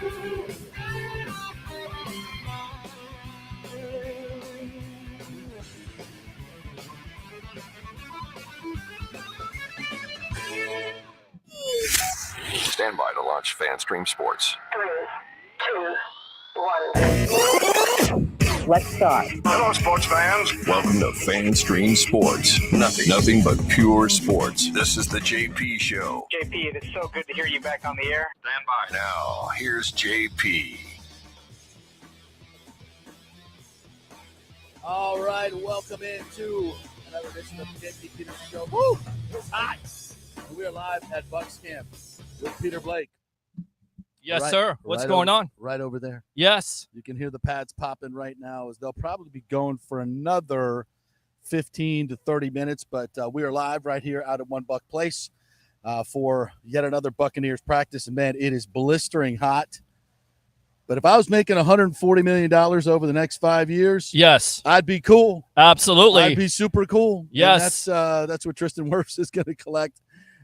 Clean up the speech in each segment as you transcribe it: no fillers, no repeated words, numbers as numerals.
Stand by to launch FanStream Sports. 3, 2, 1. Let's start. Hello, sports fans. Welcome to FanStream Sports. Nothing but pure sports. This is the JP Show. JP, it is so good to hear you back on the air. Stand by. Now, here's JP. All right, welcome into another edition of the JP Peterson Show. Woo! It's hot. And we are live at Bucs camp with Peter Blake. Yes, sir. What's going on? Right over there. Yes. You can hear the pads popping right now as they'll probably be going for another 15 to 30 minutes. But we are live right here out at One Buck Place for yet another Buccaneers practice. And, man, it is blistering hot. But if I was making $140 million over the next 5 years, yes, I'd be cool. Absolutely. I'd be super cool. Yes. And that's what Tristan Wirfs is going to collect,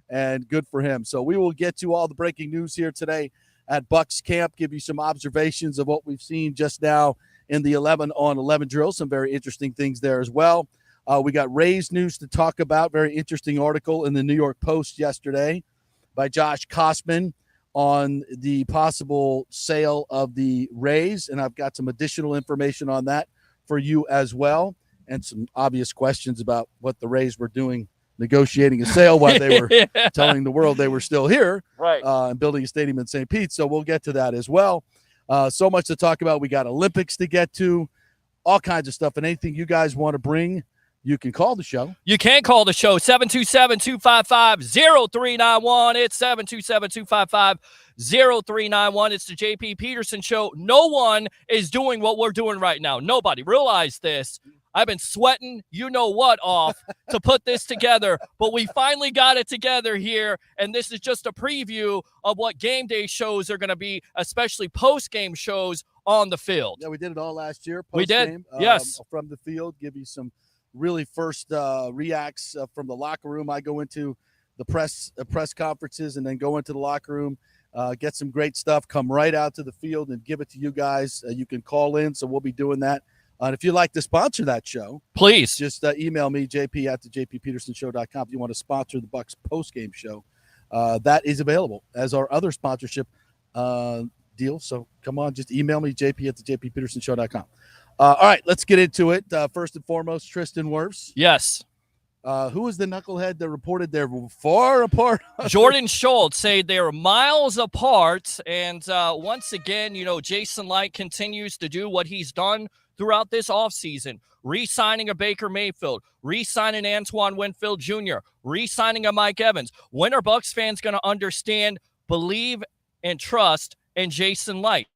and good for him. So we will get to all the breaking news here today at Bucs camp, give you some observations of what we've seen just now in the 11-on-11 drill. Some very interesting things there as well. We got Rays news to talk about. Very interesting article in the New York Post yesterday by Josh Kosman on the possible sale of the Rays, and I've got some additional information on that for you as well, and some obvious questions about what the Rays were doing negotiating a sale while they were telling the world they were still here, right, and building a stadium in St. Pete. So we'll get to that as well. So much to talk about. We got Olympics to get to, all kinds of stuff, and anything you guys want to bring, you can call the show. You can call the show, 727-255-0391. It's 727-255-0391. It's the JP Peterson Show. No one is doing what we're doing right now. Nobody. Realize this. I've been sweating, you know what, off to put this together, but we finally got it together here, and this is just a preview of what game day shows are going to be, especially post-game shows on the field. Yeah, we did it all last year. We did, yes. From the field, give you some really first reacts from the locker room. I go into the press conferences and then go into the locker room, get some great stuff, come right out to the field and give it to you guys. You can call in, so we'll be doing that. And if you'd like to sponsor that show, please just email me, jp@thejppetersonshow.com. If you want to sponsor the Bucs postgame show, that is available as our other sponsorship deal. So come on, just email me, jp@thejppetersonshow.com. All right, let's get into it. First and foremost, Tristan Wirfs. Yes. Who was the knucklehead that reported they're far apart? Jordan Schultz say they're miles apart. And once again, Jason Light continues to do what he's done throughout this offseason, re-signing a Baker Mayfield, re-signing Antoine Winfield Jr., re-signing a Mike Evans. When are Bucs fans going to understand, believe, and trust in Jason Light?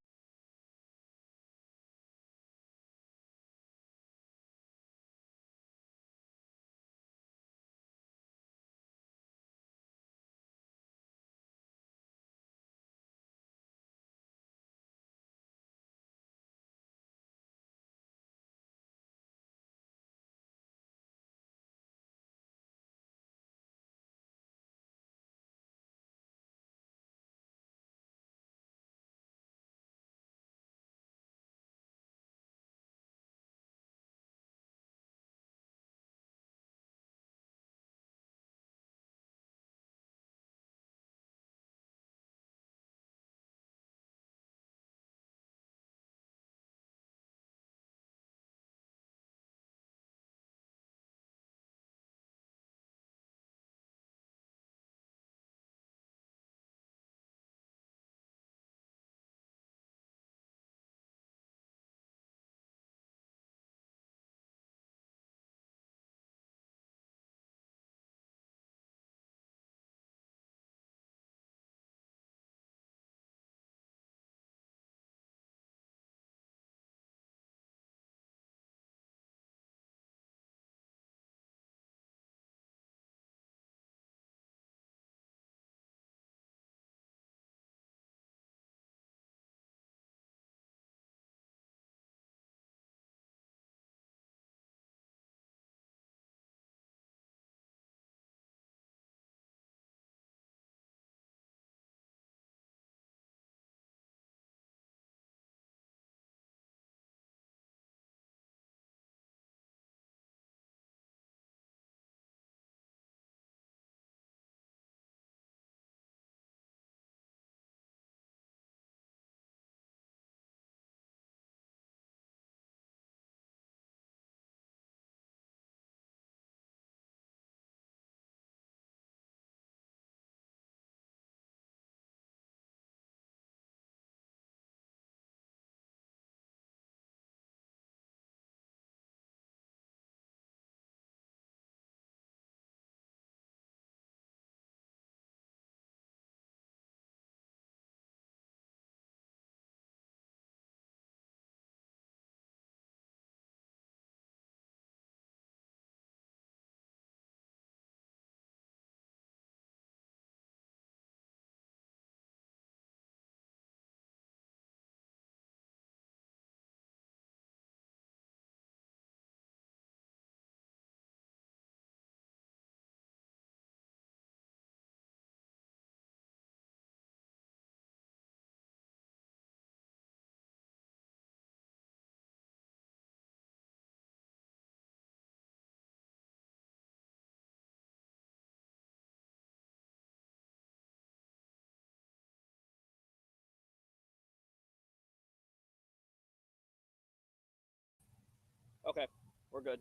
Okay, we're good.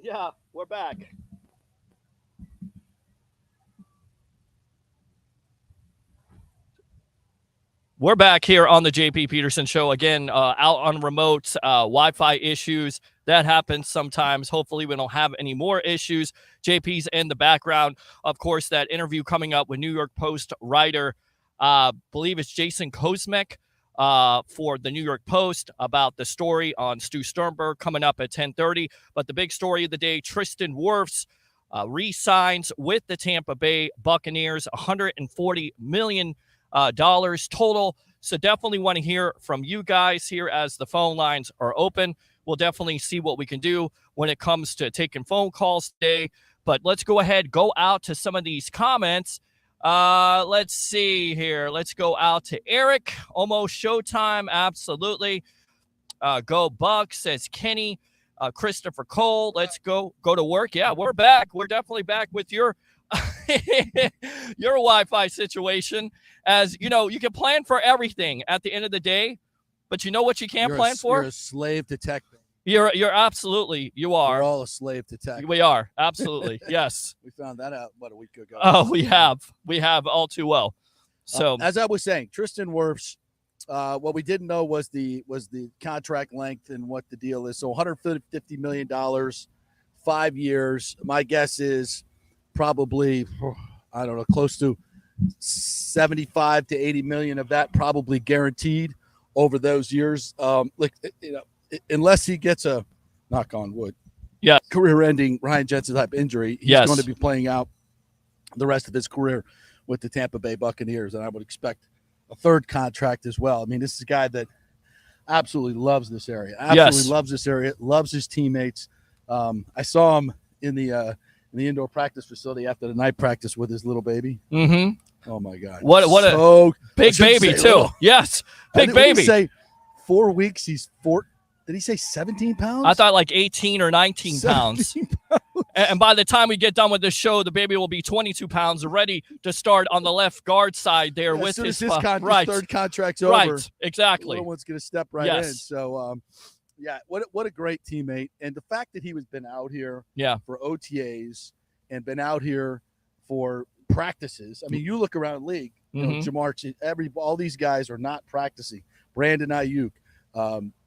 Yeah, we're back. We're back here on the JP Peterson Show again, out on remote Wi-Fi issues. That happens sometimes. Hopefully we don't have any more issues. JP's in the background. Of course, that interview coming up with New York Post writer, believe it's Jason Kosmek for the New York Post about the story on Stu Sternberg coming up at 10:30. But the big story of the day, Tristan Wirfs re-signs with the Tampa Bay Buccaneers, $140 million total. So definitely want to hear from you guys here as the phone lines are open. We'll definitely see what we can do when it comes to taking phone calls today. But let's go ahead, go out to some of these comments. Let's see here. Let's go out to Eric. Almost showtime. Absolutely. Go Bucs, says Kenny. Christopher Cole. Let's go to work. Yeah, we're back. We're definitely back with your your Wi-Fi situation. As you know, you can plan for everything at the end of the day, but you know what you can't plan for? You're a slave to tech. You're absolutely, you are. We're all a slave to tech. We are, absolutely. Yes. We found that out about a week ago. Oh, we have all too well. So as I was saying, Tristan Wirfs, what we didn't know was the contract length and what the deal is. So $150 million, 5 years. My guess is probably, I don't know, close to 75 to 80 million of that probably guaranteed over those years. Unless he gets a, knock on wood, career-ending Ryan Jensen type injury, he's going to be playing out the rest of his career with the Tampa Bay Buccaneers, and I would expect a third contract as well. I mean, this is a guy that absolutely loves this area, loves his teammates. I saw him in the indoor practice facility after the night practice with his little baby. Mm-hmm. Oh my God! What a big baby too. Yes, big baby. Did he say 4 weeks? He's 4. Did he say 17 pounds? I thought like 18 or 19 pounds. And by the time we get done with this show, the baby will be 22 pounds, ready to start on the left guard side there with his third contract's over. Right, exactly. No one's going to step in. So, what a great teammate. And the fact that he was been out here for OTAs and been out here for practices. I mean, you look around the league, you know, Jamar, all these guys are not practicing. Brandon Ayuk,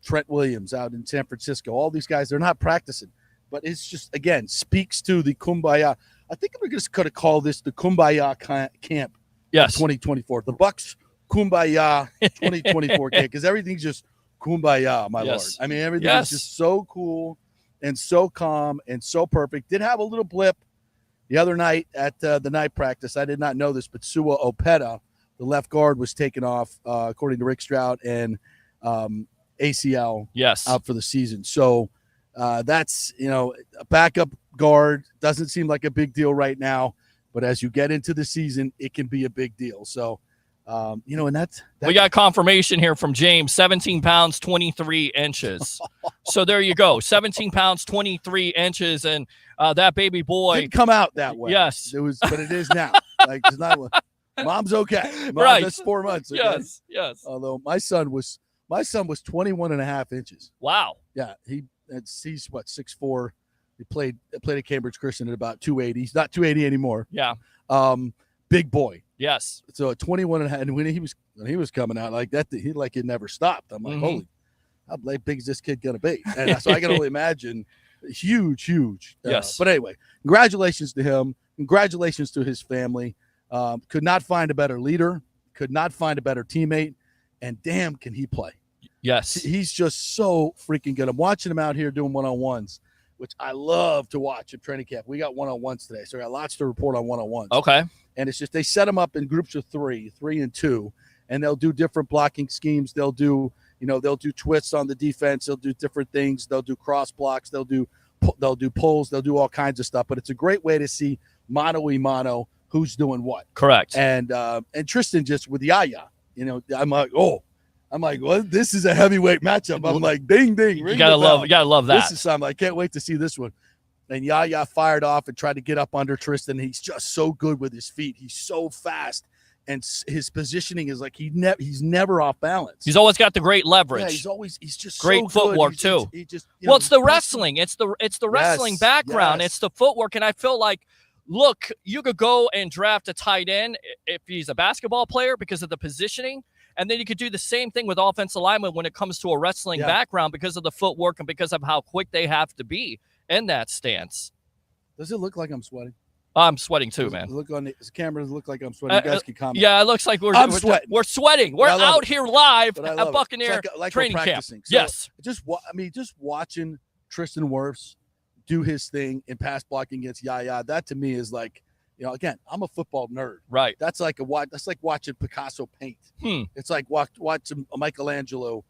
Trent Williams out in San Francisco, all these guys, they're not practicing. But it's just, again, speaks to the Kumbaya. I think we're just going to call this the Kumbaya camp 2024. The Bucs Kumbaya 2024 camp, because everything's just Kumbaya, my Lord. I mean, everything's just so cool and so calm and so perfect. Did have a little blip the other night at the night practice. I did not know this, but Sua Opeta, the left guard, was taken off, according to Rick Stroud, and ACL out for the season. So that's, a backup guard. Doesn't seem like a big deal right now, but as you get into the season, it can be a big deal. So, and that's we got confirmation here from James, 17 pounds, 23 inches. So there you go. 17 pounds, 23 inches. And that baby boy didn't come out that way. Yes. It was, but it is now. Like, it's not, mom's okay. That's 4 months. Okay? Yes. Although my son was 21 and a half inches. Wow. Yeah. He's what, 6'4". He played at Cambridge Christian at about 280. He's not 280 anymore. Yeah. Big boy. Yes. So at 21 and a half, and when he was coming out like that, it never stopped. I'm like, holy, how big is this kid gonna be? And so I can only imagine, huge. Yes. But anyway, congratulations to him. Congratulations to his family. Could not find a better leader. Could not find a better teammate. And damn, can he play? Yes. He's just so freaking good. I'm watching him out here doing one-on-ones, which I love to watch at training camp. We got one-on-ones today, so I got lots to report on one-on-ones. Okay. And it's just they set them up in groups of three and two, and they'll do different blocking schemes. They'll do twists on the defense. They'll do different things. They'll do cross blocks. They'll do pulls. They'll do all kinds of stuff. But it's a great way to see mano-a-mano who's doing what. Correct. And Tristan just with Yaya, I'm like, well, this is a heavyweight matchup. I'm like, ding, ding. You gotta love that. This is something. I can't wait to see this one. And Yaya fired off and tried to get up under Tristan. He's just so good with his feet. He's so fast. and his positioning is like he's never off balance. He's always got the great leverage. Yeah, he's just great so footwork good. too. He just it's the wrestling. It's the wrestling Yes, background. yes. It's the footwork, and I feel like, look, you could go and draft a tight end if he's a basketball player because of the positioning, and then you could do the same thing with offensive linemen when it comes to a wrestling background because of the footwork and because of how quick they have to be in that stance. Does it look like I'm sweating? I'm sweating too, man. Look on the camera. Look like I'm sweating. You guys can comment. Yeah, it looks like we're sweating. We're sweating. We're out here live at Buccaneer training camp. So yes. Just watching Tristan Wirfs do his thing in pass blocking against Yaya. That to me is like, again, I'm a football nerd. Right. That's like watching Picasso paint. It's like watching Michelangelo.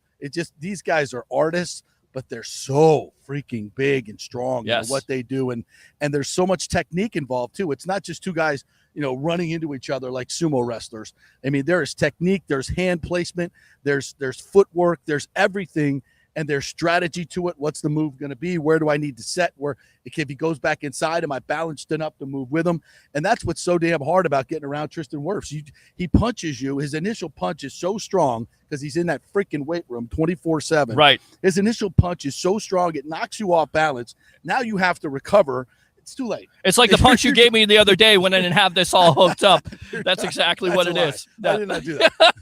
These guys are artists, but they're so freaking big and strong in what they do. And there's so much technique involved too. It's not just two guys, running into each other like sumo wrestlers. I mean, there is technique, there's hand placement, there's footwork, there's everything. And there's strategy to it. What's the move going to be? Where do I need to set? If he goes back inside, am I balanced enough to move with him? And that's what's so damn hard about getting around Tristan Wirfs. He punches you. His initial punch is so strong because he's in that freaking weight room 24/7. Right. His initial punch is so strong, it knocks you off balance. Now you have to recover. It's too late. It's like the punch you gave me the other day when I didn't have this all hooked up. That's exactly what it is. I did not do that.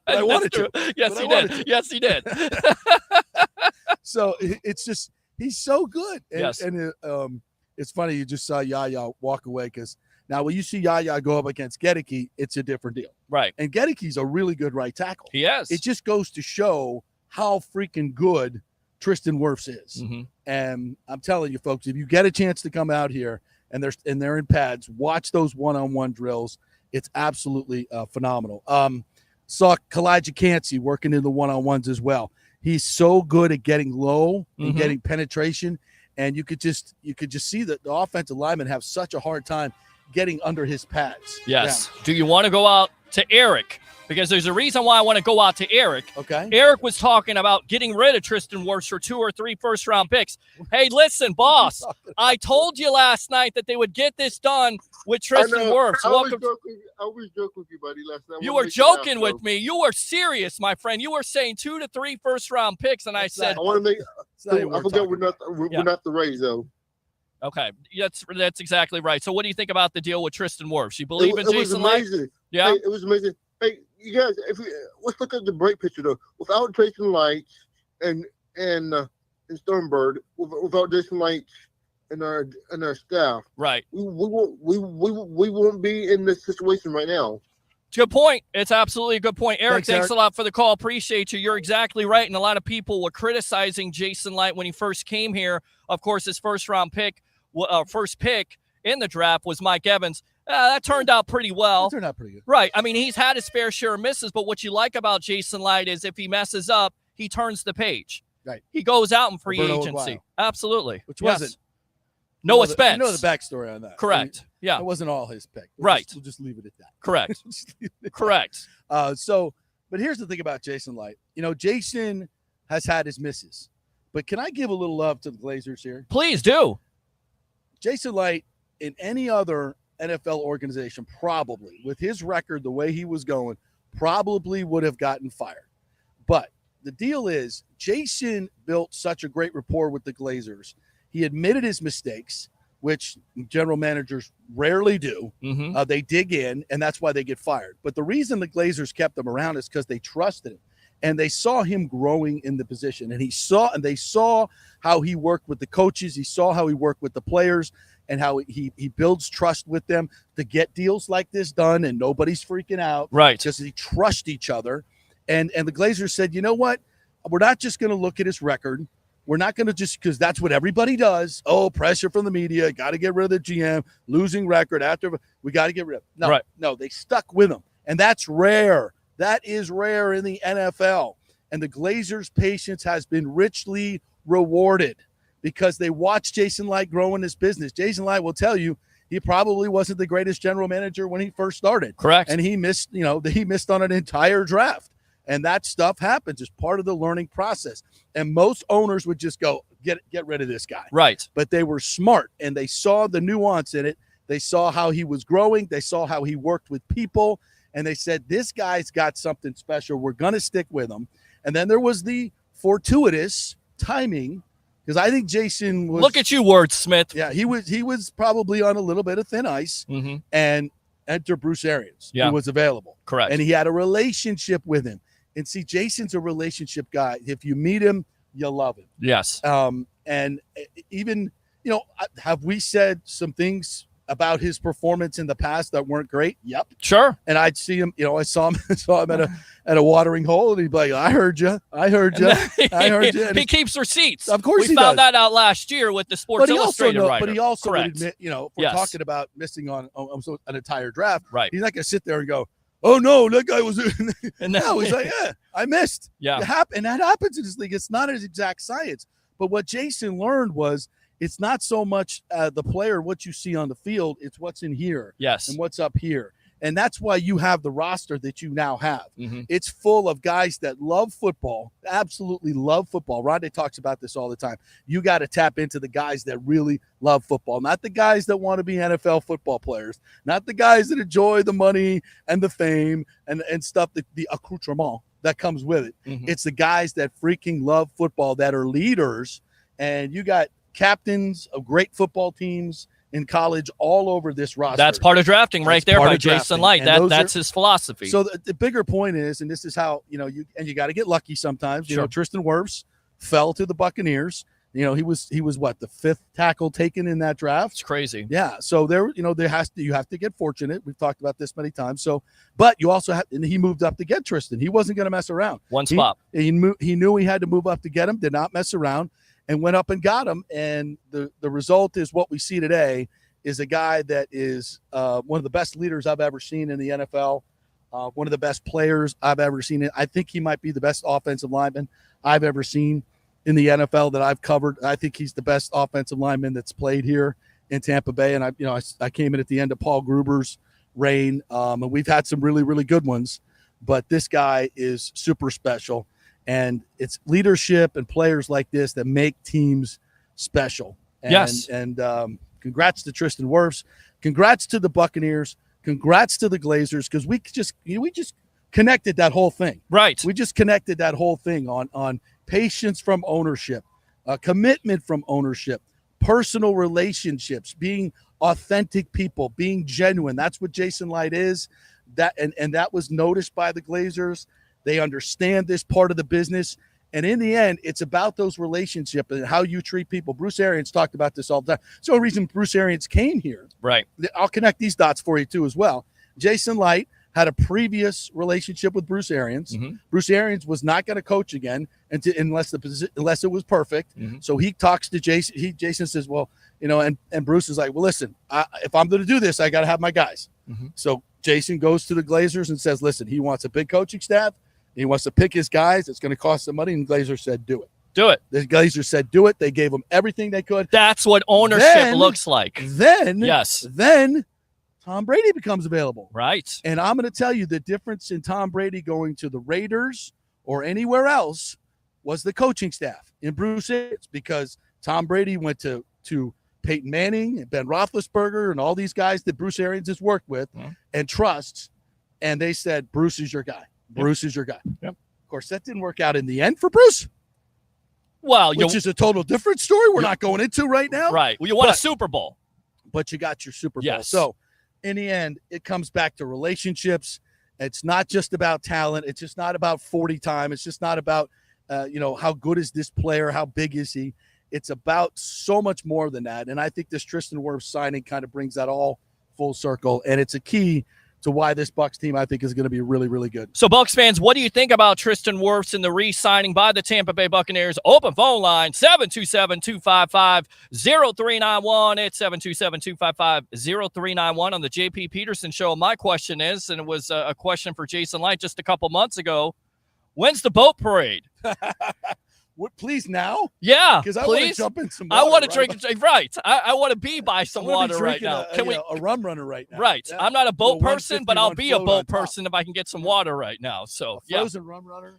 I wanted to. Yes, he did. Yes, he did. So it's just, he's so good. And, yes. And it's funny, you just saw Yaya walk away because now when you see Yaya go up against Gedeke, it's a different deal. Right. And Gedeke's a really good right tackle. He is. It just goes to show how freaking good Tristan Wirfs is. Mm-hmm. And I'm telling you, folks, if you get a chance to come out here and they're in pads, watch those one-on-one drills. It's absolutely phenomenal. Saw Kalijah Cansey working in the one-on-ones as well. He's so good at getting low and getting penetration, and you could just see that the offensive linemen have such a hard time getting under his pads. Yes. Yeah. Do you want to go out to Eric? Because there's a reason why I want to go out to Eric. Okay. Eric was talking about getting rid of Tristan Wirfs for 2 or 3 first-round picks. Hey, listen, boss, I told you last night that they would get this done with Tristan Wirfs. I was joking with you, buddy, last night. You were joking with me. You were serious, my friend. You were saying 2 to 3 first-round picks, and I said, I want to make. I forgot we're not the Rays, though. Okay, that's exactly right. So, what do you think about the deal with Tristan Wirfs? You believe in Jason Light? It was amazing. Yeah, hey, it was amazing. Hey, you guys, let's look at the break picture though. Without Jason Light and Sternberg, without Jason Light and our staff, right? We won't be in this situation right now. Good point. It's absolutely a good point. Eric, thanks Eric. a lot for the call. Appreciate you. You're exactly right. And a lot of people were criticizing Jason Light when he first came here. Of course, his first pick in the draft was Mike Evans. That turned out pretty well. It turned out pretty good. Right. I mean, he's had his fair share of misses, but what you like about Jason Light is if he messes up, he turns the page. Right. He goes out in free Roberto agency. Aguayo. Absolutely. Which wasn't. Noah Spence. You know the backstory on that. Correct. Yeah. It wasn't all his pick. We'll just leave it at that. Correct. Correct. But here's the thing about Jason Light. Jason has had his misses. But can I give a little love to the Glazers here? Please do. Jason Light, in any other NFL organization, probably, with his record, the way he was going, probably would have gotten fired. But the deal is, Jason built such a great rapport with the Glazers. He admitted his mistakes, which general managers rarely do. Mm-hmm. They dig in, and that's why they get fired. But the reason the Glazers kept him around is because they trusted him. And they saw him growing in the position. And they saw how he worked with the coaches. He saw how he worked with the players and how he builds trust with them to get deals like this done. And nobody's freaking out. Right. Because they trust each other. And the Glazers said, you know what? We're not just going to look at his record. We're not going to just, because that's what everybody does. Oh, pressure from the media. Got to get rid of the GM. Losing record after. We got to get rid of him. No, they stuck with him. And that's rare. That is rare in the NFL. And the Glazers' patience has been richly rewarded because they watched Jason Light grow in his business. Jason Light will tell you he probably wasn't the greatest general manager when he first started. Correct. And he missed on an entire draft. And that stuff happens as part of the learning process. And most owners would just go, get rid of this guy. Right. But they were smart, and they saw the nuance in it. They saw how he was growing. They saw how he worked with people. and they said, this guy's got something special. We're going to stick with him. And then there was the fortuitous timing, because I think Jason was. Look at you, wordsmith. Yeah, he was probably on a little bit of thin ice, and enter Bruce Arians, who was available. Correct. And he had a relationship with him. And see, Jason's a relationship guy. If you meet him, you'll love him. Yes. And even, have we said some things about his performance in the past that weren't great? Yep. Sure. And I'd see him, I saw him at a watering hole, and he'd be like, I heard you. I heard you. He keeps receipts. Of course, we found that out last year with the Sports Illustrated writer. But he also would Correct. admit, if we're talking about missing on an entire draft, right? He's not going to sit there and go, oh no, that guy was. And now he's like, yeah, I missed. Yeah, and that happens in this league. It's not an exact science, but what Jason learned was it's not so much the player, what you see on the field, it's what's in here, yes, and what's up here. And that's why you have the roster that you now have. Mm-hmm. It's full of guys that love football, absolutely love football. Rondé talks about this all the time. You got to tap into the guys that really love football, not the guys that want to be NFL football players, not the guys that enjoy the money and the fame and stuff, the accoutrement that comes with it. Mm-hmm. It's the guys that freaking love football, that are leaders. And you got captains of great football teams in college all over this roster. That's part of drafting right there by Jason Light. That's his philosophy. So the bigger point is, and this is how, you got to get lucky sometimes. Sure. Tristan Wirfs fell to the Buccaneers. He was what, the 5th tackle taken in that draft? It's crazy. Yeah. So you have to get fortunate. We've talked about this many times. So, but you also have, and he moved up to get Tristan. He wasn't going to mess around. One spot. He knew he had to move up to get him, did not mess around, and went up and got him. And the result is what we see today is a guy that is one of the best leaders I've ever seen in the NFL, one of the best players I've ever seen. I think he might be the best offensive lineman I've ever seen in the NFL that I've covered. I think he's the best offensive lineman that's played here in Tampa Bay. And I came in at the end of Paul Gruber's reign, and we've had some really, really good ones. But this guy is super special. And it's leadership and players like this that make teams special. And, yes. And congrats to Tristan Wirfs. Congrats to the Buccaneers. Congrats to the Glazers, because we just connected that whole thing. Right. We just connected that whole thing on patience from ownership, commitment from ownership, personal relationships, being authentic people, being genuine. That's what Jason Light is. And that was noticed by the Glazers. They understand this part of the business. And in the end, it's about those relationships and how you treat people. Bruce Arians talked about this all the time. It's the only reason Bruce Arians came here. Right. I'll connect these dots for you, too, as well. Jason Light had a previous relationship with Bruce Arians. Mm-hmm. Bruce Arians was not going to coach again unless it was perfect. Mm-hmm. So he talks to Jason. Jason says, well, and Bruce is like, well, listen, if I'm going to do this, I got to have my guys. Mm-hmm. So Jason goes to the Glazers and says, listen, he wants a big coaching staff. He wants to pick his guys. It's going to cost some money. And Glazer said, do it. Do it. The Glazers said, do it. They gave him everything they could. That's what ownership looks like. Then Tom Brady becomes available. Right. And I'm going to tell you the difference in Tom Brady going to the Raiders or anywhere else was the coaching staff in Bruce Arians, because Tom Brady went to Peyton Manning and Ben Roethlisberger and all these guys that Bruce Arians has worked with and trusts, and they said, Bruce is your guy. Bruce is your guy. Yep. Of course, that didn't work out in the end for Bruce. Well, which is a total different story we're not going into right now. Right. Well, you won a Super Bowl. But you got your Super Bowl. Yes. So in the end, it comes back to relationships. It's not just about talent. It's just not about 40 time. It's just not about, how good is this player? How big is he? It's about so much more than that. And I think this Tristan Wirfs signing kind of brings that all full circle. And it's a key to why this Bucs team, I think, is going to be really, really good. So, Bucs fans, what do you think about Tristan Wirfs and the re-signing by the Tampa Bay Buccaneers? Open phone line, 727-255-0391. It's 727-255-0391 on the JP Peterson Show. My question is, and it was a question for Jason Light just a couple months ago, when's the boat parade? What, please now? Yeah, because I want to jump in some water. I want to drink. Right, I want to be by some water right now. Can we a rum runner right now? Right, yeah. I'm not a boat person, but I'll be a boat person if I can get some water right now. So frozen rum runner.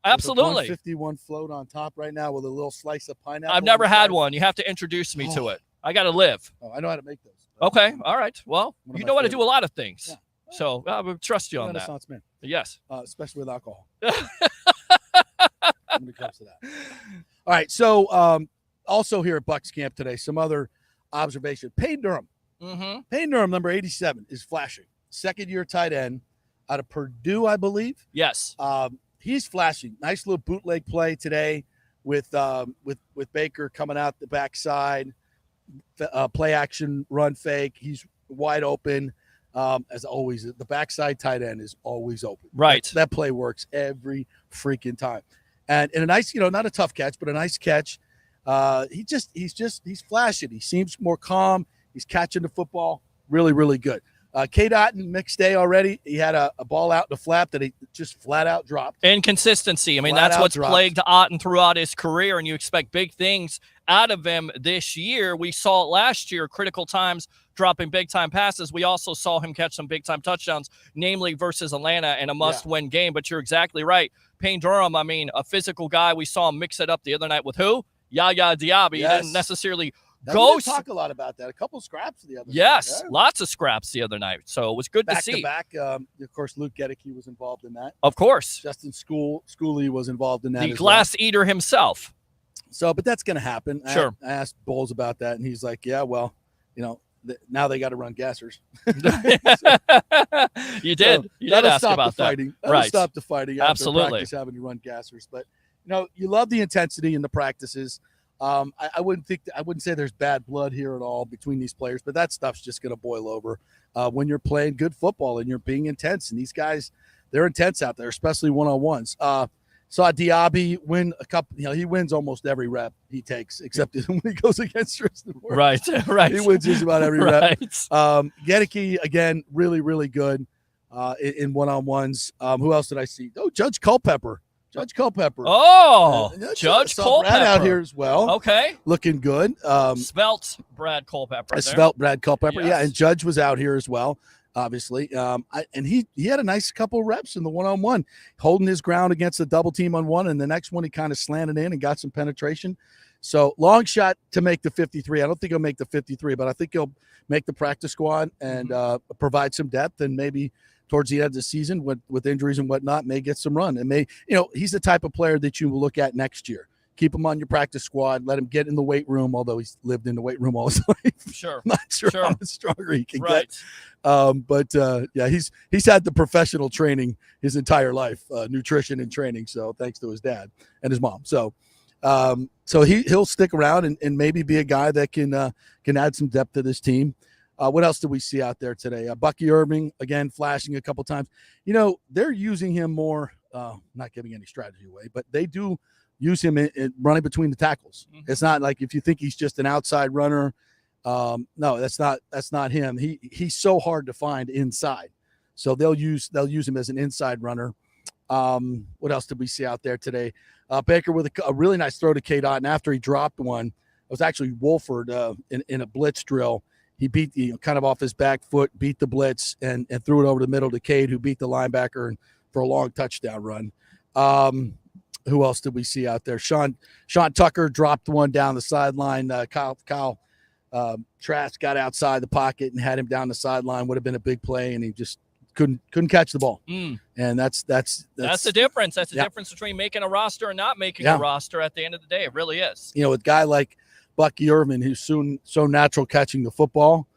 Absolutely. 151 float on top right now with a little slice of pineapple. I've never had one. You have to introduce me to it. I got to live. Oh, I know how to make those. Okay, all right. Well, you know how to do a lot of things. Yeah. So we trust you on that. Renaissance man. Yes. Especially with alcohol. When it comes to that. All right. So also here at Bucs camp today, some other observation. Payne Durham. Mm-hmm. Payne Durham, number 87, is flashing. Second-year tight end out of Purdue, I believe. Yes. He's flashing. Nice little bootleg play today with Baker coming out the backside, play action, run fake. He's wide open. As always, the backside tight end is always open. Right. That play works every freaking time. And a nice, not a tough catch, but a nice catch. He's flashing. He seems more calm. He's catching the football. Really, really good. K. Otten, mixed day already. He had a ball out in the flap that he just flat out dropped. Inconsistency. I mean, Flat that's out what's dropped. plagued Otten throughout his career, and you expect big things out of him this year. We saw it last year, critical times, dropping big-time passes. We also saw him catch some big-time touchdowns, namely versus Atlanta in a must-win game. But you're exactly right. Payne Durham, I mean, a physical guy. We saw him mix it up the other night with who? Yaya Diaby. Yes. He didn't necessarily We go. didn't talk a lot about that. A couple scraps the other Yes, night. lots of scraps the other night. So it was good to see. Back to back. Of course, Luke Gedeke was involved in that. Of course. Justin Schooley was involved in that. The as glass eater himself. So, but that's going to happen. Sure. I asked Bowles about that, and he's like, yeah, well, now they got to run gassers. You did. You did ask about that. Fighting. Right. Stop the fighting. After Absolutely. practice, having to run gassers. But, you love the intensity in the practices. I wouldn't say there's bad blood here at all between these players, but that stuff's just going to boil over when you're playing good football and you're being intense. And these guys, they're intense out there, especially one-on-ones. Saw Diaby win a couple. He wins almost every rep he takes, except when he goes against Tristan Wirfs. Right. He wins just about every rep. Right. Gedeke, again, really, really good in one-on-ones. Who else did I see? Oh, Judge Culpepper. Oh, Judge saw Brad Culpepper out here as well. Okay. Looking good. Svelte Brad Culpepper. there. Svelte Brad Culpepper. Yes. Yeah, and Judge was out here as well, obviously. And he had a nice couple reps in the one-on-one, holding his ground against the double team on one, and the next one he kind of slanted in and got some penetration. So long shot to make the 53. I don't think he'll make the 53, but I think he'll make the practice squad and provide some depth, and maybe towards the end of the season with injuries and whatnot, may get some run. And he's the type of player that you will look at next year. Keep him on your practice squad. Let him get in the weight room, although he's lived in the weight room all his life. Sure. I'm not sure Sure. how much stronger he can Right. get. He's had the professional training his entire life, nutrition and training. So thanks to his dad and his mom. So he'll stick around and maybe be a guy that can add some depth to this team. What else did we see out there today? Bucky Irving, again, flashing a couple times. They're using him more, not giving any strategy away, but they do use him in running between the tackles. Mm-hmm. It's not like if you think he's just an outside runner. No, that's not him. He's so hard to find inside. So they'll use him as an inside runner. What else did we see out there today? Baker with a really nice throw to K. Dot, and after he dropped one, it was actually Wolford in a blitz drill. He beat kind of off his back foot, beat the blitz, and threw it over the middle to Cade, who beat the linebacker for a long touchdown run. Who else did we see out there? Sean Tucker dropped one down the sideline. Kyle Trask got outside the pocket and had him down the sideline. Would have been a big play, and he just couldn't catch the ball. And that's the difference. That's the difference between making a roster and not making a roster at the end of the day. It really is. With a guy like Bucky Irvin, who's so natural catching the football,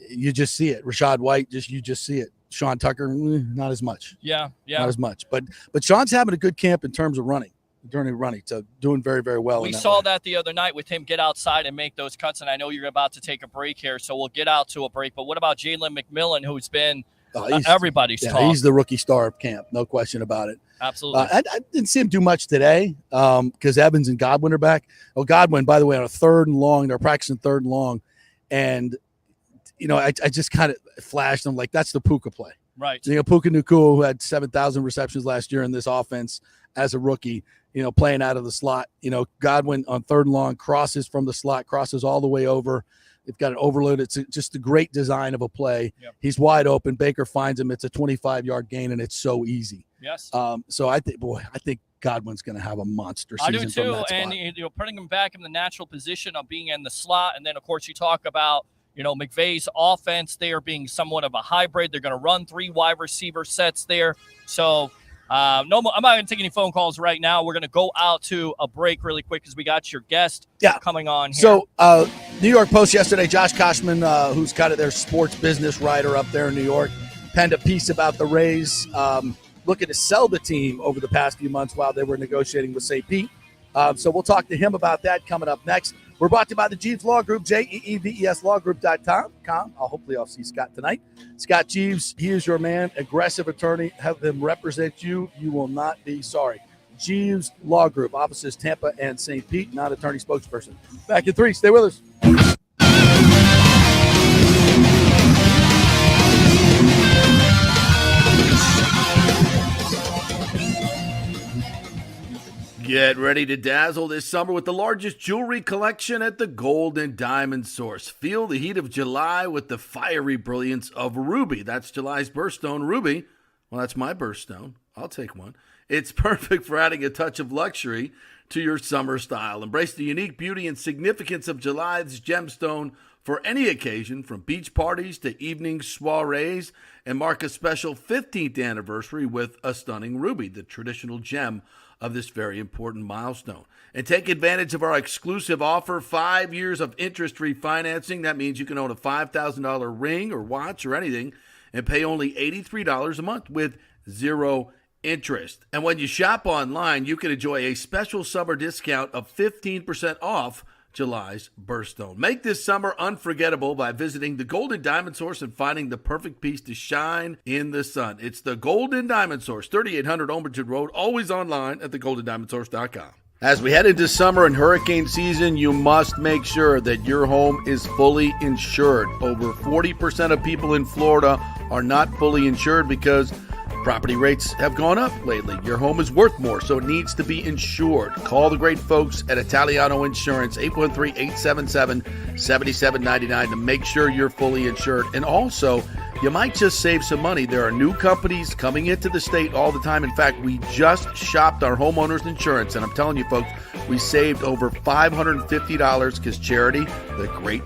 you just see it. Rashad White, you just see it. Sean Tucker, not as much. Yeah. Not as much. But Sean's having a good camp in terms of running. So doing very, very well. We saw that the other night with him get outside and make those cuts. And I know you're about to take a break here, so we'll get out to a break. But what about Jalen McMillan, who's been everybody's talk? He's the rookie star of camp, no question about it. Absolutely. I didn't see him do much today because Evans and Godwin are back. Oh, Godwin, by the way, on a 3rd and long, they're practicing 3rd and long. And, I just kind of flashed them like that's the Puka play. Right. Puka Nacua, who had 7,000 receptions last year in this offense as a rookie, playing out of the slot. Godwin on 3rd and long crosses from the slot, crosses all the way over. They've got an overload. It's just a great design of a play. Yep. He's wide open. Baker finds him. It's a 25-yard gain, and it's so easy. Yes. So I think Godwin's going to have a monster season. I do too, and putting him back in the natural position of being in the slot, and then of course you talk about McVay's offense there being somewhat of a hybrid. They're going to run 3 wide receiver sets there. So I'm not going to take any phone calls right now. We're going to go out to a break really quick because we got your guest coming on here. So New York Post yesterday, Josh Koshman, who's kind of their sports business writer up there in New York, penned a piece about the Rays looking to sell the team over the past few months while they were negotiating with St. Pete. So we'll talk to him about that coming up next. We're brought to you by the Jeeves Law Group, JEEVESLawGroup.com. Hopefully I'll see Scott tonight. Scott Jeeves, he is your man, aggressive attorney. Have them represent you. You will not be sorry. Jeeves Law Group, offices Tampa and St. Pete, not attorney spokesperson. Back in 3. Stay with us. Get ready to dazzle this summer with the largest jewelry collection at the Gold and Diamond Source. Feel the heat of July with the fiery brilliance of ruby. That's July's birthstone, ruby. Well, that's my birthstone. I'll take one. It's perfect for adding a touch of luxury to your summer style. Embrace the unique beauty and significance of July's gemstone for any occasion, from beach parties to evening soirees, and mark a special 15th anniversary with a stunning ruby, the traditional gem of this very important milestone. And take advantage of our exclusive offer, 5 years of interest-free financing. That means you can own a $5,000 ring or watch or anything and pay only $83 a month with zero interest. And when you shop online, you can enjoy a special summer discount of 15% off July's birthstone. Make this summer unforgettable by visiting the Golden Diamond Source and finding the perfect piece to shine in the sun. It's the Golden Diamond Source, 3800 Oberton Road, always online at thegoldendiamondsource.com. As we head into summer and hurricane season, you must make sure that your home is fully insured. Over 40% of people in Florida are not fully insured because property rates have gone up lately. Your home is worth more, so it needs to be insured. Call the great folks at Italiano Insurance, 813-877-7799 to make sure you're fully insured. And also, you might just save some money. There are new companies coming into the state all the time. In fact, we just shopped our homeowners insurance, and I'm telling you folks, we saved over $550 because Charity, the great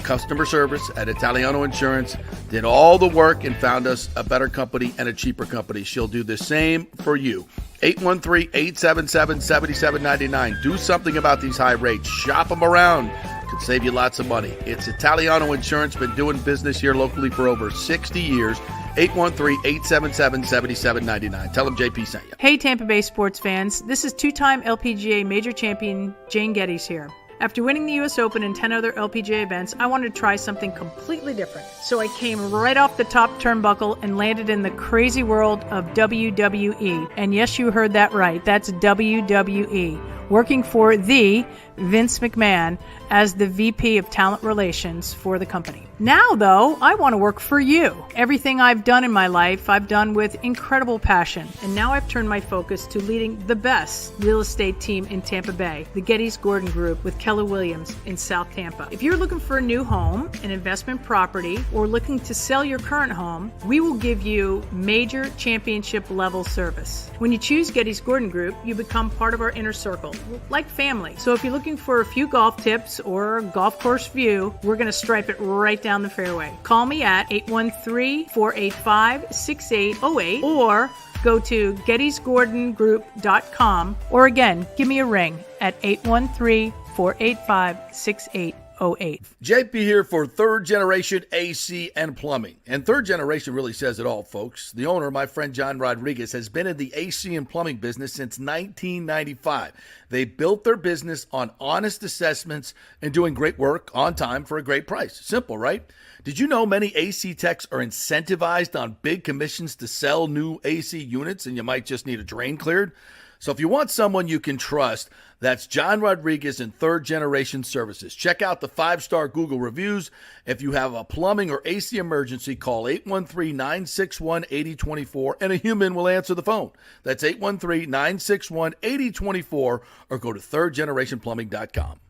customer service at Italiano Insurance, did all the work and found us a better company and a cheaper company. She'll do the same for you. 813-877-7799. Do something about these high rates. Shop them around. Could save you lots of money. It's Italiano Insurance. Been doing business here locally for over 60 years. 813-877-7799. Tell them JP sent you. Hey, Tampa Bay sports fans. This is two-time LPGA major champion Jane Geddes here. After winning the U.S. Open and 10 other LPGA events, I wanted to try something completely different. So I came right off the top turnbuckle and landed in the crazy world of WWE. And yes, you heard that right. That's WWE. Working for the Vince McMahon as the VP of Talent Relations for the company. Now, though, I want to work for you. Everything I've done in my life, I've done with incredible passion. And now I've turned my focus to leading the best real estate team in Tampa Bay, the Gettys Gordon Group with Keller Williams in South Tampa. If you're looking for a new home, an investment property, or looking to sell your current home, we will give you major championship level service. When you choose Gettys Gordon Group, you become part of our inner circle, like family. So if you're looking for a few golf tips or a golf course view, we're going to stripe it right down the fairway. Call me at 813-485-6808 or go to gettysgordongroup.com, or again, give me a ring at 813-485-6808. JP here for Third Generation AC and Plumbing. And Third Generation really says it all, folks. The owner, my friend John Rodriguez, has been in the AC and plumbing business since 1995. They built their business on honest assessments and doing great work on time for a great price. Simple, right? Did you know many AC techs are incentivized on big commissions to sell new AC units, and you might just need a drain cleared? So if you want someone you can trust, that's John Rodriguez and Third Generation Services. Check out the 5-star Google reviews. If you have a plumbing or AC emergency, call 813-961-8024 and a human will answer the phone. That's 813-961-8024 or go to thirdgenerationplumbing.com.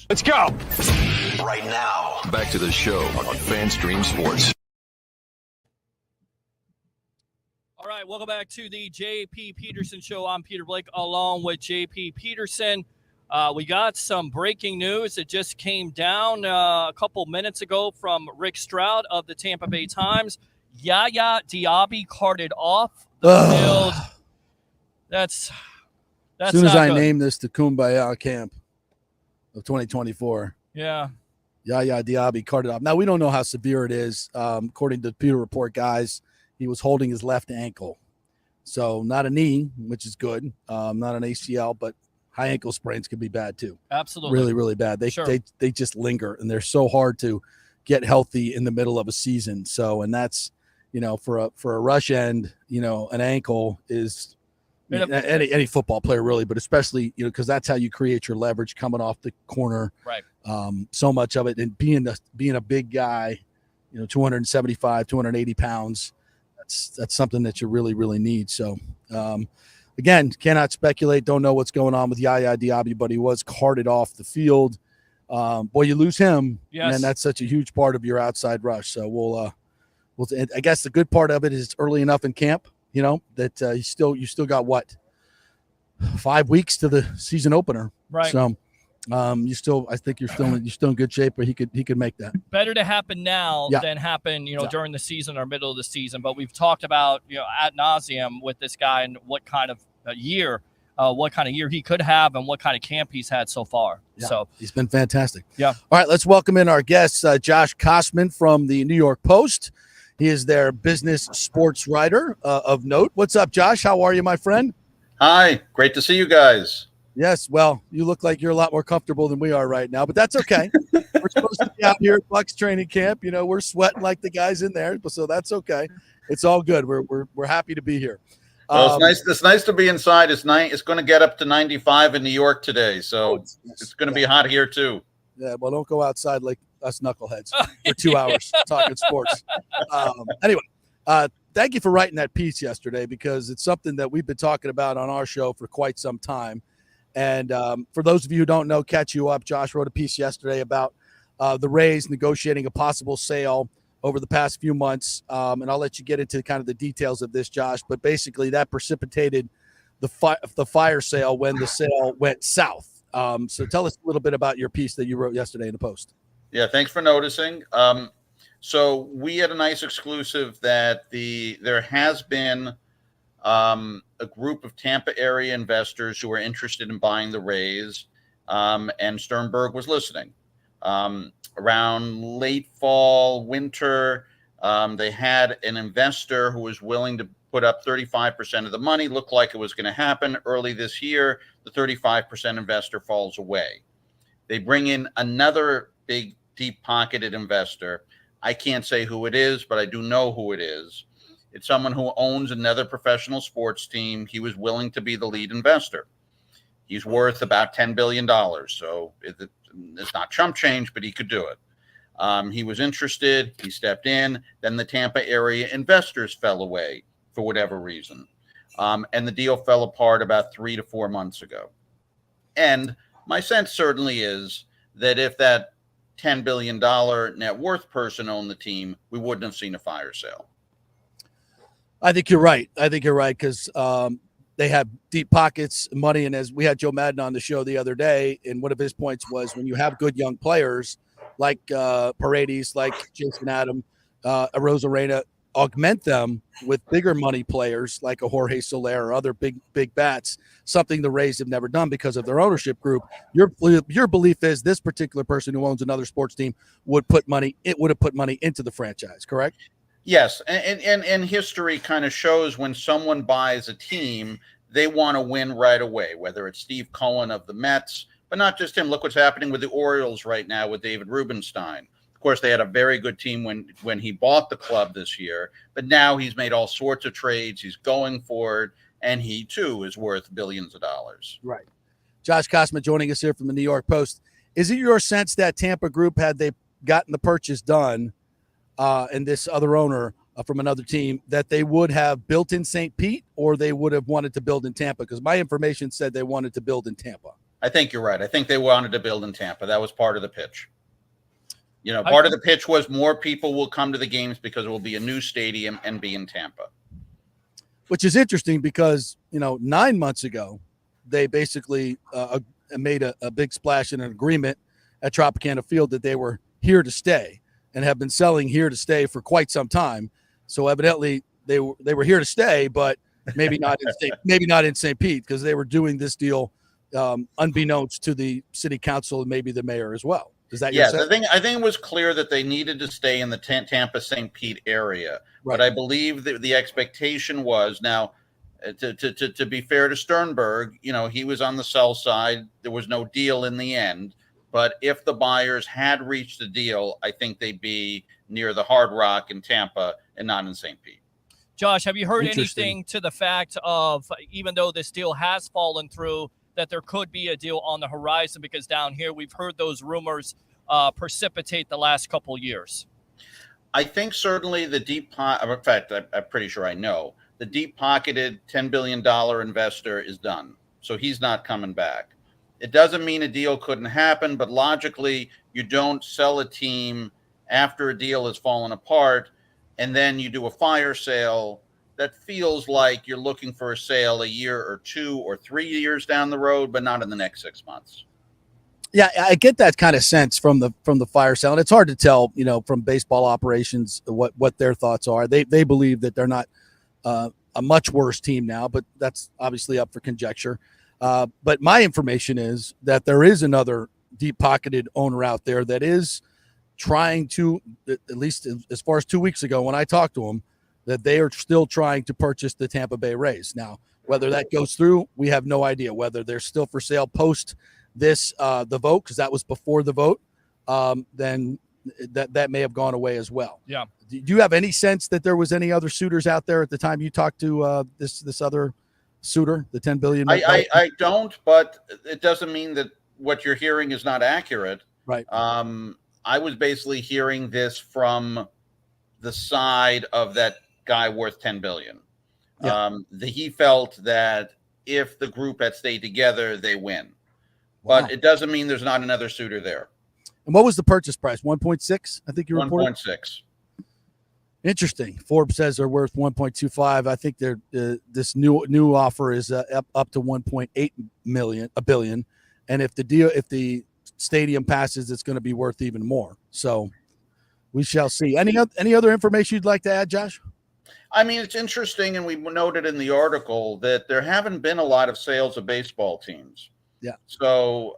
Let's go. Right now, back to the show on FanStream Sports. All right, welcome back to the JP Peterson Show. I'm Peter Blake along with JP Peterson. We got some breaking news. It just came down a couple minutes ago from Rick Stroud of the Tampa Bay Times. Yaya Diaby carted off the field. That's as soon as not I good. name this the Kumbaya camp of 2024. Yeah. Yaya Diaby carted off. Now, we don't know how severe it is. According to the Pewter Report guys, he was holding his left ankle. So not a knee, which is good. Not an ACL, but high ankle sprains can be bad too. Absolutely. Really, really bad. They just linger, and they're so hard to get healthy in the middle of a season. So, and that's, for a rush end, an ankle is any football player really, but especially, because that's how you create your leverage coming off the corner. Right. So much of it, and being a big guy, 275, 280 pounds, that's something that you really, really need. So, again, cannot speculate. Don't know what's going on with Yaya Diaby, but he was carted off the field. Boy, you lose him, and that's such a huge part of your outside rush. So we'll I guess the good part of it is it's early enough in camp, that you still got what, 5 weeks to the season opener, right? So I think you're still in good shape, but he could make that. Better to happen now than happen, during the season or middle of the season. But we've talked about, ad nauseum with this guy and what kind of year he could have and what kind of camp he's had so far. Yeah, so he's been fantastic. Yeah. All right, let's welcome in our guest, Josh Kosman from the New York Post. He is their business sports writer of note. What's up, Josh? How are you, my friend? Hi, great to see you guys. Yes, well, you look like you're a lot more comfortable than we are right now, but that's okay. We're supposed to be out here at Bucs training camp. We're sweating like the guys in there, so that's okay. It's all good. We're happy to be here. Well, it's nice to be inside. It's going to get up to 95 in New York today, so it's going to be hot here too. Yeah, well, don't go outside like us knuckleheads for 2 hours talking sports. Anyway, thank you for writing that piece yesterday, because it's something that we've been talking about on our show for quite some time. And for those of you who don't know, catch you up, Josh wrote a piece yesterday about the Rays negotiating a possible sale over the past few months. And I'll let you get into kind of the details of this, Josh. But basically that precipitated the fire sale when the sale went south. So tell us a little bit about your piece that you wrote yesterday in the Post. Yeah, thanks for noticing. So we had a nice exclusive that there has been a group of Tampa area investors who are interested in buying the Rays, and Sternberg was listening. Around late fall, winter, they had an investor who was willing to put up 35% of the money. Looked like it was going to happen early this year. The 35% investor falls away. They bring in another big, deep-pocketed investor. I can't say who it is, but I do know who it is. It's someone who owns another professional sports team. He was willing to be the lead investor. He's worth about $10 billion. So it's not chump change, but he could do it. He was interested. He stepped in. Then the Tampa area investors fell away for whatever reason. And the deal fell apart about 3 to 4 months ago. And my sense certainly is that if that $10 billion net worth person owned the team, we wouldn't have seen a fire sale. I think you're right. Because they have deep pockets, money. And as we had Joe Madden on the show the other day, and one of his points was when you have good young players like Paredes, like Jason Adam, Arozarena, augment them with bigger money players like a Jorge Soler or other big bats, something the Rays have never done because of their ownership group. Your belief is this particular person who owns another sports team would have put money into the franchise, correct? Yes, and history kind of shows when someone buys a team, they want to win right away, whether it's Steve Cohen of the Mets, but not just him. Look what's happening with the Orioles right now with David Rubenstein. Of course, they had a very good team when he bought the club this year, but now he's made all sorts of trades. He's going for it, and he, too, is worth billions of dollars. Right. Josh Kosman joining us here from the New York Post. Is it your sense that Tampa Group, had they gotten the purchase done, and this other owner from another team, that they would have built in St. Pete, or they would have wanted to build in Tampa? Because my information said they wanted to build in Tampa. I think you're right. I think they wanted to build in Tampa. That was part of the pitch. Part of the pitch was more people will come to the games because it will be a new stadium and be in Tampa. Which is interesting because, 9 months ago, they basically made a big splash in an agreement at Tropicana Field that they were here to stay and have been selling here to stay for quite some time. So evidently they were here to stay, but maybe not in St. Pete, because they were doing this deal unbeknownst to the city council and maybe the mayor as well. Is that your sense? I think it was clear that they needed to stay in the Tampa St. Pete area, right. But I believe that the expectation was now. To be fair to Sternberg, he was on the sell side. There was no deal in the end. But if the buyers had reached a deal, I think they'd be near the Hard Rock in Tampa and not in St. Pete. Josh, have you heard anything to the fact of, even though this deal has fallen through, that there could be a deal on the horizon? Because down here, we've heard those rumors precipitate the last couple years. I think certainly the deep pocket, in fact, I'm pretty sure I know, the deep-pocketed $10 billion investor is done. So he's not coming back. It doesn't mean a deal couldn't happen, but logically, you don't sell a team after a deal has fallen apart, and then you do a fire sale. That feels like you're looking for a sale a year or 2 or 3 years down the road, but not in the next 6 months. Yeah, I get that kind of sense from the fire sale, and it's hard to tell, from baseball operations what their thoughts are. They believe that they're not a much worse team now, but that's obviously up for conjecture. But my information is that there is another deep-pocketed owner out there that is trying to, at least as far as 2 weeks ago when I talked to him, that they are still trying to purchase the Tampa Bay Rays. Now, whether that goes through, we have no idea. Whether they're still for sale post this the vote, because that was before the vote, then that may have gone away as well. Yeah. Do you have any sense that there was any other suitors out there at the time you talked to this other suitor, the $10 billion? I don't, but it doesn't mean that what you're hearing is not accurate. Right. I was basically hearing this from the side of that guy worth $10 billion. Yeah. He felt that if the group had stayed together, they win. Wow. But it doesn't mean there's not another suitor there. And what was the purchase price? 1.6? I think you reported 1.6. Interesting. Forbes says they're worth 1.25. I think they're this new offer is up to 1.8 billion. And if the stadium passes, it's going to be worth even more. So we shall see. Any other information you'd like to add, Josh? I mean, it's interesting, and we noted in the article that there haven't been a lot of sales of baseball teams. Yeah. So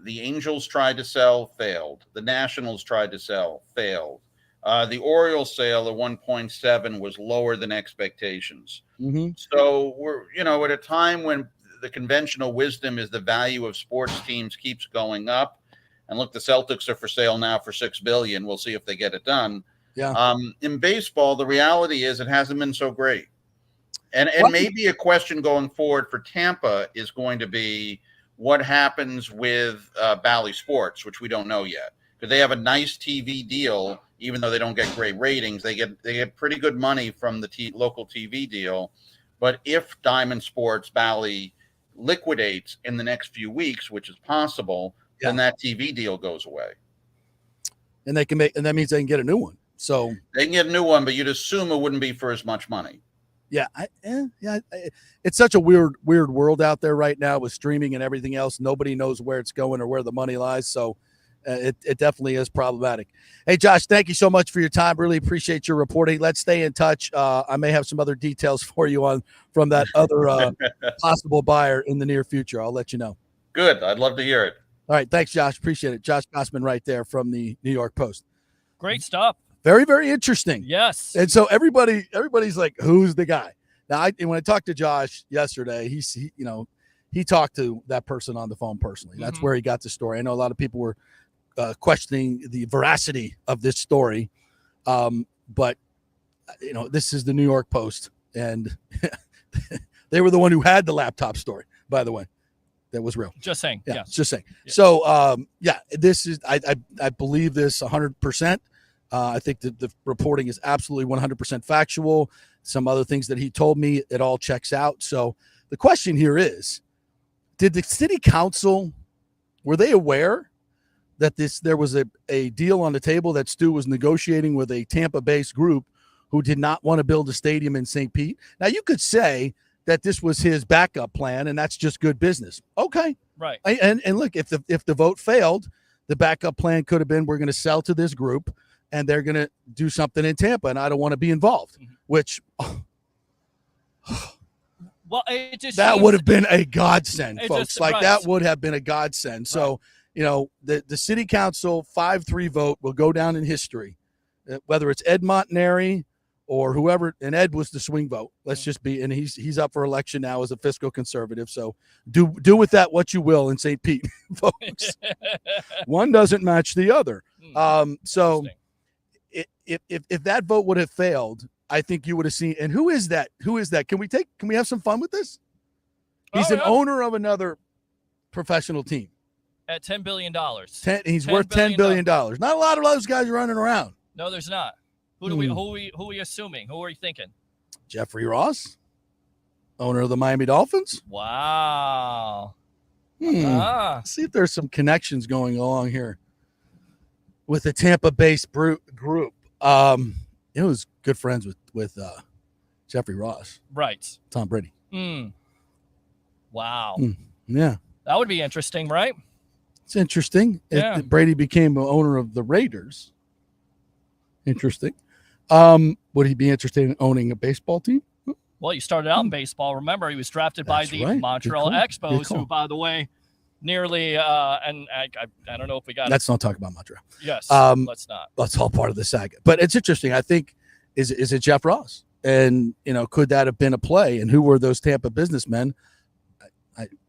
the Angels tried to sell, failed. The Nationals tried to sell, failed. The Orioles sale at 1.7 was lower than expectations. Mm-hmm. So we're, at a time when the conventional wisdom is the value of sports teams keeps going up. And look, the Celtics are for sale now for $6 billion. We'll see if they get it done. Yeah. In baseball, the reality is it hasn't been so great. And maybe a question going forward for Tampa is going to be what happens with Bally Sports, which we don't know yet. Because they have a nice TV deal, even though they don't get great ratings. They get pretty good money from the local TV deal. But if Diamond Sports Bally liquidates in the next few weeks, which is possible, then that TV deal goes away. And that means they can get a new one. So they can get a new one, but you'd assume it wouldn't be for as much money. Yeah, it's such a weird world out there right now with streaming and everything else. Nobody knows where it's going or where the money lies. So it definitely is problematic. Hey, Josh, thank you so much for your time. Really appreciate your reporting. Let's stay in touch. I may have some other details for you from that other possible buyer in the near future. I'll let you know. Good. I'd love to hear it. All right. Thanks, Josh. Appreciate it. Josh Gossman right there from the New York Post. Great stuff. Very, very interesting. Yes. And so everybody's like, who's the guy? Now, when I talked to Josh yesterday, he talked to that person on the phone personally. That's where he got the story. I know a lot of people were questioning the veracity of this story. But this is the New York Post, and they were the one who had the laptop story, by the way. That was real. Just saying. Yeah. Just saying. Yeah. So, this is, I believe this 100%. I think that the reporting is absolutely 100% factual. Some other things that he told me, it all checks out. So the question here is, did the city council, were they aware that there was a deal on the table that Stu was negotiating with a Tampa-based group who did not want to build a stadium in St. Pete? Now, you could say that this was his backup plan, and that's just good business. Okay. Right. And look, if the vote failed, the backup plan could have been, we're going to sell to this group and they're going to do something in Tampa, and I don't want to be involved, which well, it just that would have been a godsend, folks. Right. That would have been a godsend. So, the city council 5-3 vote will go down in history, whether it's Ed Montanari or whoever, and Ed was the swing vote. Let's just be, and he's up for election now as a fiscal conservative. So do with that what you will in St. Pete, folks. One doesn't match the other. So if that vote would have failed, I think you would have seen. And who is that? Can we have some fun with this? He's an owner of another professional team at $10 billion. He's worth $10 billion. Not a lot of those guys running around. No, there's not. Who are we assuming? Who are you thinking? Jeffrey Ross, owner of the Miami Dolphins. Wow. See if there's some connections going along here with the Tampa-based group. It was good friends with Jeffrey Ross. Right. Tom Brady. Wow. Yeah. That would be interesting, right? It's interesting. Yeah. Brady became the owner of the Raiders. Interesting. Would he be interested in owning a baseball team? Well, he started out in baseball. Remember, he was drafted by the Montreal Expos, who, by the way, nearly and I don't know if we got. Let's not talk about Montreal. Yes, let's not. That's all part of the saga. But it's interesting. I think is it Jeff Ross? And could that have been a play? And who were those Tampa businessmen?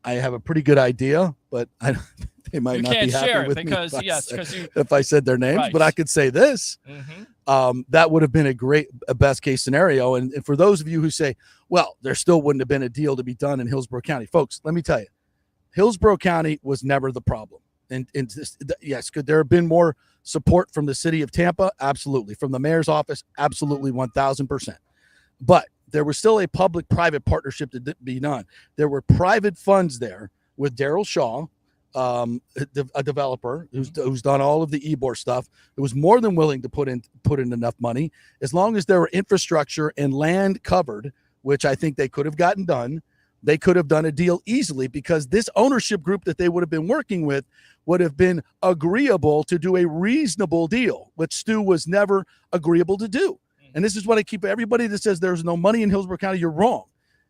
I have a pretty good idea, but they might not be happy with me if I said their names. Right. But I could say this. That would have been a best case scenario. And for those of you who say, well, there still wouldn't have been a deal to be done in Hillsborough County, folks, let me tell you, Hillsborough County was never the problem. And yes, could there have been more support from the city of Tampa? Absolutely. From the mayor's office? Absolutely, 1,000%. But there was still a public-private partnership to be done. There were private funds there with Daryl Shaw, a developer who's done all of the Ebor stuff, who was more than willing to put in enough money, as long as there were infrastructure and land covered, which I think they could have gotten done. They could have done a deal easily, because this ownership group that they would have been working with would have been agreeable to do a reasonable deal, which Stu was never agreeable to do. And this is what I keep everybody that says there's no money in Hillsborough County. You're wrong.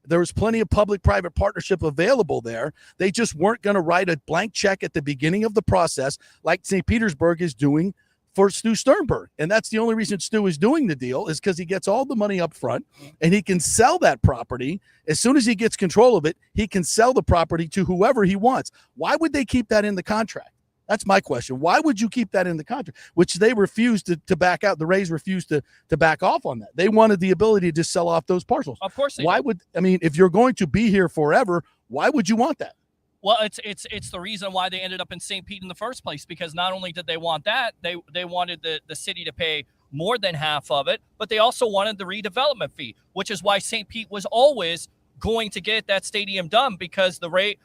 There was plenty of public-private partnership available there. They just weren't going to write a blank check at the beginning of the process like St. Petersburg is doing for Stu Sternberg. And that's the only reason Stu is doing the deal, is because he gets all the money up front and he can sell that property. As soon as he gets control of it, he can sell the property to whoever he wants. Why would they keep that in the contract? That's my question. Why would you keep that in the contract? Which they refused to back out. The Rays refused to back off on that. They wanted the ability to sell off those parcels. Of course. If you're going to be here forever, why would you want that? Well, it's the reason why they ended up in St. Pete in the first place, because not only did they want that, they wanted the city to pay more than half of it, but they also wanted the redevelopment fee, which is why St. Pete was always going to get that stadium done, because the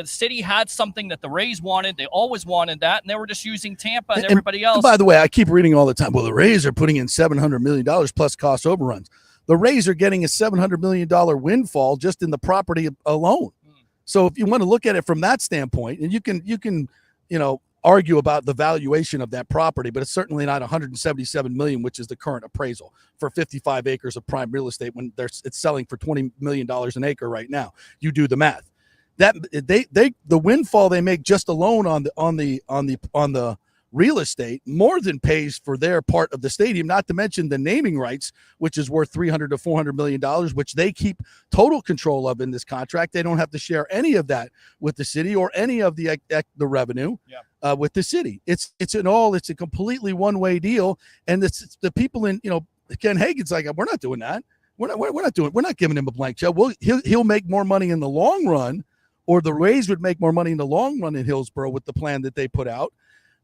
city had something that the Rays wanted. They always wanted that, and they were just using Tampa and everybody else. And by the way, I keep reading all the time, well, the Rays are putting in $700 million plus cost overruns. The Rays are getting a $700 million windfall just in the property alone. So if you want to look at it from that standpoint, and you can argue about the valuation of that property, but it's certainly not $177 million, which is the current appraisal for 55 acres of prime real estate when it's selling for $20 million an acre right now. You do the math. That the windfall they make just alone on the real estate more than pays for their part of the stadium, not to mention the naming rights, which is worth $300 to $400 million, which they keep total control of in this contract. They don't have to share any of that with the city or any of the revenue with the city. It's a completely one-way deal. And the people in, Ken Hagen's like, we're not doing that. We're not giving him a blank check. He'll make more money in the long run, or the Rays would make more money in the long run in Hillsborough with the plan that they put out,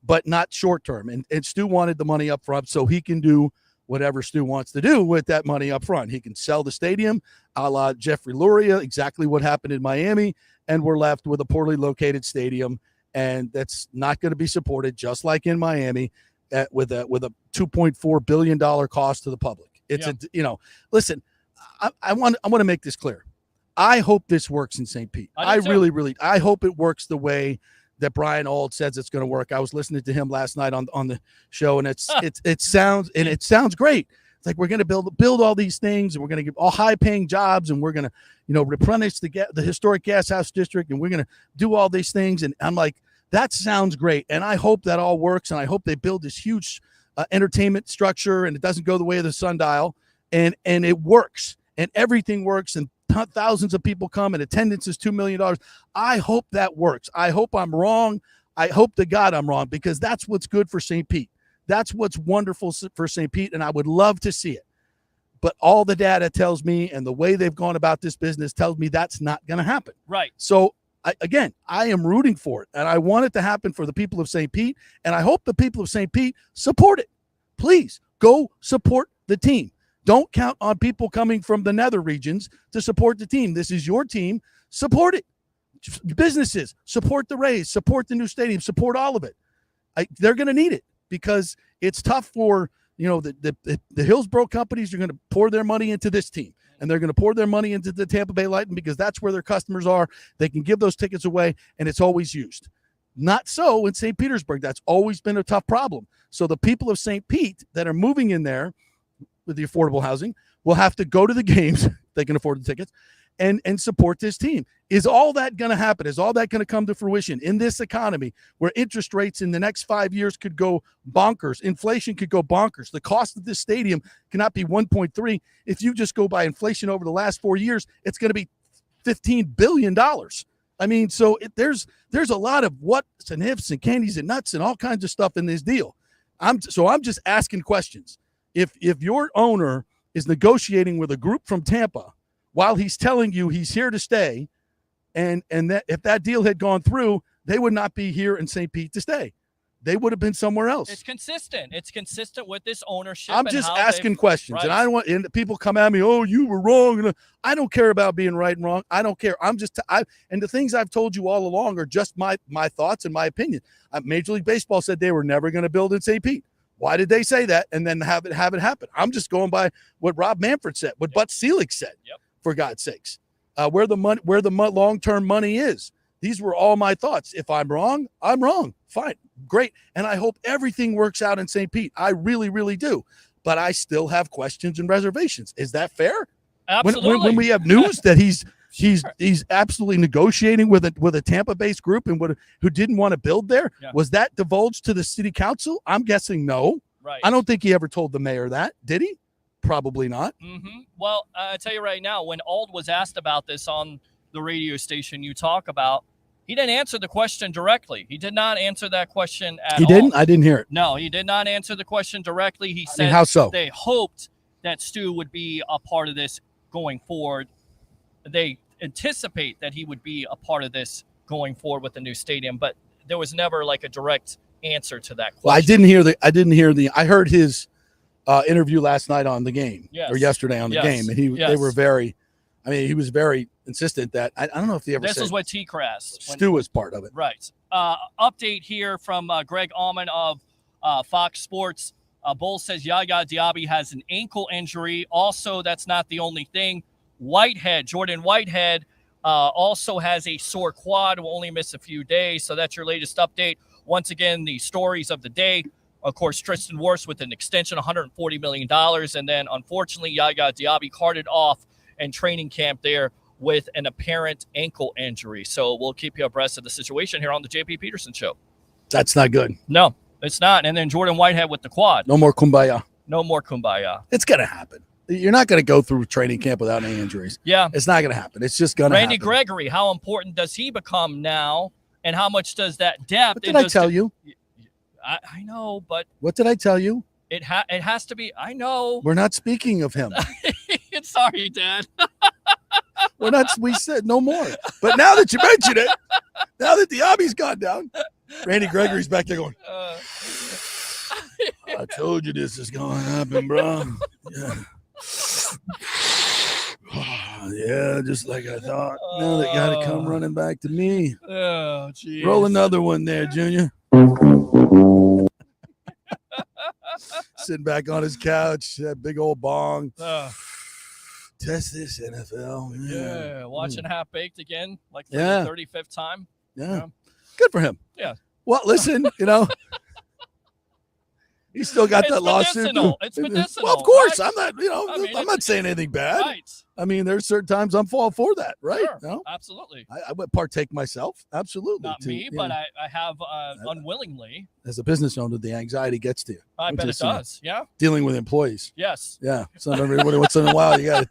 but not short term. And Stu wanted the money up front so he can do whatever Stu wants to do with that money up front. He can sell the stadium a la Jeffrey Luria, exactly what happened in Miami, and we're left with a poorly located stadium, and that's not going to be supported, just like in Miami, with a $2.4 billion cost to the public. Listen, I want to make this clear. I hope this works in St. Pete. I really, I hope it works the way that Brian Auld says it's going to work. I was listening to him last night on the show, and it sounds great. It's like we're going to build all these things, and we're going to give all high-paying jobs, and we're going to, replenish the historic gas house district, and we're going to do all these things. And I'm like, that sounds great, and I hope that all works, and I hope they build this huge entertainment structure, and it doesn't go the way of the sundial, and it works, and everything works, and thousands of people come, and attendance is $2 million. I hope that works. I hope I'm wrong. I hope to God I'm wrong, because that's what's good for St. Pete. That's what's wonderful for St. Pete, and I would love to see it. But all the data tells me, and the way they've gone about this business tells me that's not going to happen. Right. So, I am rooting for it, and I want it to happen for the people of St. Pete, and I hope the people of St. Pete support it. Please go support the team. Don't count on people coming from the nether regions to support the team. This is your team. Support it. Businesses, support the Rays, support the new stadium, support all of it. They're going to need it, because it's tough for, the Hillsborough companies are going to pour their money into this team, and they're going to pour their money into the Tampa Bay Lightning, because that's where their customers are. They can give those tickets away, and it's always used. Not so in St. Petersburg. That's always been a tough problem. So the people of St. Pete that are moving in there with the affordable housing will have to go to the games. They can afford the tickets and support this team. Is all that going to happen? Is all that going to come to fruition in this economy where interest rates in the next 5 years could go bonkers? Inflation could go bonkers. The cost of this stadium cannot be 1.3. If you just go by inflation over the last 4 years, it's going to be $15 billion. I mean, so there's a lot of whats and ifs and candies and nuts and all kinds of stuff in this deal. I'm just asking questions. If your owner is negotiating with a group from Tampa while he's telling you he's here to stay, and that if that deal had gone through, they would not be here in St. Pete to stay. They would have been somewhere else. It's consistent. It's consistent with this ownership. I'm just asking questions, right. And I don't want people come at me. Oh, you were wrong. I don't care about being right and wrong. I don't care. And the things I've told you all along are just my thoughts and my opinion. Major League Baseball said they were never going to build in St. Pete. Why did they say that and then have it happen? I'm just going by what Rob Manfred said, what Butch Selig said. Yep. For God's sakes, where the long-term money is. These were all my thoughts. If I'm wrong, I'm wrong. Fine, great, and I hope everything works out in St. Pete. I really, really do. But I still have questions and reservations. Is that fair? Absolutely. When we have news that he's absolutely negotiating with a Tampa-based group and who didn't want to build there, was that divulged to the city council? I'm guessing no. Right. I don't think he ever told the mayor that. Did he? Probably not. Mm-hmm. Well, I tell you right now, when Auld was asked about this on the radio station you talk about, he didn't answer the question directly. He did not answer that question at all. He didn't? I didn't hear it. No, he did not answer the question directly. He said how so? They hoped that Stu would be a part of this going forward. They anticipate that he would be a part of this going forward with the new stadium, but there was never like a direct answer to that question. Well, I heard his interview last night on the game, or yesterday on the game, and he was very insistent that I don't know if he ever this said is what T-Crass Stu was part of it. Right. Update here from Greg Allman of Fox Sports. Bull says Yaya Diaby has an ankle injury. Also, that's not the only thing. Jordan Whitehead also has a sore quad, will only miss a few days. So that's your latest update. Once again, the stories of the day. Of course, Tristan Wirfs with an extension, $140 million. And then, unfortunately, Yaya Diaby carted off in training camp there with an apparent ankle injury. So we'll keep you abreast of the situation here on the JP Peterson Show. That's not good. No, it's not. And then Jordan Whitehead with the quad. No more kumbaya. No more kumbaya. It's going to happen. You're not going to go through training camp without any injuries. Yeah. It's not going to happen. It's just going to happen. Randy Gregory, how important does he become now? And how much does that depth? What did I tell you? I know, but what did I tell you? It has to be. I know. We're not speaking of him. Sorry, Dad. We're not. We said no more. But now that you mention it, now that the Diaby's gone down, Randy Gregory's back there going. I told you this is going to happen, bro. Yeah. Yeah, just like I thought. Now they got to come running back to me. Oh, geez. Roll another one there, Junior. Sitting back on his couch, that big old bong. Test this, NFL. Yeah, watching Half Baked again, like for Yeah. the 35th time. Yeah. Good for him. Yeah. Well, listen, he's still got It's that lawsuit. medicinal. It's medicinal, Well, of course. right? I'm not, I mean, I'm not saying anything bad. Right. I mean, there's certain times I'm all for that, right? Sure. No? Absolutely. I would partake myself. Absolutely. Not me, but I have unwillingly. As a business owner, the anxiety gets to you. I bet it does. Yeah. Dealing with employees. Yes. Yeah. So everybody once in a while, you got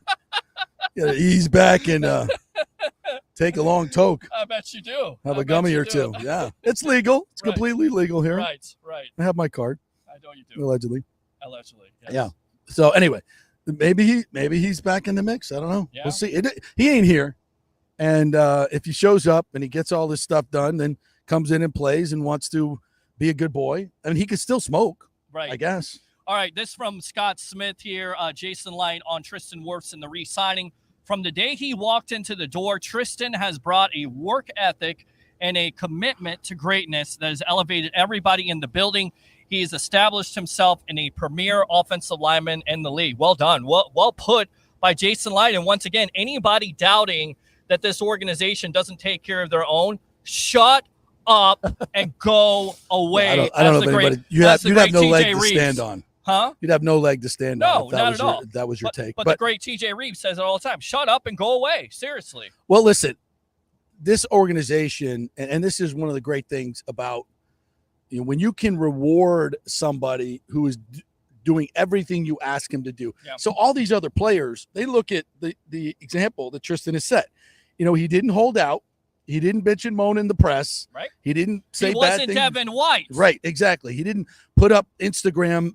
to ease back and take a long toke. I bet you do. Have I a bet gummy you or do. two. Yeah. It's legal. It's Right. completely legal here. Right. Right. I have my card, I know you do. allegedly. Allegedly. Yes. Yeah. So anyway, maybe he's back in the mix. I don't know. Yeah. We'll see. He ain't here. And if he shows up and he gets all this stuff done, then comes in and plays and wants to be a good boy, I mean, he can still smoke, Right. I guess. All right, this from Scott Smith here. Jason Light on Tristan Wirfs and the re-signing. From the day he walked into the door, Tristan has brought a work ethic and a commitment to greatness that has elevated everybody in the building. He has established himself in a premier offensive lineman in the league. Well done. Well put by Jason Light. And once again, anybody doubting that this organization doesn't take care of their own, shut up and go away. I don't know if anybody. You'd have no leg to stand on. Huh? You'd have no leg to stand on. No, if that not was at all. That was your take. But the great TJ Reeves says it all the time. Shut up and go away. Seriously. Well, listen, this organization, and this is one of the great things about, when you can reward somebody who is doing everything you ask him to do. Yeah. So all these other players, they look at the example that Tristan has set. He didn't hold out. He didn't bitch and moan in the press. Right. He didn't say He bad wasn't things. Devin White. Right, exactly. He didn't put up Instagram,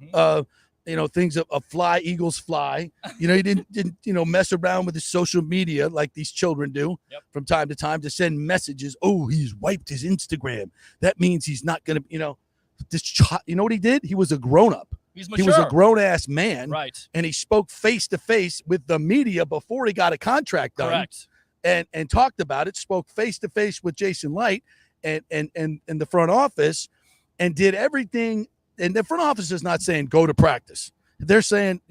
things of fly, Eagles fly. He didn't mess around with his social media like these children do from time to time to send messages. Oh, he's wiped his Instagram. That means he's not going to, this child. You know what he did? He was a grown-up. He's mature. He was a grown-ass man. Right. And he spoke face-to-face with the media before he got a contract done. Correct. And talked about it, spoke face-to-face with Jason Light and the front office, and did everything. And the front office is not saying go to practice. They're saying,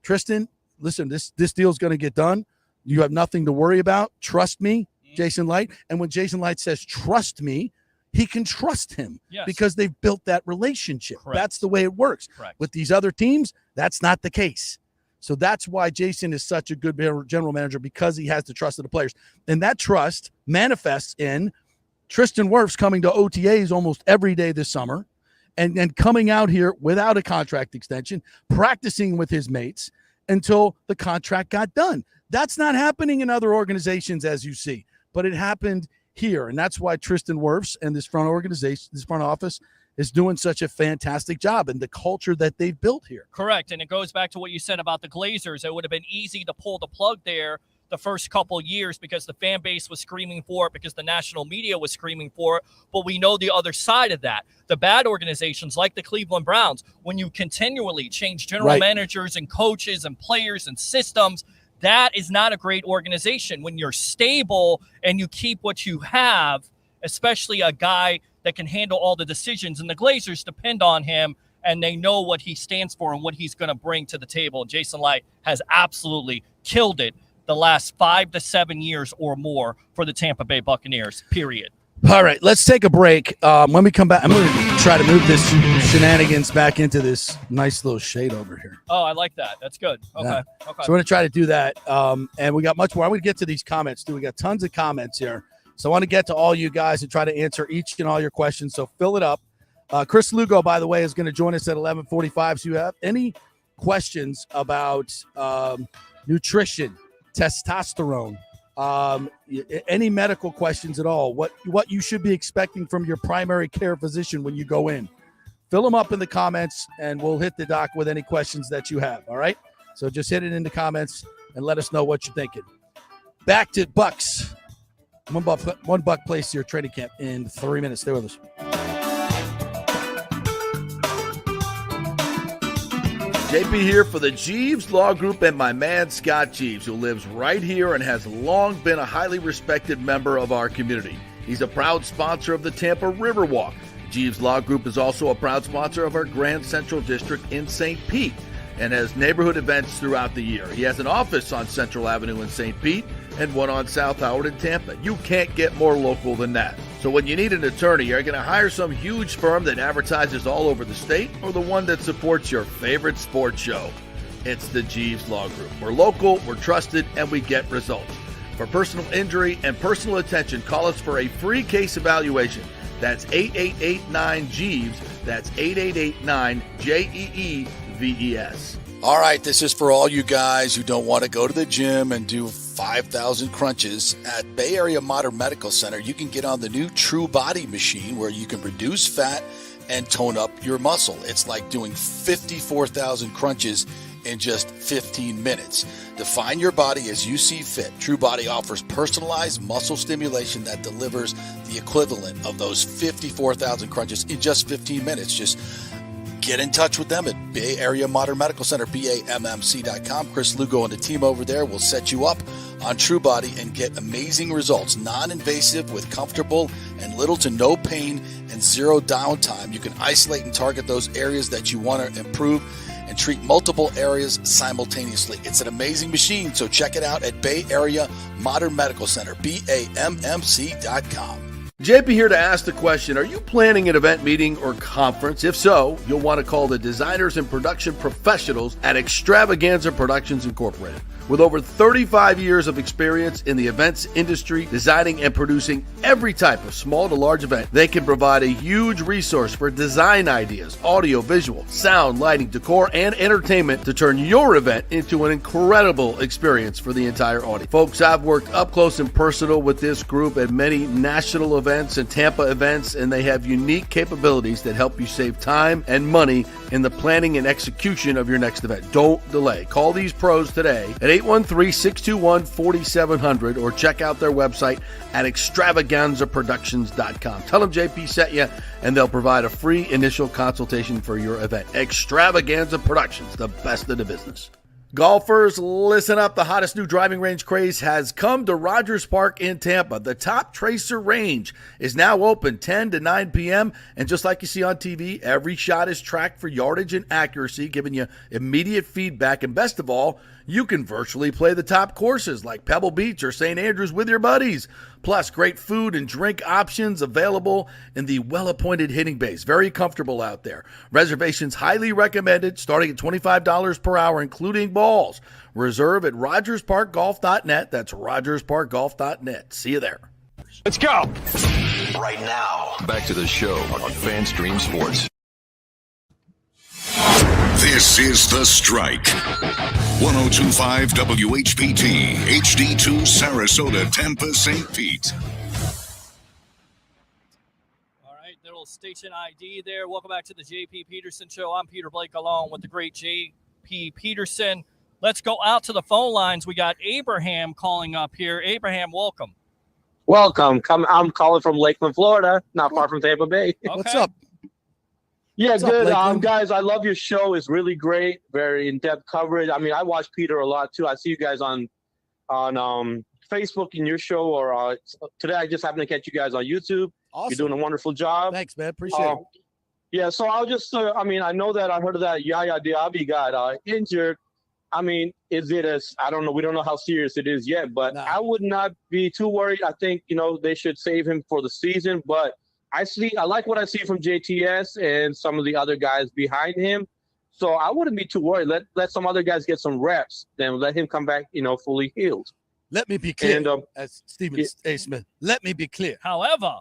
Tristan, listen, this deal's going to get done. You have nothing to worry about. Trust me, Jason Light. And when Jason Light says trust me, he can trust him because they've built that relationship. Correct. That's the way it works. Correct. With these other teams, that's not the case. So that's why Jason is such a good general manager, because he has the trust of the players. And that trust manifests in Tristan Wirfs coming to OTAs almost every day this summer and coming out here without a contract extension, practicing with his mates until the contract got done. That's not happening in other organizations, as you see, but it happened here. And that's why Tristan Wirfs and this front organization, this front office, is doing such a fantastic job in the culture that they've built here. Correct. And it goes back to what you said about the Glazers. It would have been easy to pull the plug there the first couple years because the fan base was screaming for it, because the national media was screaming for it. But we know the other side of that. The bad organizations like the Cleveland Browns, when you continually change general managers and coaches and players and systems, that is not a great organization. When you're stable and you keep what you have, especially a guy that can handle all the decisions, and the Glazers depend on him, and they know what he stands for and what he's going to bring to the table. Jason Light has absolutely killed it the last 5 to 7 years or more for the Tampa Bay Buccaneers, period. All right, let's take a break. When we come back, I'm going to try to move this shenanigans back into this nice little shade over here. Oh, I like that. That's good. Okay. Yeah. Okay. So we're going to try to do that. And we got much more. I'm going to get to these comments, too. We got tons of comments here. So I want to get to all you guys and try to answer each and all your questions. So fill it up. Chris Lugo, by the way, is going to join us at 11:45. So you have any questions about nutrition, testosterone, any medical questions at all, what you should be expecting from your primary care physician when you go in, fill them up in the comments, and we'll hit the doc with any questions that you have. All right? So just hit it in the comments and let us know what you're thinking. Back to Bucs. One Buck place your training camp in 3 minutes. Stay with us. JP here for the Jeeves Law Group and my man Scott Jeeves, who lives right here and has long been a highly respected member of our community. He's a proud sponsor of the Tampa Riverwalk. Jeeves Law Group is also a proud sponsor of our Grand Central District in St. Pete. and has neighborhood events throughout the year. He has an office on Central Avenue in St. Pete and one on South Howard in Tampa. You can't get more local than that. So when you need an attorney, are you going to hire some huge firm that advertises all over the state, or the one that supports your favorite sports show? It's the Jeeves Law Group. We're local, we're trusted, and we get results. For personal injury and personal attention, call us for a free case evaluation. That's 8889-JEEVES. That's 8889-JEEVES. All right, this is for all you guys who don't want to go to the gym and do 5,000 crunches. At Bay Area Modern Medical Center, you can get on the new True Body machine where you can reduce fat and tone up your muscle. It's like doing 54,000 crunches in just 15 minutes. Define your body as you see fit. True Body offers personalized muscle stimulation that delivers the equivalent of those 54,000 crunches in just 15 minutes. Just get in touch with them at Bay Area Modern Medical Center, BAMMC.com. Chris Lugo and the team over there will set you up on True Body and get amazing results. Non-invasive with comfortable and little to no pain and zero downtime. You can isolate and target those areas that you want to improve and treat multiple areas simultaneously. It's an amazing machine, so check it out at Bay Area Modern Medical Center, BAMMC.com. JP here to ask the question, are you planning an event, meeting, or conference? If so, you'll want to call the designers and production professionals at Extravaganza Productions Incorporated. With over 35 years of experience in the events industry, designing and producing every type of small to large event, they can provide a huge resource for design ideas, audio, visual, sound, lighting, decor, and entertainment to turn your event into an incredible experience for the entire audience. Folks, I've worked up close and personal with this group at many national events and Tampa events, and they have unique capabilities that help you save time and money in the planning and execution of your next event. Don't delay. Call these pros today at 813-621-4700 or check out their website at extravaganzaproductions.com. Tell them JP sent you, and they'll provide a free initial consultation for your event. Extravaganza Productions, the best in the business. Golfers, listen up. The hottest new driving range craze has come to Rogers Park in Tampa. The Top Tracer range is now open 10 to 9 p.m. And just like you see on TV, every shot is tracked for yardage and accuracy, giving you immediate feedback. And best of all, you can virtually play the top courses like Pebble Beach or St. Andrews with your buddies. Plus, great food and drink options available in the well-appointed hitting bays. Very comfortable out there. Reservations highly recommended, starting at $25 per hour, including balls. Reserve at RogersParkGolf.net. That's RogersParkGolf.net. See you there. Let's go. Right now, back to the show on FanStream Sports. This is The Strike. 102.5 WHPT, HD2 Sarasota, Tampa, St. Pete. All right, little station ID there. Welcome back to the JP Peterson Show. I'm Peter Blake along with the great JP Peterson. Let's go out to the phone lines. We got Abraham calling up here. Abraham, welcome. Welcome. I'm calling from Lakeland, Florida, not far from Tampa Bay. Okay. What's up? Yeah, What's good. up, Guys, I love your show. It's really great, very in-depth coverage. I mean, I watch Peter a lot too. I see you guys on Facebook in your show, or today I just happened to catch you guys on YouTube. Awesome. You're doing a wonderful job. Thanks, man. Appreciate it. Yeah, so I'll just, I know that I heard of that Yaya Diaby got injured. I mean, is it I don't know. We don't know how serious it is yet, but I would not be too worried. I think, they should save him for the season, but I like what I see from JTS and some of the other guys behind him. So I wouldn't be too worried. Let some other guys get some reps, then let him come back, fully healed. Let me be clear, And, as Stephen A. Smith, let me be clear. However,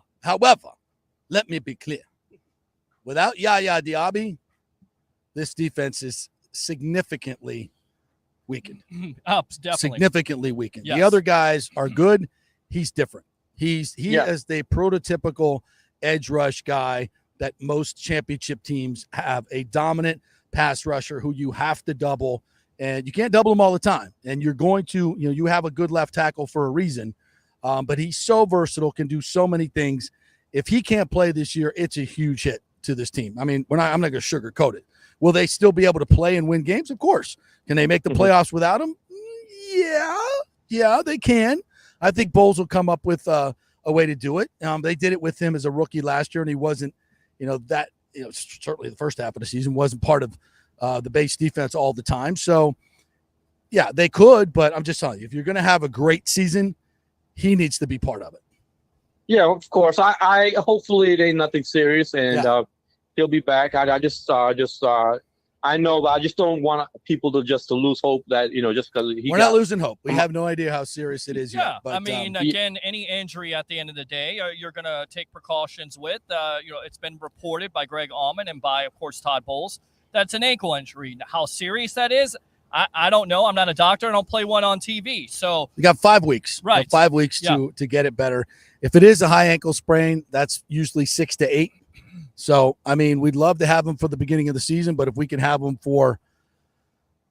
let me be clear. Without Yaya Diaby, this defense is significantly weakened. Definitely. Significantly weakened. Yes. The other guys are good. He's different. He is the prototypical edge rush guy that most championship teams have, a dominant pass rusher who you have to double, and you can't double him all the time. And you're going to, you have a good left tackle for a reason, but he's so versatile, can do so many things. If he can't play this year, it's a huge hit to this team. I mean, I'm not going to sugarcoat it. Will they still be able to play and win games? Of course. Can they make the playoffs without him? Yeah, they can. I think Bowles will come up with a way to do it. They did it with him as a rookie last year, and he wasn't, certainly the first half of the season wasn't part of the base defense all the time. So, yeah, they could, but I'm just telling you, if you're going to have a great season, he needs to be part of it. Yeah, of course. I hopefully it ain't nothing serious, and he'll be back. I know, but I just don't want people to lose hope that, just because we're not losing hope. We have no idea how serious it is yet. But, I mean, again, any injury at the end of the day, you're going to take precautions with. It's been reported by Greg Allman and by, of course, Todd Bowles that's an ankle injury. How serious that is, I don't know. I'm not a doctor. I don't play one on TV. So you got 5 weeks, right? 5 weeks to get it better. If it is a high ankle sprain, that's usually 6 to 8. So, I mean, we'd love to have him for the beginning of the season, but if we can have him for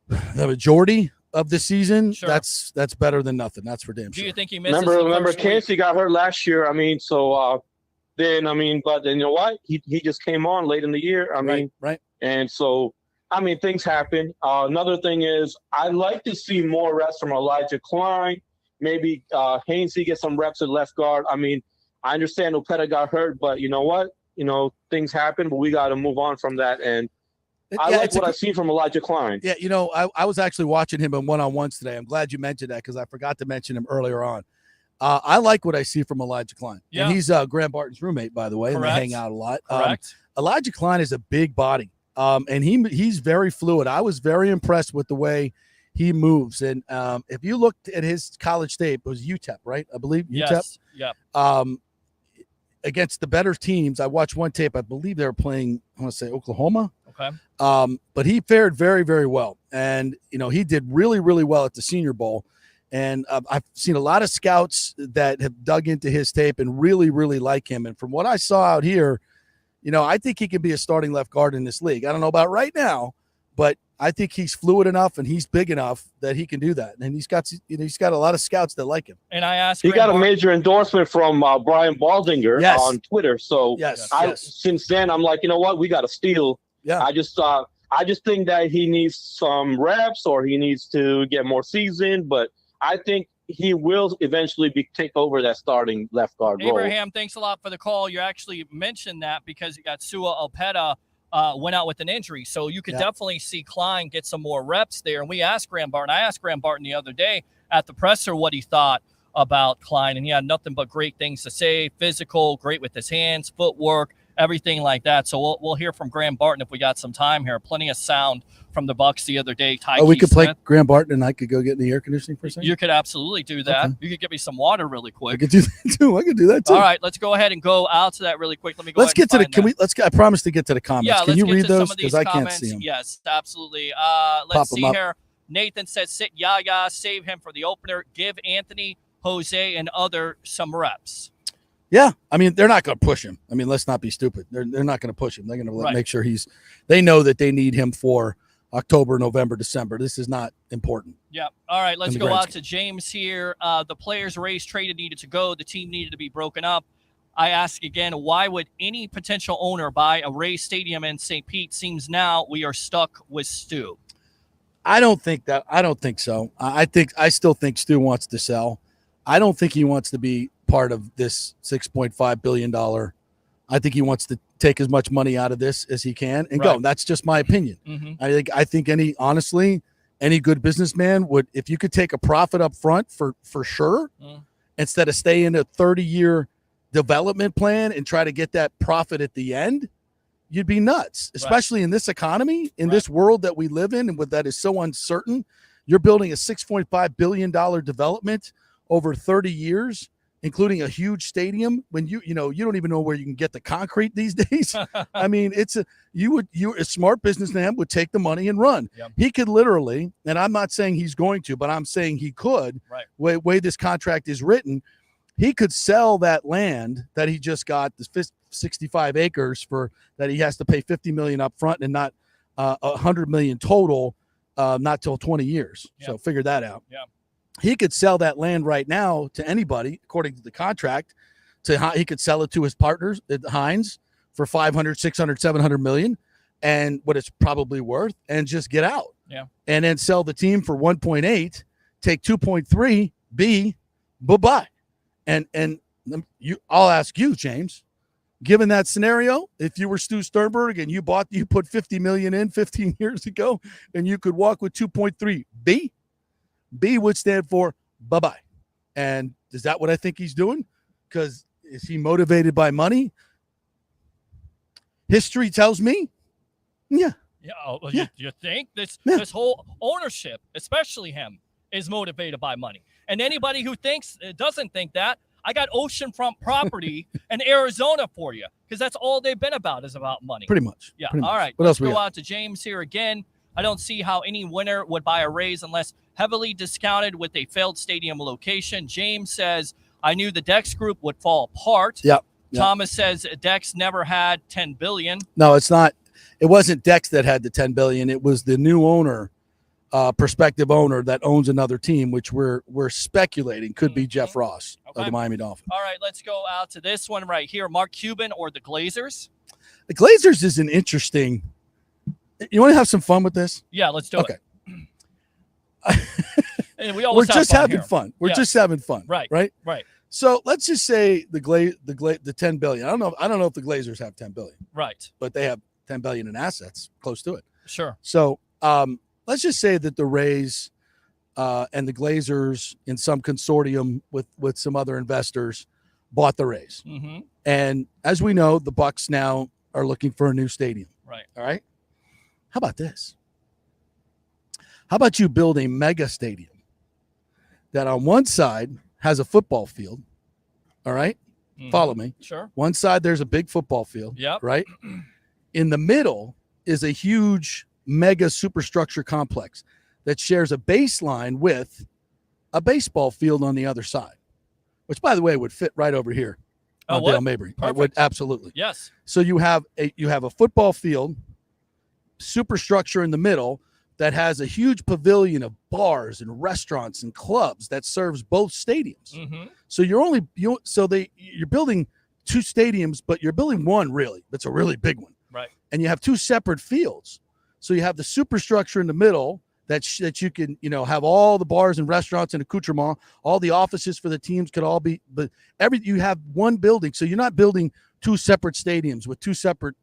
the majority of the season, that's better than nothing. That's for damn sure. Do you think he misses? Remember, Casey got hurt last year. I mean, but then you know what? He just came on late in the year. I mean, right. And so, I mean, things happen. Another thing is, I'd like to see more reps from Elijah Klein. Maybe Hainsey get some reps at left guard. I mean, I understand Opeta got hurt, but you know what? Things happen, but we got to move on from that. And I like what I see from Elijah Klein. Yeah, I was actually watching him in one-on-ones today. I'm glad you mentioned that because I forgot to mention him earlier on. I like what I see from Elijah Klein. Yeah. And he's Graham Barton's roommate, by the way, and they hang out a lot. Correct. Elijah Klein is a big body, and he's very fluid. I was very impressed with the way he moves. And if you looked at his college tape, it was UTEP, right? I believe UTEP. Yes. Yeah. Against the better teams, I watched one tape. I believe they were playing, I want to say Oklahoma. Okay. But he fared very, very well. And, he did really, really well at the Senior Bowl. And I've seen a lot of scouts that have dug into his tape and really, really like him. And from what I saw out here, I think he could be a starting left guard in this league. I don't know about right now, but I think he's fluid enough and he's big enough that he can do that. And he's got a lot of scouts that like him. And I asked, he got a major endorsement from Brian Baldinger on Twitter. So since then, I'm like, you know what? We got to steal. Yeah. I just think that he needs some reps or he needs to get more seasoned, but I think he will eventually take over that starting left guard role. Abraham, thanks a lot for the call. You actually mentioned that because you got Sua Opeta went out with an injury. So you could definitely see Klein get some more reps there. And I asked Graham Barton the other day at the presser what he thought about Klein. And he had nothing but great things to say. Physical, great with his hands, footwork, everything like that. So we'll hear from Graham Barton if we got some time here. Plenty of sound from the Bucs the other day. We could play Graham Barton and I could go get in the air conditioning for a second? You could absolutely do that. Okay. You could get me some water really quick. I could do that too. All right, let's go ahead and go out to that really quick. Let me go. Let's get to the. I promise to get to the comments. Yeah, can you read those because I can't see them? Yes, absolutely. Let's see here. Nathan says, "Sit Yaya, save him for the opener. Give Anthony, Jose, and other some reps." Yeah, I mean they're not going to push him. I mean, let's not be stupid. They're not going to push him. They're going to make sure they know that they need him for October, November, December. This is not important. Yeah. All right, let's go out to James here. The players Rays traded needed to go. The team needed to be broken up. I ask again, why would any potential owner buy a Rays stadium in St. Pete? Seems now we are stuck with Stu. I don't think so. I still think Stu wants to sell. I don't think he wants to be part of this $6.5 billion. I think he wants to take as much money out of this as he can and go. That's just my opinion. Mm-hmm. I think any good businessman would, if you could take a profit up front for sure, instead of stay in a 30-year development plan and try to get that profit at the end, you'd be nuts, especially in this economy, in this world that we live in and that is so uncertain. You're building a $6.5 billion development over 30 years, including a huge stadium when you don't even know where you can get the concrete these days. I mean, a smart businessman would take the money and run. Yep. He could literally, and I'm not saying he's going to, but I'm saying he could, way this contract is written, he could sell that land that he just got, the 65 acres for that he has to pay $50 million up front and not $100 million total, not till 20 years. Yep. So figure that out. Yeah. He could sell that land right now to anybody, according to the contract. He could sell it to his partners at Heinz for 500, 600, 700 million, and what it's probably worth, and just get out. Yeah. And then sell the team for 1.8, take 2.3, bye-bye. And I'll ask you, James, given that scenario, if you were Stu Sternberg and you put $50 million in 15 years ago, and you could walk with 2.3 B would stand for bye-bye. And is that what I think he's doing? Because is he motivated by money? History tells me, yeah. Yeah, you think this whole ownership, especially him, is motivated by money. And anybody who doesn't think that, I got oceanfront property in Arizona for you, because that's all they've been about is about money. Pretty much. Yeah. Pretty much. All right. What Let's else we go got? on to James here again. I don't see how any winner would buy a raise unless heavily discounted with a failed stadium location. James says, I knew the Dex group would fall apart. Yep. Thomas says Dex never had $10 billion. No, it's not. It wasn't Dex that had the $10 billion. It was the new owner, prospective owner that owns another team, which we're speculating could be Jeff Ross of the Miami Dolphins. All right, let's go out to this one right here. Mark Cuban or the Glazers? The Glazers is an interesting. You want to have some fun with this? Yeah, let's do it. And we We're always just have having fun. We're just having fun. Right. Right. So let's just say the $10 billion. I don't know if the Glazers have $10 billion. Right. But they have $10 billion in assets, close to it. Sure. So let's just say that the Rays and the Glazers in some consortium with some other investors bought the Rays. Mm-hmm. And as we know, the Bucs now are looking for a new stadium. Right. All right. How about this? How about you build a mega stadium that on one side has a football field? All right. Mm-hmm. Follow me. Sure. One side, there's a big football field. Yep. Right. In the middle is a huge mega superstructure complex that shares a baseline with a baseball field on the other side, which, by the way, would fit right over here on Dale Mabry. It would, absolutely. Yes. So you have a football field, superstructure in the middle that has a huge pavilion of bars and restaurants and clubs that serves both stadiums. Mm-hmm. So you're building two stadiums, but you're building one really. That's a really big one. Right. And you have two separate fields. So you have the superstructure in the middle that you can, have all the bars and restaurants and accoutrement, all the offices for the teams could all be, but you have one building. So you're not building two separate stadiums with two separate,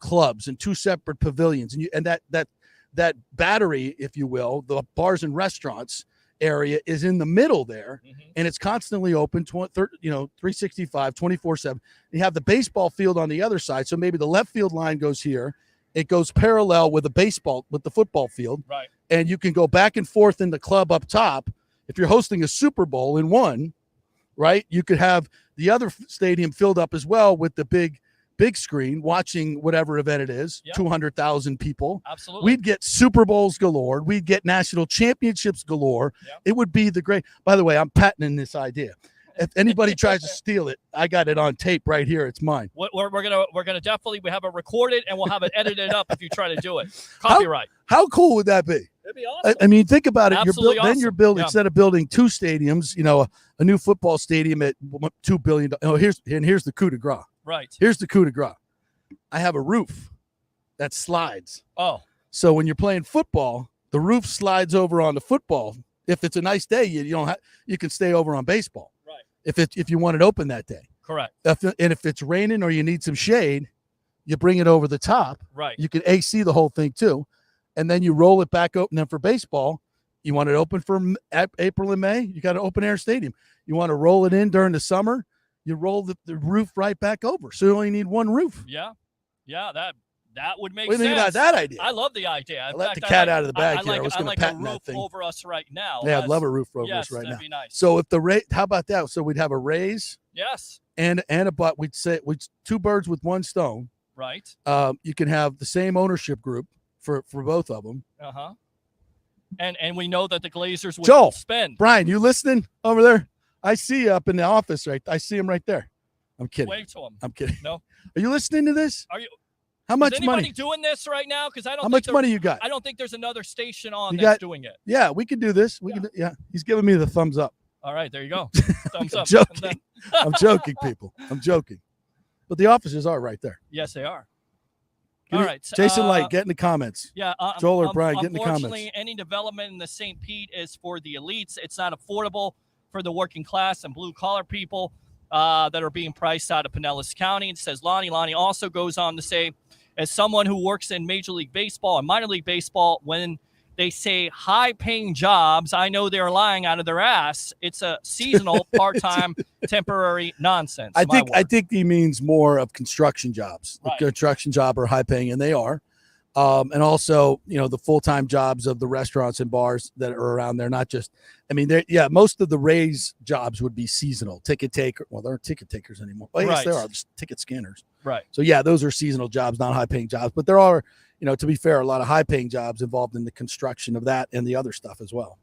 clubs and two separate pavilions. And that battery, if you will, the bars and restaurants area is in the middle there, and it's constantly open 365 24/7. You have the baseball field on the other side, so maybe the left field line goes here, it goes parallel with the football field, right? And you can go back and forth in the club up top. If you're hosting a Super Bowl in one, right, you could have the other stadium filled up as well with the big screen watching whatever event it is. 200,000 people. Absolutely. We'd get Super Bowls galore. We'd get national championships galore. Yep. It would be by the way, I'm patenting this idea. If anybody tries to steal it, I got it on tape right here. It's mine. We're gonna definitely, we have it recorded and we'll have it edited up if you try to do it. Copyright. How cool would that be? It'd be awesome. I mean, think about it. Absolutely Then you're building, yeah. instead of building two stadiums, a new football stadium at $2 billion. Oh, here's the coup de grace. Right. Here's the coup de grace. I have a roof that slides. Oh. So when you're playing football, the roof slides over on the football. If it's a nice day, you can stay over on baseball. Right. If you want it open that day. Correct. If it's raining or you need some shade, you bring it over the top. Right. You can AC the whole thing too, and then you roll it back open. Then for baseball, you want it open for April and May. You got an open air stadium. You want to roll it in during the summer. You roll the roof right back over, so you only need one roof. Yeah, that would make What do you sense. think about that idea? I love the idea. I let the cat out of the bag here. I was going to patent that thing. Over us right now. Yeah, I'd love a roof over us right that'd now. Be nice. So if how about that? So we'd have a raise. Yes. And a butt. We'd two birds with one stone. Right. You can have the same ownership group for both of them. Uh-huh. And we know that the Glazers would Joel, spend. Brian, you listening over there? I see you up in the office, right? I see him right there. I'm kidding. Wave to him. I'm kidding. No. Are you listening to this? Are you? How much Is anybody money? doing this right now? Because I don't. How much money you got? I don't think there's another station on You that's got- doing it. Yeah, we can do this. Yeah, he's giving me the thumbs up. All right, there you go. Thumbs I'm up. joking. I'm joking, people. I'm joking. But the offices are right there. Yes, they are. Give All me- right, Jason Light, get in the comments. Yeah, Joel or Brian, get in the unfortunately, comments. any development in the St. Pete is for the elites. It's not affordable for the working class and blue collar people. that are being priced out of Pinellas County. It says Lonnie also goes on to say, as someone who works in Major League Baseball and minor league baseball, when they say high-paying jobs, I know they're lying out of their ass. It's a seasonal, part-time, temporary nonsense. I think he means more of construction jobs. Right. The construction job are high-paying, and they are. And also, the full-time jobs of the restaurants and bars that are around there, not just – most of the Rays jobs would be seasonal. Ticket taker – well, they aren't ticket takers anymore. Well, yes, Right. they are. Just ticket scanners. Right. So, yeah, those are seasonal jobs, not high-paying jobs. But there are, to be fair, a lot of high-paying jobs involved in the construction of that and the other stuff as well.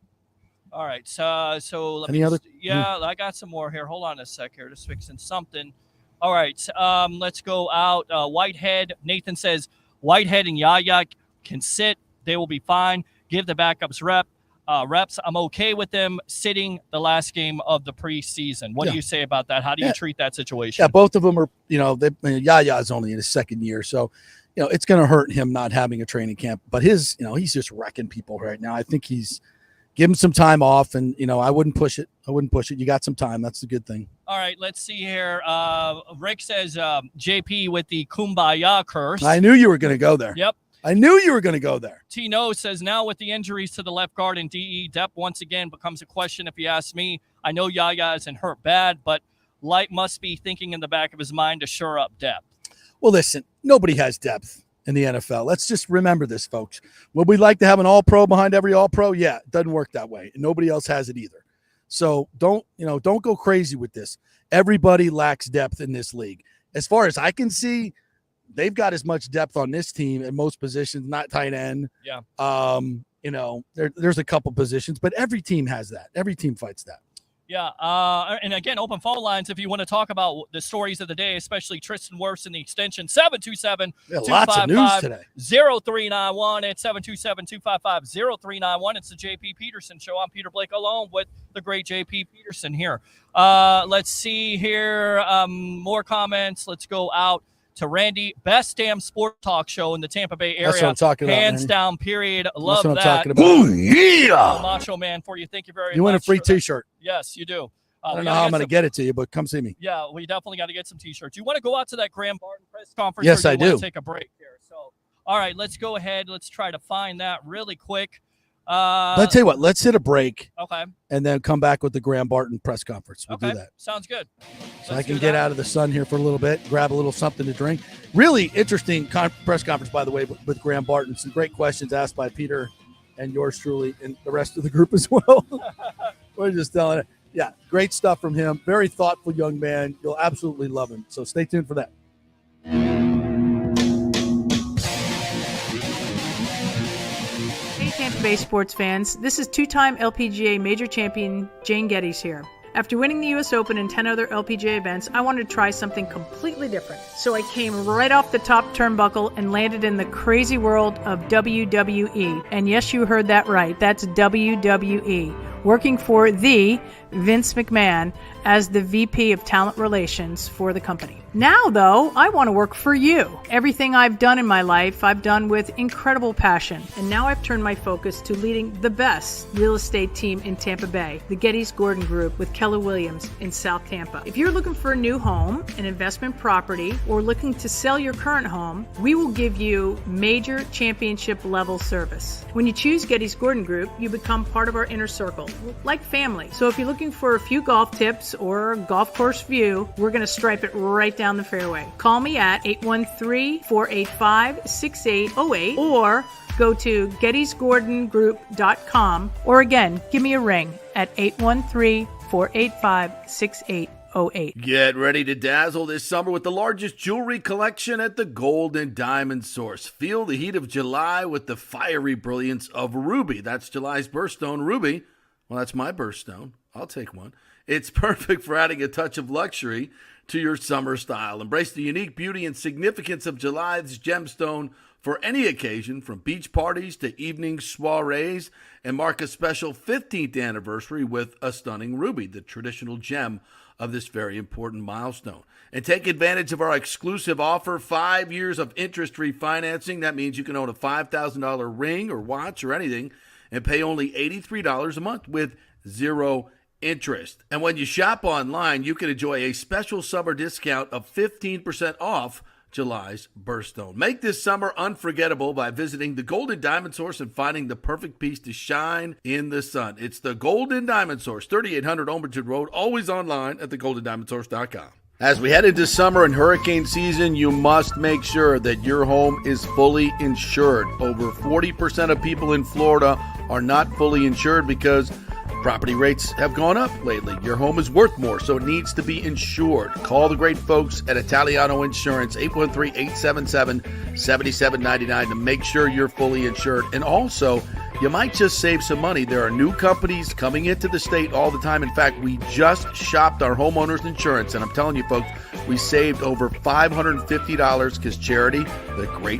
All right. So let Any me other? yeah, I got some more here. Hold on a sec here. Just fixing something. All right. Let's go out. Whitehead. Nathan says Whitehead and Yaya can sit. They will be fine. Give the backups reps. I'm okay with them sitting the last game of the preseason. What do you say about that? How do you treat that situation? Yeah, both of them are, Yaya's only in his second year. So, it's going to hurt him not having a training camp. But he's just wrecking people right now. I think give him some time off. And, I wouldn't push it. You got some time. That's the good thing. All right, let's see here. Rick says JP with the Kumbaya curse. I knew you were going to go there. Yep. I knew you were going to go there. Tino says, now with the injuries to the left guard and DE, depth once again becomes a question if you ask me. I know Yaya isn't hurt bad, but Light must be thinking in the back of his mind to shore up depth. Well, listen, nobody has depth in the NFL. Let's just remember this, folks. Would we like to have an all-pro behind every all-pro? Yeah, it doesn't work that way. And nobody else has it either. So don't go crazy with this. Everybody lacks depth in this league. As far as I can see, they've got as much depth on this team at most positions, not tight end. Yeah. There's a couple positions, but every team has that. Every team fights that. Yeah. And again, open phone lines if you want to talk about the stories of the day, especially Tristan Wirfs in the extension, 727-255-0391. Lots of news today. 0391 at 727-255-0391. It's the JP Peterson Show. I'm Peter Blake alone with the great JP Peterson here. Let's see here. More comments. Let's go out to Randy. Best damn sport talk show in the Tampa Bay area. That's what I'm talking about, Hands Randy. down, period. Love That's what that. I'm talking about. Oh, yeah. Macho Man for you. Thank you very much. You win a free T-shirt. Yes, you do. I don't know how I'm going to get it to you, but come see me. Yeah, we definitely got to get some T-shirts. You want to go out to that Graham Barton press conference? Yes, or I do. You want do. to take a break here. So, all right, let's go ahead. Let's try to find that really quick. I'll tell you what. Let's hit a break. Okay. And then come back with the Graham Barton press conference. We'll do that. Sounds good. So I can get out of the sun here for a little bit, grab a little something to drink. Really interesting press conference, by the way, with Graham Barton. Some great questions asked by Peter and yours truly and the rest of the group as well. We're just telling it. Yeah, great stuff from him. Very thoughtful young man. You'll absolutely love him. So stay tuned for that. Hey Tampa Bay sports fans, this is two-time LPGA major champion Jane Geddes here. After winning the US Open and 10 other LPGA events, I wanted to try something completely different. So I came right off the top turnbuckle and landed in the crazy world of WWE. And yes, you heard that right. That's WWE. Working for the Vince McMahon as the VP of Talent Relations for the company. Now, though, I want to work for you. Everything I've done in my life, I've done with incredible passion. And now I've turned my focus to leading the best real estate team in Tampa Bay, the Geddes Gordon Group with Keller Williams in South Tampa. If you're looking for a new home, an investment property, or looking to sell your current home, we will give you major championship level service. When you choose Geddes Gordon Group, you become part of our inner circle, like family. So if you're looking for a few golf tips or golf course view, we're going to stripe it right down the fairway. Call me at 813-485-6808 or go to gettysgordongroup.com, or again, give me a ring at 813-485-6808. Get ready to dazzle this summer with the largest jewelry collection at the Gold and Diamond Source. Feel the heat of July with the fiery brilliance of ruby. That's July's birthstone, ruby. Well, that's my birthstone. I'll take one. It's perfect for adding a touch of luxury to your summer style. Embrace the unique beauty and significance of July's gemstone for any occasion, from beach parties to evening soirees, and mark a special 15th anniversary with a stunning ruby, the traditional gem of this very important milestone. And take advantage of our exclusive offer, 5 years of interest-free financing. That means you can own a $5,000 ring or watch or anything and pay only $83 a month with zero interest. And when you shop online, you can enjoy a special summer discount of 15% off July's birthstone. Make this summer unforgettable by visiting the Golden Diamond Source and finding the perfect piece to shine in the sun. It's the Golden Diamond Source, 3800 Olmerton Road, always online at thegoldendiamondsource.com. As we head into summer and hurricane season, you must make sure that your home is fully insured. Over 40% of people in Florida are not fully insured because property rates have gone up lately. Your home is worth more, so it needs to be insured. Call the great folks at Italiano Insurance, 813-877-7799 to make sure you're fully insured. And also, you might just save some money. There are new companies coming into the state all the time. In fact, we just shopped our homeowners insurance, and I'm telling you, folks, we saved over $550 because Charity, the great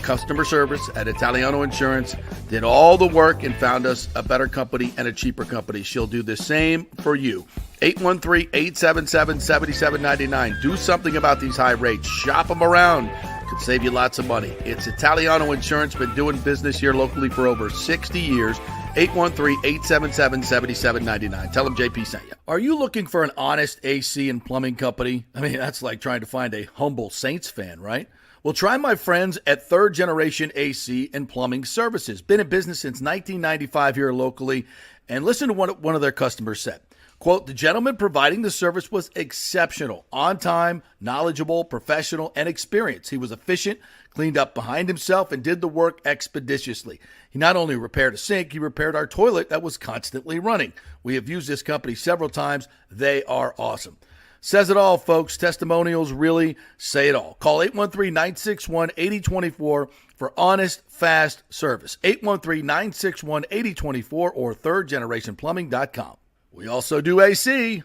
customer service at Italiano Insurance, did all the work and found us a better company and a cheaper company. She'll do the same for you. 813-877-7799. Do something about these high rates. Shop them around. Could save you lots of money. It's Italiano Insurance. Been doing business here locally for over 60 years. 813-877-7799. Tell them JP sent you. Are you looking for an honest AC and plumbing company? I mean, that's like trying to find a humble Saints fan, right? Well, try my friends at Third Generation AC and Plumbing Services. Been in business since 1995 here locally. And listen to what one of their customers said. Quote, the gentleman providing the service was exceptional, on time, knowledgeable, professional, and experienced. He was efficient, cleaned up behind himself, and did the work expeditiously. He not only repaired a sink, he repaired our toilet that was constantly running. We have used this company several times. They are awesome. Says it all, folks. Testimonials really say it all. Call 813-961-8024 for honest, fast service. 813-961-8024 or thirdgenerationplumbing.com. We also do AC.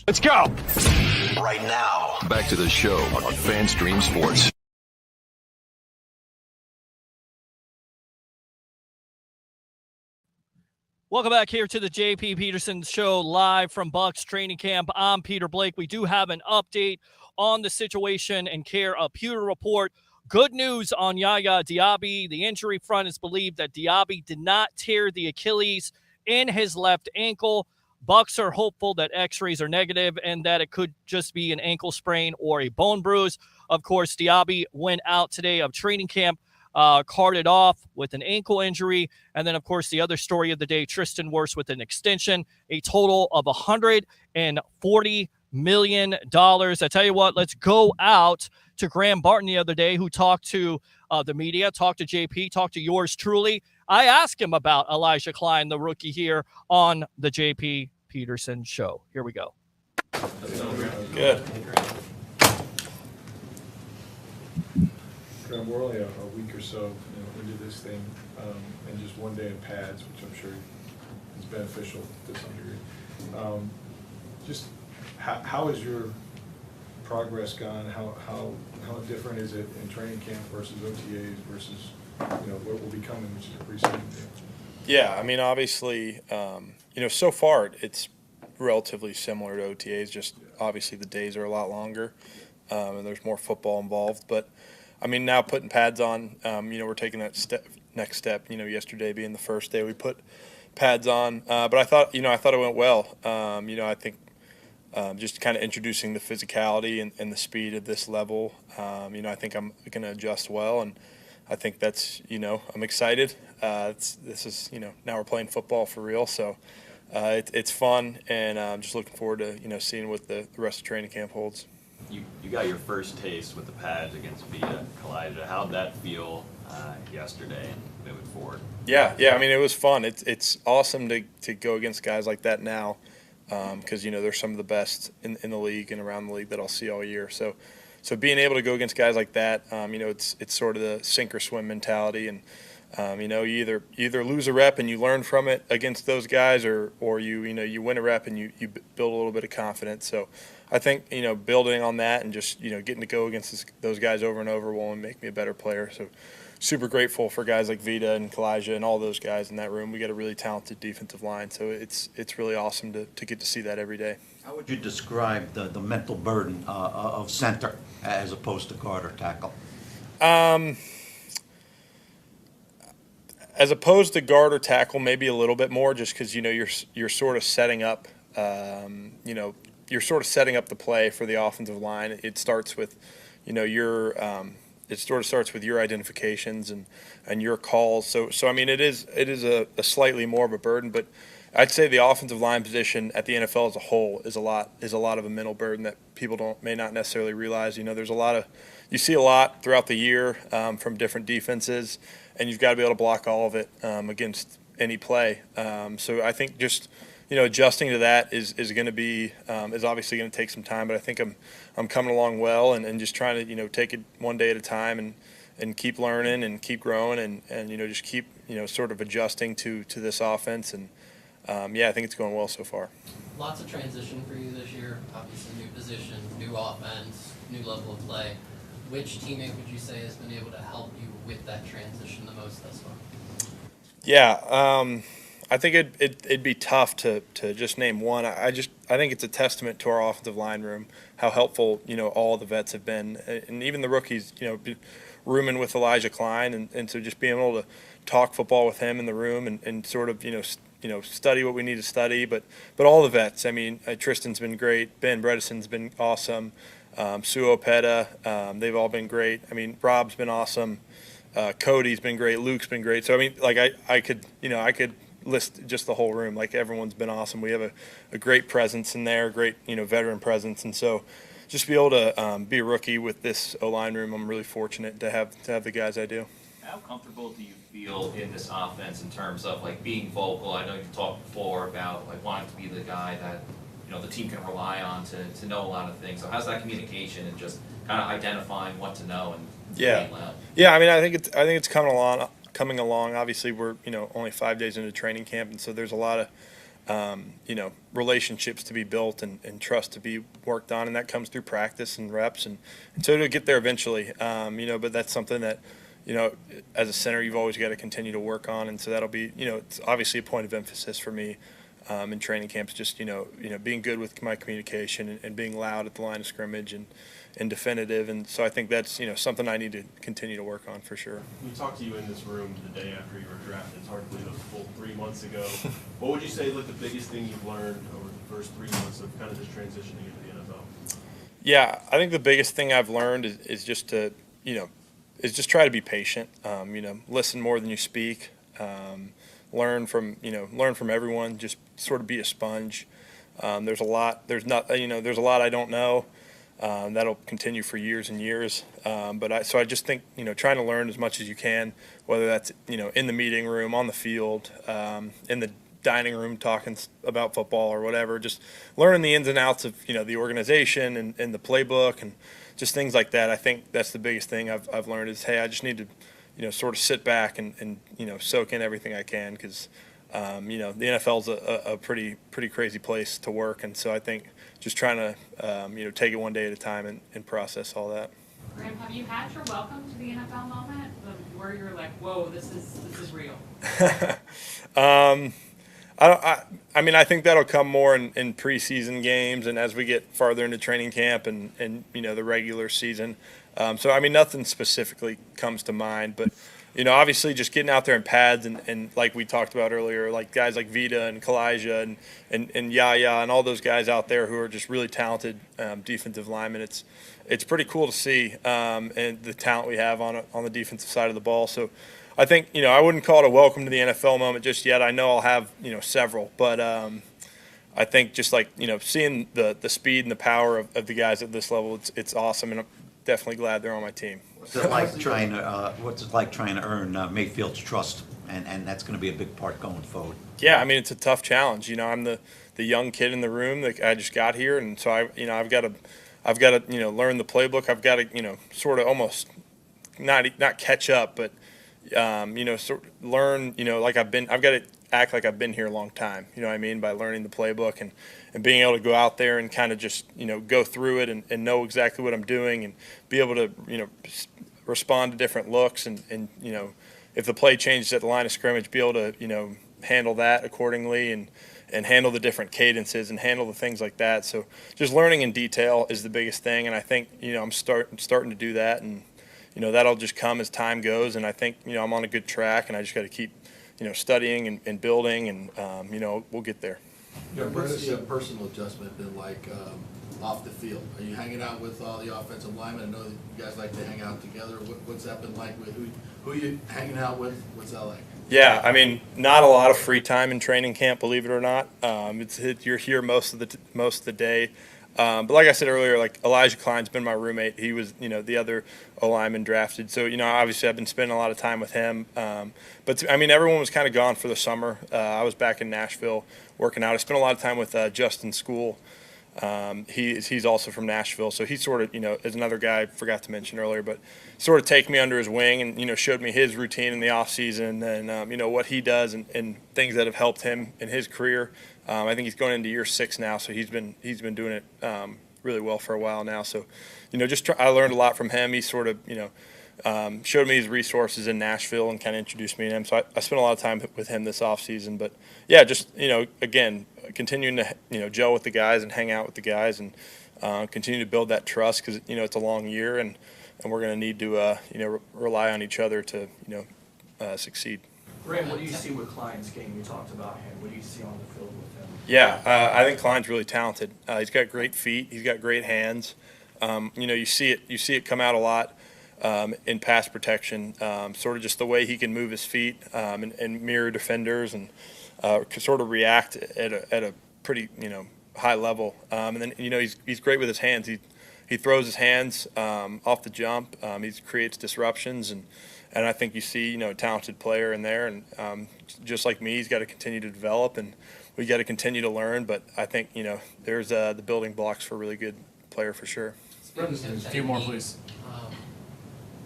Let's go. Right now. Back to the show on FanStream Sports. Welcome back here to the JP Peterson Show live from Bucs training camp. I'm Peter Blake. We do have an update on the situation and care of Pewter Report. Good news on Yaya Diaby. The injury front is believed that Diaby did not tear the Achilles in his left ankle. Bucs are hopeful that x-rays are negative and that it could just be an ankle sprain or a bone bruise. Of course, Diaby went out today of training camp, carted off with an ankle injury. And then, of course, the other story of the day, Tristan Wirfs with an extension, a total of $140 million. I tell you what, let's go out to Graham Barton the other day, who talked to the media, talked to JP, talked to yours truly. I asked him about Elijah Klein, the rookie, here on the JP Peterson Show. Here we go. Good. We're only a week or so into this thing, and just one day in pads, which I'm sure is beneficial to some degree. Just how has your progress gone? How different is it in training camp versus OTAs versus what will be coming, which is a preseason game? Yeah, I mean, obviously, so far it's relatively similar to OTAs. Just obviously the days are a lot longer, and there's more football involved. But I mean, now putting pads on, we're taking that next step. Yesterday being the first day we put pads on, but I thought it went well. I think just kind of introducing the physicality and the speed at this level. I think I'm going to adjust well, and I think that's I'm excited. This is now we're playing football for real, so it's fun, and I'm just looking forward to seeing what the rest of training camp holds. You got your first taste with the pads against Vita, Elijah. How'd that feel yesterday and moving forward? Yeah. I mean, it was fun. It's awesome to go against guys like that now, because they're some of the best in the league and around the league that I'll see all year. So being able to go against guys like that, it's sort of the sink or swim mentality, and you either lose a rep and you learn from it against those guys, or you win a rep and you build a little bit of confidence. So I think building on that and just getting to go against those guys over and over will only make me a better player. So super grateful for guys like Vita and Elijah and all those guys in that room. We got a really talented defensive line, so it's really awesome to get to see that every day. How would you describe the mental burden of center as opposed to guard or tackle? As opposed to guard or tackle, maybe a little bit more, just because you're sort of setting up you're sort of setting up the play for the offensive line. It starts with, your it sort of starts with your identifications and your calls. So I mean, it is a slightly more of a burden, but I'd say the offensive line position at the NFL as a whole is a lot of a mental burden that people may not necessarily realize. You see a lot throughout the year from different defenses, and you've got to be able to block all of it against any play. So I think just adjusting to that is going to be is obviously going to take some time, but I think I'm coming along well and just trying to take it one day at a time and keep learning and keep growing and just keep sort of adjusting to this offense and I think it's going well so far. Lots of transition for you this year. Obviously, new position, new offense, new level of play. Which teammate would you say has been able to help you with that transition the most thus far? Yeah, I think it'd be tough to just name one. I think it's a testament to our offensive line room how helpful all the vets have been, and even the rookies. Rooming with Elijah Klein, and so just being able to talk football with him in the room and sort of study what we need to study. But all the vets. I mean, Tristan's been great. Ben Bredesen's been awesome. Sue Opeta, they've all been great. I mean, Rob's been awesome. Cody's been great. Luke's been great. So I mean, like I could list just the whole room. Like everyone's been awesome. We have a great presence in there, great veteran presence, and so just be able to be a rookie with this O-line room. I'm really fortunate to have the guys I do. How comfortable do you feel in this offense in terms of like being vocal? I know you talked before about like wanting to be the guy that the team can rely on to know a lot of things. So how's that communication and just kind of identifying what to know and being loud? Yeah. I mean, I think it's coming along. Obviously, we're only 5 days into training camp, and so there's a lot of relationships to be built and trust to be worked on, and that comes through practice and reps, and so to get there eventually. But that's something that as a center you've always got to continue to work on, and so that'll be it's obviously a point of emphasis for me in training camps. Just being good with my communication and being loud at the line of scrimmage and definitive, and so I think that's something I need to continue to work on for sure. We talked to you in this room the day after you were drafted. It's hard to believe it was a full 3 months ago. What would you say the biggest thing you've learned over the first 3 months of kind of just transitioning into the NFL? Yeah, I think the biggest thing I've learned is just to try to be patient. Listen more than you speak. Learn from everyone. Just sort of be a sponge. There's a lot I don't know. That'll continue for years and years. So I just think, trying to learn as much as you can, whether that's, in the meeting room, on the field, in the dining room talking about football or whatever, just learning the ins and outs of, the organization and the playbook and just things like that. I think that's the biggest thing I've learned is, hey, I just need to, sort of sit back and soak in everything I can because, the NFL's a pretty crazy place to work. And so I think just trying to, take it one day at a time and process all that. Graham, have you had your welcome to the NFL moment where you're like, whoa, this is real? I think that'll come more in preseason games and as we get farther into training camp and the regular season. So nothing specifically comes to mind, but obviously just getting out there in pads and like we talked about earlier, like guys like Vita and Kalijah and Yaya and all those guys out there who are just really talented defensive linemen. It's pretty cool to see and the talent we have on the defensive side of the ball. So I think I wouldn't call it a welcome to the NFL moment just yet. I know I'll have several, but I think just like seeing the speed and the power of the guys at this level, it's awesome, and I'm definitely glad they're on my team. What's it like trying to earn Mayfield's trust, and that's going to be a big part going forward? Yeah, it's a tough challenge. I'm the young kid in the room that I just got here, and so I've got to learn the playbook. I've got to sort of almost not catch up, but sort of learn. I've got to act like I've been here a long time. By learning the playbook and being able to go out there and kind of just go through it and know exactly what I'm doing and be able to respond to different looks and if the play changes at the line of scrimmage, be able to handle that accordingly and handle the different cadences and handle the things like that. So just learning in detail is the biggest thing, and I think I'm starting to do that, and that'll just come as time goes, and I think I'm on a good track, and I just got to keep studying and building, and we'll get there. Yeah, what's the personal adjustment been like off the field? Are you hanging out with all the offensive linemen? I know that you guys like to hang out together. What's that been like? Who are you hanging out with? What's that like? Yeah, I mean, not a lot of free time in training camp, believe it or not. You're here most of the day. But like I said earlier, like Elijah Klein's been my roommate. He was, the other O-lineman drafted. So, obviously I've been spending a lot of time with him. But I mean, everyone was kind of gone for the summer. I was back in Nashville working out. I spent a lot of time with Justin School. He's also from Nashville, so he sort of, is another guy I forgot to mention earlier, but sort of take me under his wing and, showed me his routine in the off season and, what he does and things that have helped him in his career. I think he's going into year 6 now, so he's been doing it really well for a while now. So, I learned a lot from him. He sort of, showed me his resources in Nashville and kind of introduced me to him. So I spent a lot of time with him this off season. But yeah, just again, continuing to gel with the guys and hang out with the guys and continue to build that trust because it's a long year and we're going to need to rely on each other to succeed. Ray, what do you see with Klein's game? You talked about him. What do you see on the field with him? Yeah, I think Klein's really talented. He's got great feet. He's got great hands. You see it come out a lot in pass protection. Sort of just the way he can move his feet and mirror defenders and sort of react at a pretty high level. And then he's great with his hands. He throws his hands off the jump. He creates disruptions and I think you see a talented player in there. And just like me, he's got to continue to develop and we got to continue to learn. But I think there's the building blocks for a really good player for sure. A few more, please.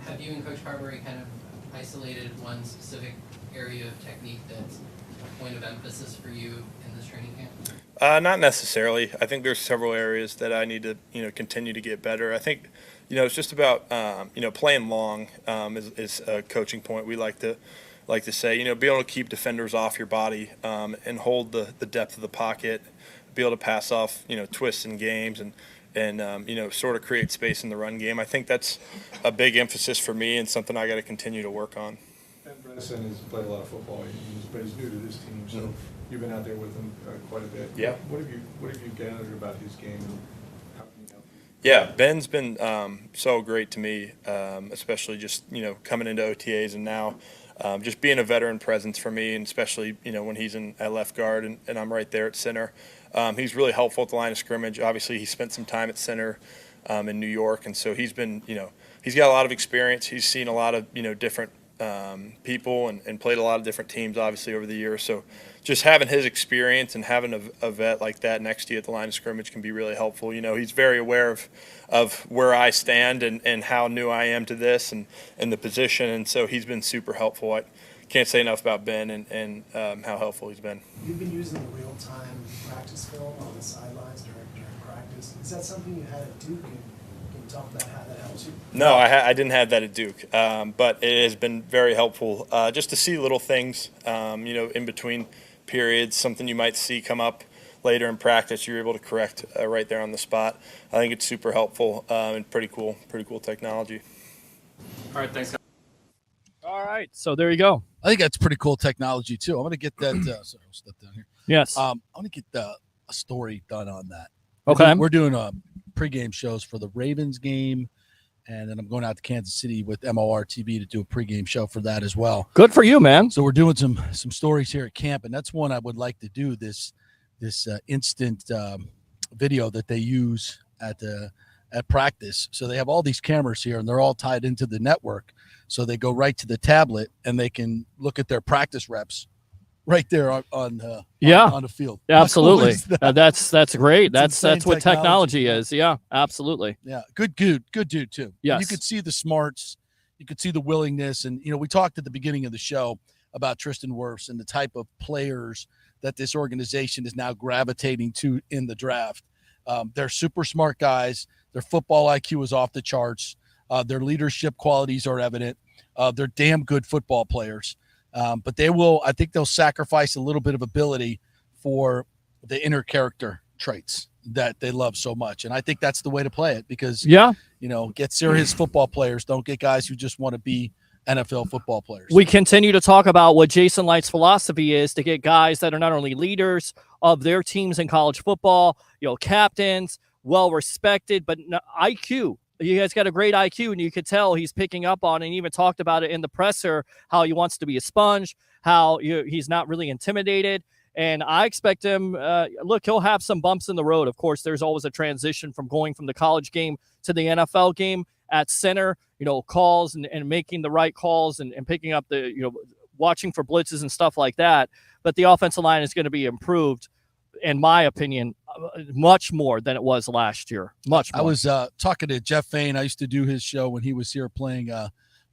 Have you and Coach Carberry kind of isolated one specific area of technique that's a point of emphasis for you in this training camp? Not necessarily. I think there's several areas that I need to continue to get better. I think it's just about playing long is a coaching point. We like to say be able to keep defenders off your body and hold the depth of the pocket, be able to pass off twists and games and sort of create space in the run game. I think that's a big emphasis for me and something I got to continue to work on. And Bredesen has played a lot of football, but he's new to this team, so you've been out there with him quite a bit. Yeah. What have you gathered about his game and how can you help him? Yeah, Ben's been so great to me, especially just coming into OTAs and now just being a veteran presence for me, and especially when he's at left guard and I'm right there at center. He's really helpful at the line of scrimmage. Obviously, he spent some time at center in New York, and so he's been, he's got a lot of experience. He's seen a lot of, different people and played a lot of different teams, obviously, over the years. So just having his experience and having a vet like that next to you at the line of scrimmage can be really helpful. He's very aware of where I stand and how new I am to this and the position, and so he's been super helpful. I can't say enough about Ben and how helpful he's been. You've been using the real-time practice film on the sidelines during practice. Is that something you had at Duke? And can you talk about how that helps you? No, I didn't have that at Duke, but it has been very helpful just to see little things, in between periods, something you might see come up later in practice, you're able to correct right there on the spot. I think it's super helpful and pretty cool technology. All right, thanks, guys. All right, so there you go. I think that's pretty cool technology too. I'm going to get that. Sorry, I'll step down here. Yes. I want to get a story done on that. Okay. We're doing pregame shows for the Ravens game, and then I'm going out to Kansas City with MOR TV to do a pregame show for that as well. Good for you, man. So we're doing some stories here at camp, and that's one I would like to do. This instant video that they use at practice. So they have all these cameras here, and they're all tied into the network. So they go right to the tablet, and they can look at their practice reps right there on the field. Absolutely. Cool that's great. That's what technology man. is. Yeah, absolutely. Yeah, good dude too. Yes. You could see the smarts, you could see the willingness, and we talked at the beginning of the show about Tristan Wirfs and the type of players that this organization is now gravitating to in the draft. They're super smart guys. Their football IQ is off the charts. Their leadership qualities are evident. They're damn good football players. But I think they'll sacrifice a little bit of ability for the inner character traits that they love so much. And I think that's the way to play it because, get serious football players. Don't get guys who just want to be NFL football players. We continue to talk about what Jason Light's philosophy is to get guys that are not only leaders of their teams in college football. Captains, well respected, but IQ. You guys got a great IQ, and you could tell he's picking up on it, and even talked about it in the presser, how he wants to be a sponge, how he's not really intimidated. And I expect him, look, he'll have some bumps in the road. Of course, there's always a transition from going from the college game to the NFL game at center, calls and making the right calls and picking up watching for blitzes and stuff like that. But the offensive line is going to be improved, in my opinion, much more than it was last year. Much more. I was talking to Jeff Fain. I used to do his show when he was here playing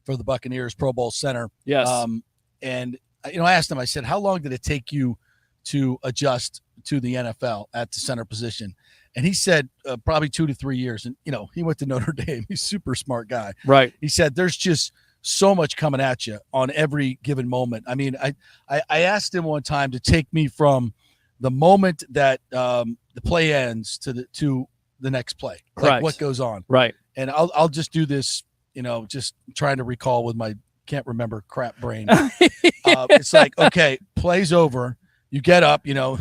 for the Buccaneers, Pro Bowl center. Yes. And, I asked him, I said, how long did it take you to adjust to the NFL at the center position? And he said probably 2 to 3 years. And, he went to Notre Dame. He's a super smart guy. Right. He said there's just so much coming at you on every given moment. I mean, I asked him one time to take me from the moment that the play ends to the next play, like what goes on. Right. And I'll just do this, just trying to recall with my can't remember crap brain. It's like, okay, play's over. You get up, you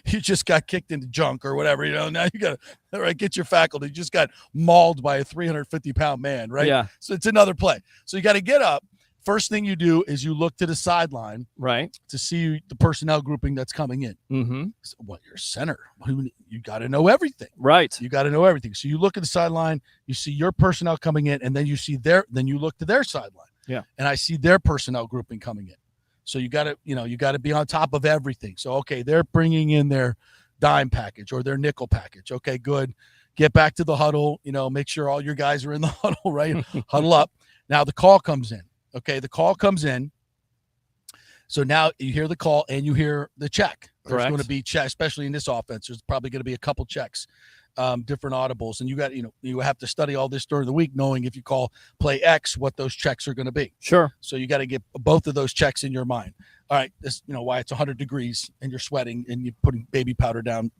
just got kicked into junk or whatever, now you got to get your faculty. You just got mauled by a 350-pound man, right? Yeah. So it's another play. So you got to get up. First thing you do is you look to the sideline, right, to see the personnel grouping that's coming in. Mm-hmm. So, you're center. You got to know everything, right? You got to know everything. So you look at the sideline, you see your personnel coming in, and then you see then you look to their sideline. Yeah, and I see their personnel grouping coming in. So you got to be on top of everything. So okay, they're bringing in their dime package or their nickel package. Okay, good. Get back to the huddle. Make sure all your guys are in the huddle, right? Huddle up. Now the call comes in. Okay, the call comes in. So now you hear the call and you hear the check. There's Correct. going to be check, especially in this offense. There's probably going to be a couple checks, different audibles, and you have to study all this during the week, knowing if you call play X, what those checks are going to be. Sure. So you got to get both of those checks in your mind. All right, this why it's 100 degrees and you're sweating and you're putting baby powder down.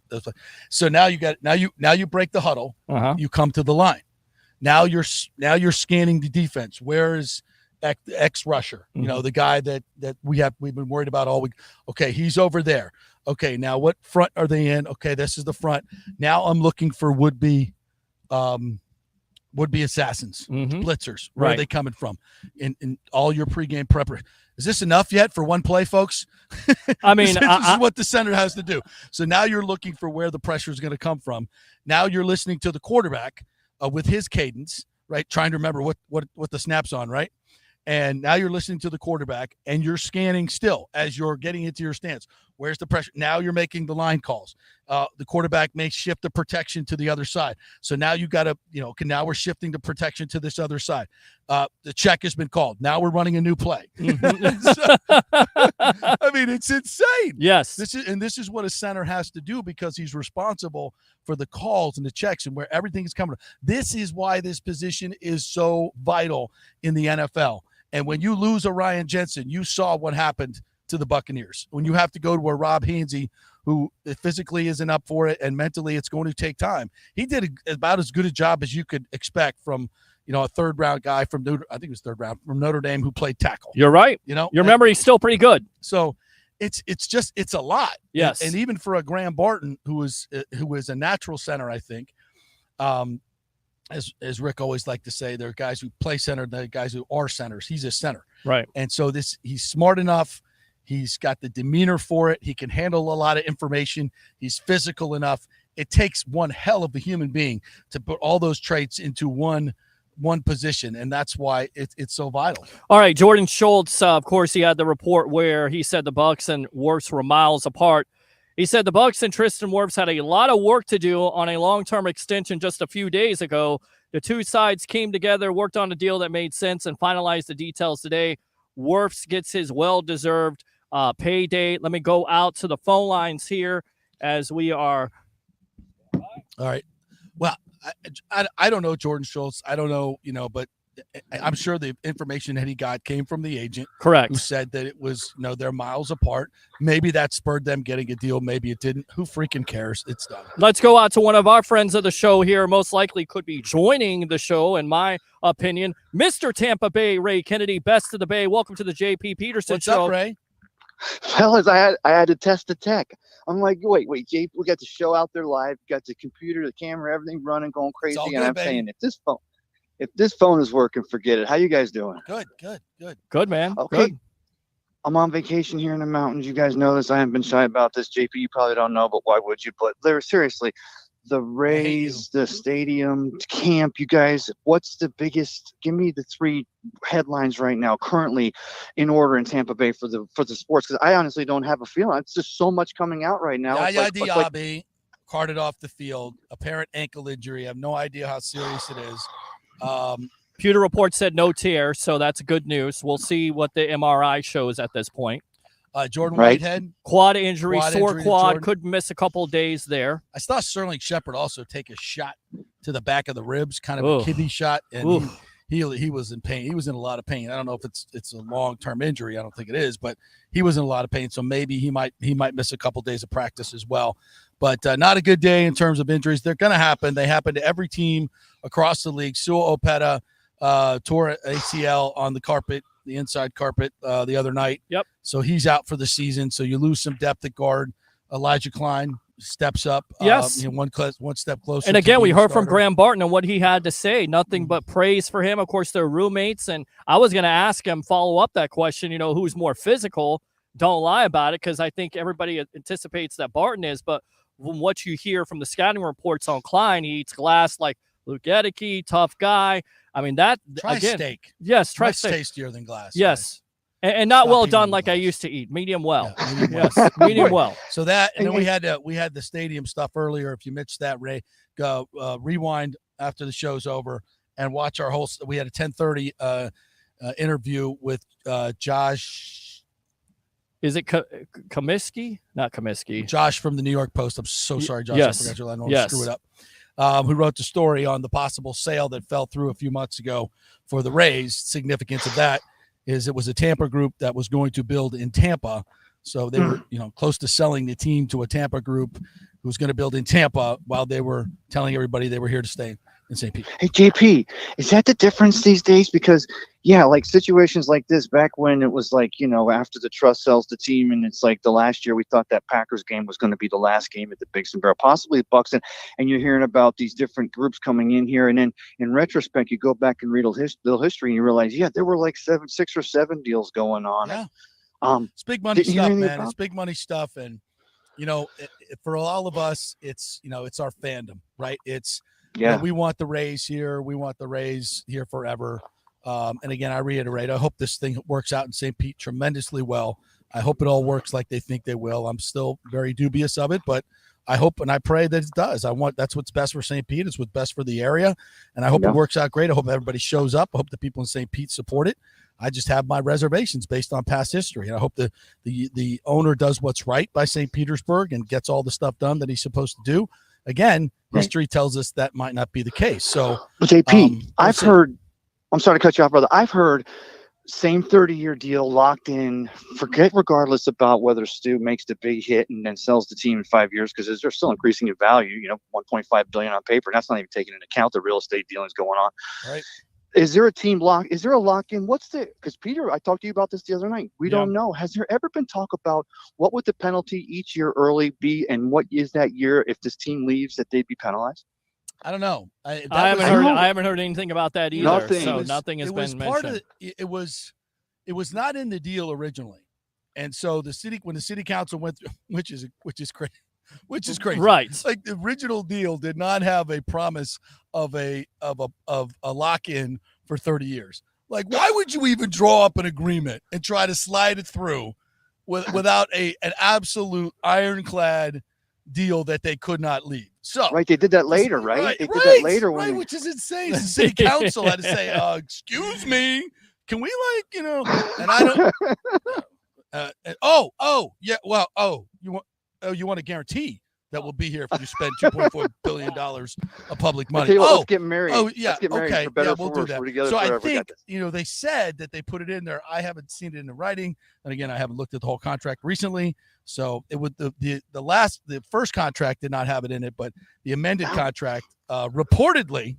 So now you break the huddle. Uh-huh. You come to the line. Now you're scanning the defense. Where is X rusher, the guy that we've been worried about all week. Okay, he's over there. Okay, now what front are they in? Okay, this is the front. Now I'm looking for would-be assassins, blitzers. Where are they coming from? In all your pregame prepper. Is this enough yet for one play, folks? I mean, this is what the center has to do. So now you're looking for where the pressure is going to come from. Now you're listening to the quarterback with his cadence, right? Trying to remember what the snap's on, right? And now you're listening to the quarterback and you're scanning still as you're getting into your stance. Where's the pressure? Now you're making the line calls. The quarterback may shift the protection to the other side. So now you got to, now we're shifting the protection to this other side. The check has been called. Now we're running a new play. I mean, it's insane. Yes. This is what a center has to do because he's responsible for the calls and the checks and where everything is coming from. This is why this position is so vital in the NFL. And when you lose a Ryan Jensen, you saw what happened to the Buccaneers. When you have to go to a Rob Hainsey, who physically isn't up for it and mentally it's going to take time. He did about as good a job as you could expect from, a third-round guy from Notre Dame who played tackle. You're right. Your memory's still pretty good. So it's a lot. Yes. And even for a Graham Barton, who is a natural center, I think, as Rick always liked to say, there are guys who play center, there are guys who are centers. He's a center. Right. And so he's smart enough. He's got the demeanor for it. He can handle a lot of information. He's physical enough. It takes one hell of a human being to put all those traits into one position, and that's why it's so vital. All right, Jordan Schultz, of course, he had the report where he said the Bucs and Wirfs were miles apart. He said the Bucs and Tristan Wirfs had a lot of work to do on a long-term extension just a few days ago. The two sides came together, worked on a deal that made sense, and finalized the details today. Wirfs gets his well-deserved payday. Let me go out to the phone lines here as we are. All right. Well, I don't know Jordan Schultz. I don't know, but I'm sure the information that he got came from the agent. Correct. Who said that it was, they're miles apart. Maybe that spurred them getting a deal. Maybe it didn't. Who freaking cares? It's done. Let's go out to one of our friends of the show here. Most likely could be joining the show, in my opinion. Mr. Tampa Bay, Ray Kennedy, best of the Bay. Welcome to the JP Peterson What's Show. up, Ray? Fellas, I had to test the tech. I'm like, wait, Jay, we got the show out there live, got the computer, the camera, everything running, going crazy. all And good, I'm baby. saying, if this phone is working, forget it. How you guys doing? Good, man. Okay. Good. I'm on vacation here in the mountains. You guys know this. I haven't been shy about this. JP, you probably don't know, but why would you? But seriously, the Rays, the stadium, camp, you guys, what's the biggest? Give me the 3 headlines right now, currently in order in Tampa Bay for the sports, because I honestly don't have a feeling. It's just so much coming out right now. Yaya Diaby carted off the field, apparent ankle injury. I have no idea how serious it is. Pewter report said no tear, so that's good news. We'll see what the MRI shows at this point. Jordan Whitehead. Quad injury, sore injury to quad, Jordan. could miss a couple days there. I saw Sterling Shepard also take a shot to the back of the ribs, kind of Oof. a kidney shot, and Oof. he was in pain. He was in a lot of pain. I don't know if it's a long-term injury. I don't think it is, but he was in a lot of pain, so maybe he might miss a couple days of practice as well. But not a good day in terms of injuries. They're going to happen. They happen to every team across the league. Sua Opeta tore ACL on the carpet, the inside carpet, the other night. Yep. So he's out for the season. So you lose some depth at guard. Elijah Klein steps up. Yes. One step closer. And to again, we being heard a from starter. Graham Barton and what he had to say. Nothing but praise for him. Of course, they're roommates. And I was going to ask him, follow up that question, who's more physical? Don't lie about it, because I think everybody anticipates that Barton is. But from what you hear from the scouting reports on Klein, he eats glass like Luke Edeke, tough guy. I mean, that Try again. steak. Yes, try Much steak. tastier than glass. Yes. And not Stop well eating done like I used to eat. Medium well. Medium Yes, well. medium well. So that, and then we had the stadium stuff earlier. If you missed that, Ray, go rewind after the show's over and watch our whole. We had a 10:30 interview with Josh. Is it Comiskey? Not Comiskey. Josh from the New York Post. I'm so sorry, Josh. Yes. I forgot your last name. Yes. Screw it up. Who wrote the story on the possible sale that fell through a few months ago for the Rays. Significance of that is it was a Tampa group that was going to build in Tampa. So they were, close to selling the team to a Tampa group who was going to build in Tampa while they were telling everybody they were here to stay in St. Pete. Hey, JP, is that the difference these days? Because, yeah, like situations like this, back when it was like, after the trust sells the team, and it's like the last year we thought that Packers game was going to be the last game at the Big Sun Barrel, possibly the Bucs, and you're hearing about these different groups coming in here. And then in retrospect, you go back and read little history and you realize, yeah, there were like 6 or 7 deals going on. Yeah. And, It's big money did you hear stuff, anything man. about- It's big money stuff. And, for all of us, it's, it's our fandom, right? It's, Yeah. we want the Rays here. We want the Rays here forever. And again, I reiterate, I hope this thing works out in St. Pete tremendously well. I hope it all works like they think they will. I'm still very dubious of it, but I hope and I pray that it does. That's what's best for St. Pete. It's what's best for the area. And I hope it works out great. I hope everybody shows up. I hope the people in St. Pete support it. I just have my reservations based on past history. And I hope the owner does what's right by St. Petersburg and gets all the stuff done that he's supposed to do. Again, history tells us that might not be the case. So, JP, I've see. heard, I'm sorry to cut you off, brother. I've heard same 30-year deal locked in, forget regardless about whether Stu makes the big hit and then sells the team in 5 years, because they're still increasing in value, $1.5 billion on paper. And that's not even taking into account the real estate dealings going on. Right. Is there a team lock? Is there a lock in? Because Peter, I talked to you about this the other night. We don't know. Has there ever been talk about what would the penalty each year early be, and what is that year if this team leaves that they'd be penalized? I don't know. I haven't heard anything about that either. Nothing. So nothing has been mentioned. It was not in the deal originally, and so when the city council went through, which is crazy, right? Like the original deal did not have a promise of a lock-in for 30 years. Like, why would you even draw up an agreement and try to slide it through without an absolute ironclad deal that they could not leave? So right, they did that later, right? They did that later when which is insane. The city council had to say, "Excuse me, can we and I don't." You want a guarantee that we'll be here if you spend $2.4 billion of public money. Let's get married. Oh, yeah. Let's get married Okay. for better Yeah, or for we'll do worse. that. We're together So I forever. think, they said that they put it in there. I haven't seen it in the writing. And again, I haven't looked at the whole contract recently. So it would the first contract did not have it in it, but the amended contract reportedly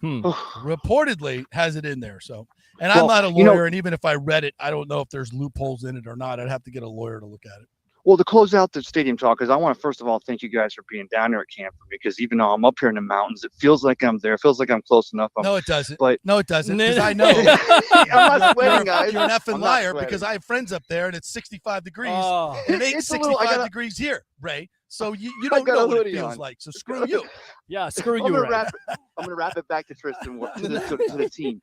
reportedly has it in there. So, and Well, I'm not a you know- lawyer, and even if I read it, I don't know if there's loopholes in it or not. I'd have to get a lawyer to look at it. Well, to close out the stadium talk, because I want to first of all thank you guys for being down there at camp for me. Because even though I'm up here in the mountains, it feels like I'm there. It feels like I'm close enough. No, it doesn't. But No, it doesn't. Because I know I'm not sweating, you're guys. an effing I'm not liar sweating. because I have friends up there and it's 65 degrees. Oh. And it ain't It's a little- 65 I gotta- degrees here, Ray. So you I don't got know a what it hoodie feels on. like. So screw you. Yeah, screw I'm you, gonna Ray. I'm gonna wrap it back to Tristan to the team.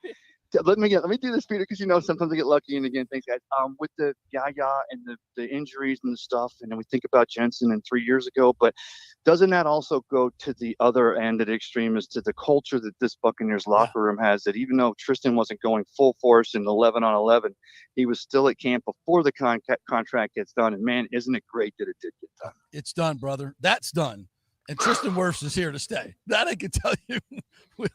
Let me do this, Peter, because sometimes I get lucky. And again, thanks, guys. With the Yaya and the injuries and the stuff, and then we think about Jensen and 3 years ago, but doesn't that also go to the other end of the extreme, as to the culture that this Buccaneers locker room has? That even though Tristan wasn't going full force in 11-on-11, he was still at camp before the contract gets done. And man, isn't it great that it did get done? It's done, brother. That's done. And Tristan Wirfs is here to stay. That I can tell you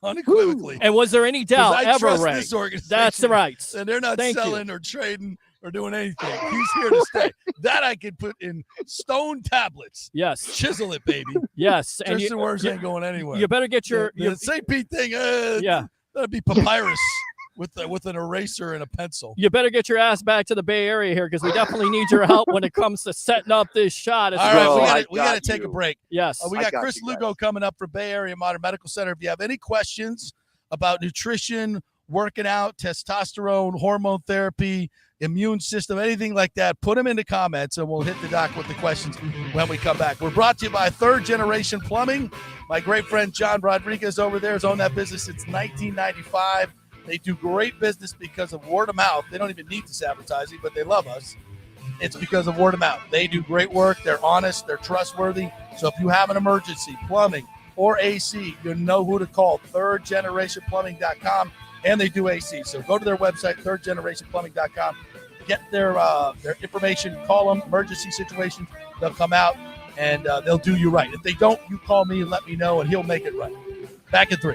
unequivocally. And was there any doubt 'Cause I ever, trust Ray? this organization. That's right. And they're not Thank you. selling or trading or doing anything. He's here to stay. That I can put in stone tablets. Yes. Chisel it, baby. Yes. And Tristan Wirfs ain't going anywhere. You better get your the St. Pete thing. Yeah. That'd be papyrus with an eraser and a pencil. You better get your ass back to the Bay Area here, because we definitely need your help when it comes to setting up this shot. All right, we got to take a break. Yes. We got Chris Lugo coming up from Bay Area Modern Medical Center. If you have any questions about nutrition, working out, testosterone, hormone therapy, immune system, anything like that, put them in the comments and we'll hit the doc with the questions when we come back. We're brought to you by Third Generation Plumbing. My great friend John Rodriguez over there has owned that business since 1995. They do great business because of word of mouth. They don't even need this advertising, but they love us. It's because of word of mouth. They do great work. They're honest. They're trustworthy. So if you have an emergency, plumbing or AC, you know who to call, thirdgenerationplumbing.com, and they do AC. So go to their website, thirdgenerationplumbing.com, get their information, call them, emergency situation. They'll come out, and they'll do you right. If they don't, you call me and let me know, and he'll make it right. Back in 3.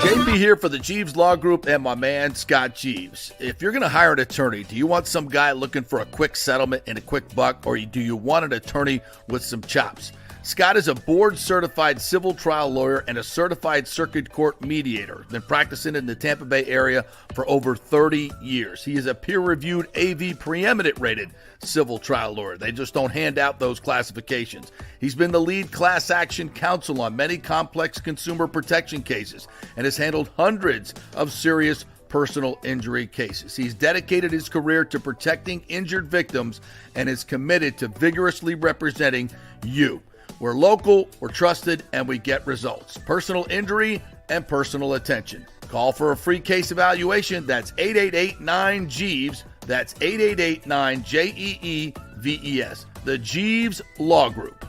JP here for the Jeeves Law Group and my man Scott Jeeves. If you're going to hire an attorney, do you want some guy looking for a quick settlement and a quick buck, or do you want an attorney with some chops? Scott is a board-certified civil trial lawyer and a certified circuit court mediator. Been practicing in the Tampa Bay area for over 30 years. He is a peer-reviewed AV preeminent-rated civil trial lawyer. They just don't hand out those classifications. He's been the lead class action counsel on many complex consumer protection cases and has handled hundreds of serious personal injury cases. He's dedicated his career to protecting injured victims and is committed to vigorously representing you. We're local, we're trusted, and we get results. Personal injury and personal attention. Call for a free case evaluation. That's 888-9-JEEVES. That's 888-9-JEEVES. The Jeeves Law Group.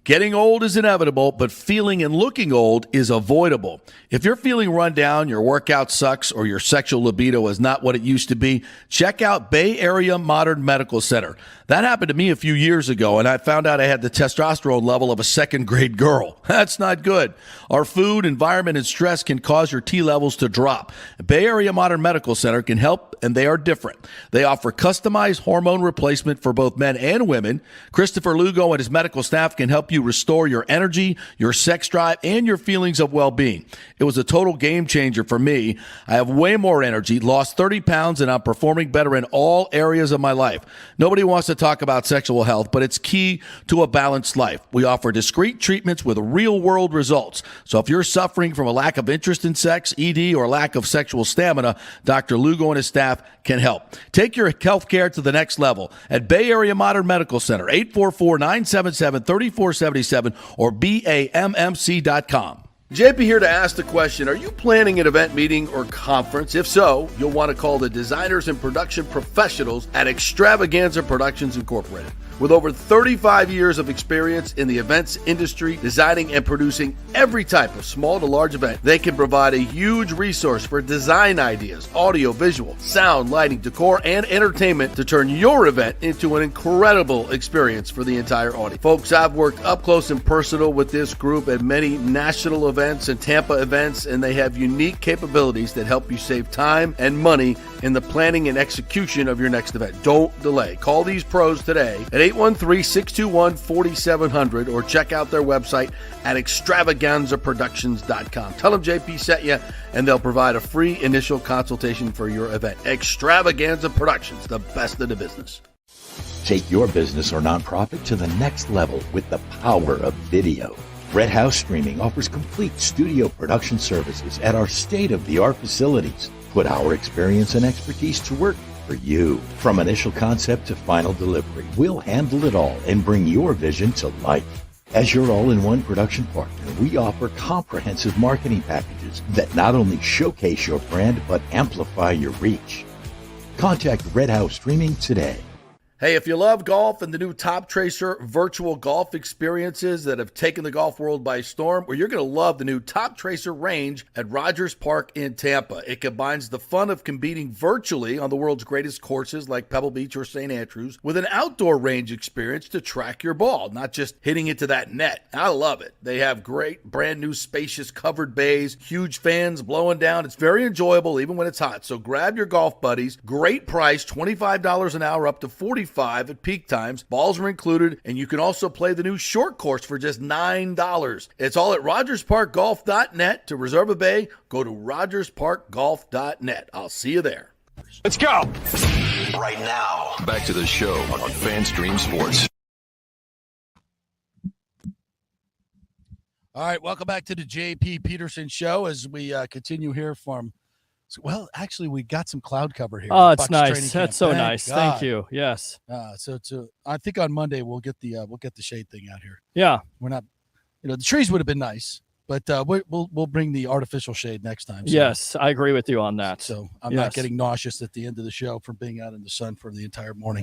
Getting old is inevitable, but feeling and looking old is avoidable. If you're feeling run down, your workout sucks, or your sexual libido is not what it used to be, check out Bay Area Modern Medical Center. That happened to me a few years ago, and I found out I had the testosterone level of a second-grade girl. That's not good. Our food, environment, and stress can cause your T levels to drop. Bay Area Modern Medical Center can help, and they are different. They offer customized hormone replacement for both men and women. Christopher Lugo and his medical staff can help you restore your energy, your sex drive, and your feelings of well-being. It was a total game changer for me. I have way more energy, lost 30 pounds, and I'm performing better in all areas of my life. Nobody wants to talk about sexual health, but it's key to a balanced life. We offer discreet treatments with real-world results. So if you're suffering from a lack of interest in sex, ED, or lack of sexual stamina, Dr. Lugo and his staff can help. Take your health care to the next level at Bay Area Modern Medical Center, 844-977-3477 or BAMMC.com. JP here to ask the question, are you planning an event, meeting, or conference? If so, you'll want to call the designers and production professionals at Extravaganza Productions Incorporated. With over 35 years of experience in the events industry, designing and producing every type of small to large event, they can provide a huge resource for design ideas, audio, visual, sound, lighting, decor, and entertainment to turn your event into an incredible experience for the entire audience. Folks, I've worked up close and personal with this group at many national events and Tampa events, and they have unique capabilities that help you save time and money in the planning and execution of your next event. Don't delay. Call these pros today at 813-621-4700 or check out their website at extravaganzaproductions.com. Tell them JP sent you, and they'll provide a free initial consultation for your event. Extravaganza Productions, the best in the business. Take your business or nonprofit to the next level with the power of video. Red House Streaming offers complete studio production services at our state-of-the-art facilities. Put our experience and expertise to work for you. From initial concept to final delivery, we'll handle it all and bring your vision to life. As your all-in-one production partner, we offer comprehensive marketing packages that not only showcase your brand, but amplify your reach. Contact Red House Streaming today. Hey, if you love golf and the new Top Tracer virtual golf experiences that have taken the golf world by storm, well, you're going to love the new Top Tracer range at Rogers Park in Tampa. It combines the fun of competing virtually on the world's greatest courses like Pebble Beach or St. Andrews with an outdoor range experience to track your ball, not just hitting it to that net. I love it. They have great brand new spacious covered bays, huge fans blowing down. It's very enjoyable even when it's hot. So grab your golf buddies. Great price, $25 an hour up to $45 at peak times. Balls are included, and you can also play the new short course for just $9. It's all at rogersparkgolf.net. To reserve a bay, go to rogersparkgolf.net. I'll see you there. Let's go. Right now, back to the show on FanStream Sports. All right, welcome back to the JP Peterson Show as we continue here from. Well, actually, we got some cloud cover here. Oh, it's Bucs nice. That's so Thank nice. God. Thank you. Yes. So I think on Monday we'll get the shade thing out here. Yeah. We're not, the trees would have been nice, but we'll bring the artificial shade next time. So. Yes, I agree with you on that. So I'm not getting nauseous at the end of the show from being out in the sun for the entire morning.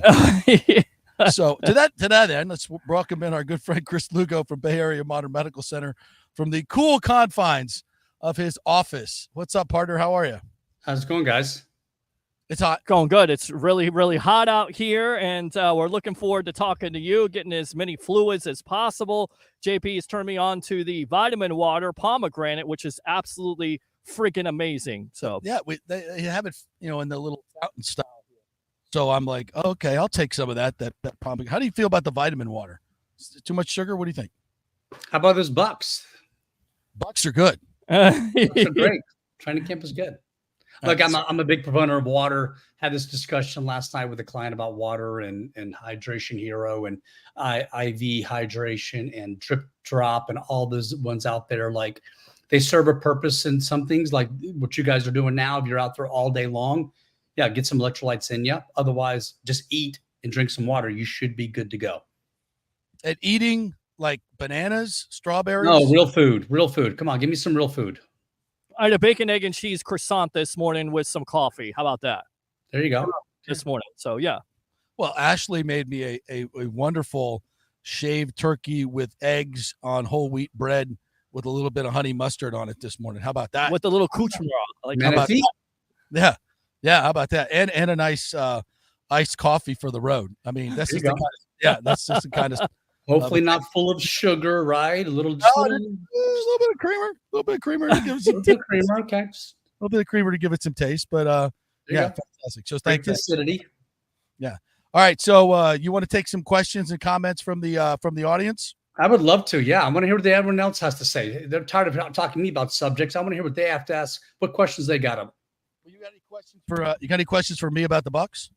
So to that end, let's welcome in our good friend Chris Lugo from Bay Area Modern Medical Center from the cool confines of his office. What's up, partner? How are you? How's it going, guys? It's hot. Going good. It's really, really hot out here, and we're looking forward to talking to you, getting as many fluids as possible. JP has turned me on to the vitamin water pomegranate, which is absolutely freaking amazing. So yeah, they have it, in the little fountain style. So I'm like, okay, I'll take some of that pomegranate. How do you feel about the vitamin water? Too much sugar? What do you think? How about those Bucs? Bucs are good. Bucs are great. Training camp is good. Look, I'm a big proponent of water. Had this discussion last night with a client about water and Hydration Hero and IV hydration and Drip Drop and all those ones out there. Like, they serve a purpose in some things, like what you guys are doing now. If you're out there all day long, yeah, get some electrolytes in you. Otherwise, just eat and drink some water. You should be good to go. And eating like bananas, strawberries? No, real food. Real food. Come on, give me some real food. I had a bacon, egg, and cheese croissant this morning with some coffee. How about that? There you go. This morning. So, yeah. Well, Ashley made me a wonderful shaved turkey with eggs on whole wheat bread with a little bit of honey mustard on it this morning. How about that? With a little accoutrement. Like how about that? Yeah. How about that? And a nice iced coffee for the road. I mean, that's just that's just the kind of. Hopefully not full of sugar, right? A little bit of creamer. A little bit of creamer to give it some taste. Creamer, okay. A little bit of creamer to give it some taste, but fantastic. So thank you. Acidity. Yeah. All right. So you want to take some questions and comments from the audience? I would love to. Yeah, I want to hear what everyone else has to say. They're tired of talking to me about subjects. I want to hear what they have to ask. What questions they got? You got any questions for me about the Bucs?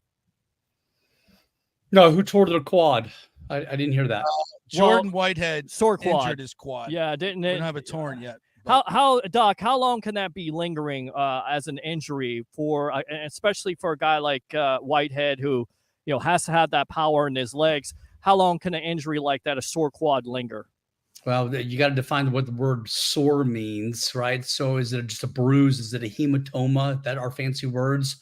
No. Who tore their quad? I didn't hear that. Jordan Whitehead sore quad. Injured his quad. Yeah, didn't we don't have it torn yet. How Doc? How long can that be lingering as an injury for, especially for a guy like Whitehead, who has to have that power in his legs? How long can an injury like that, a sore quad, linger? Well, you got to define what the word sore means, right? So, is it just a bruise? Is it a hematoma? That are fancy words.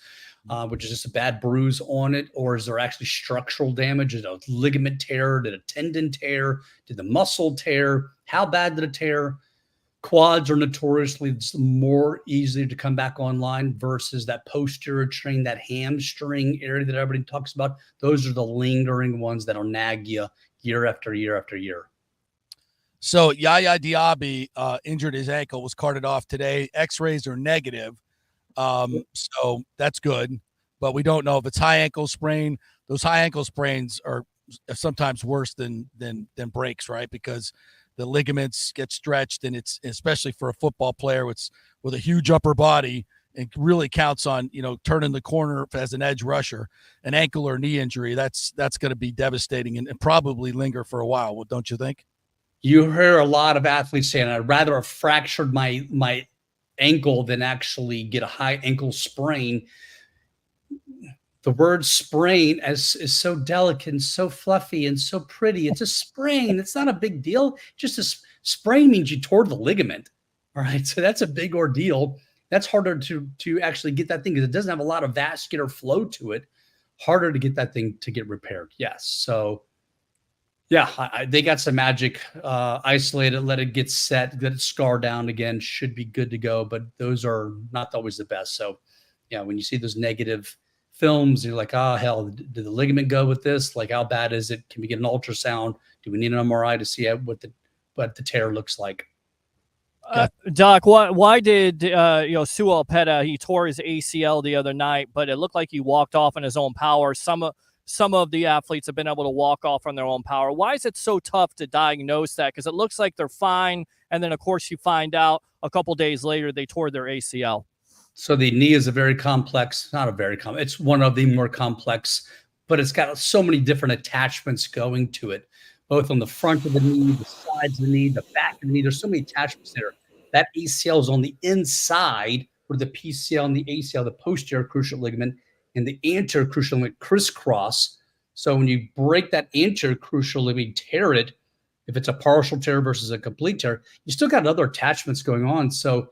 Which is just a bad bruise on it, or is there actually structural damage? Did a ligament tear? Did a tendon tear? Did the muscle tear? How bad did it tear? Quads are notoriously more easy to come back online versus that posterior chain, that hamstring area that everybody talks about. Those are the lingering ones that'll nag you year after year after year. So Yaya Diaby injured his ankle, was carted off today. X-rays are negative. So that's good, but we don't know if it's high ankle sprain. Those high ankle sprains are sometimes worse than breaks, right? Because the ligaments get stretched, and it's especially for a football player with a huge upper body, it really counts on, turning the corner as an edge rusher. An ankle or knee injury, that's going to be devastating and probably linger for a while. Well, don't you think? You hear a lot of athletes saying, I'd rather have fractured my ankle than actually get a high ankle sprain. The word sprain is so delicate and so fluffy and so pretty. It's a sprain. It's not a big deal. Just a sprain means you tore the ligament. All right. So that's a big ordeal. That's harder to actually get that thing because it doesn't have a lot of vascular flow to it. Harder to get that thing to get repaired. Yes. So yeah, they got some magic. Isolate it, let it get set, let it scar down again. Should be good to go. But those are not always the best. So yeah, when you see those negative films, you're like, oh, hell, did the ligament go with this? Like, how bad is it? Can we get an ultrasound? Do we need an MRI to see what the tear looks like? Doc, why did Sua Opeta, he tore his ACL the other night, but it looked like he walked off on his own power. Some of the athletes have been able to walk off on their own power. Why is it so tough to diagnose that? Because it looks like they're fine, and then, of course, you find out a couple days later they tore their ACL. So the knee is it's one of the more complex, but it's got so many different attachments going to it, both on the front of the knee, the sides of the knee, the back of the knee. There's so many attachments there. That ACL is on the inside, where the PCL and the ACL, the posterior cruciate ligament, and the anterior cruciate ligament crisscross. So when you break that anterior cruciate ligament, tear it, if it's a partial tear versus a complete tear, you still got other attachments going on. So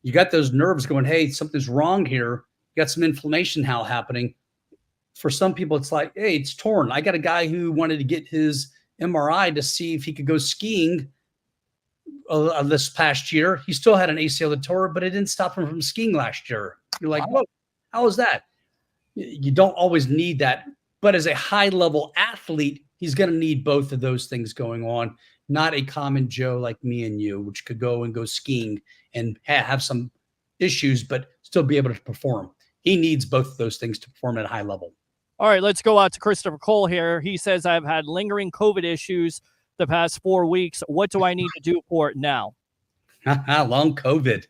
you got those nerves going, hey, something's wrong here. You got some inflammation happening. For some people, it's like, hey, it's torn. I got a guy who wanted to get his MRI to see if he could go skiing this past year. He still had an ACL that tore, but it didn't stop him from skiing last year. You're like, whoa, how is that? You don't always need that. But as a high-level athlete, he's going to need both of those things going on, not a common Joe like me and you, which could go skiing and have some issues, but still be able to perform. He needs both of those things to perform at a high level. All right, let's go out to Christopher Cole here. He says, I've had lingering COVID issues the past 4 weeks. What do I need to do for it now? Long COVID.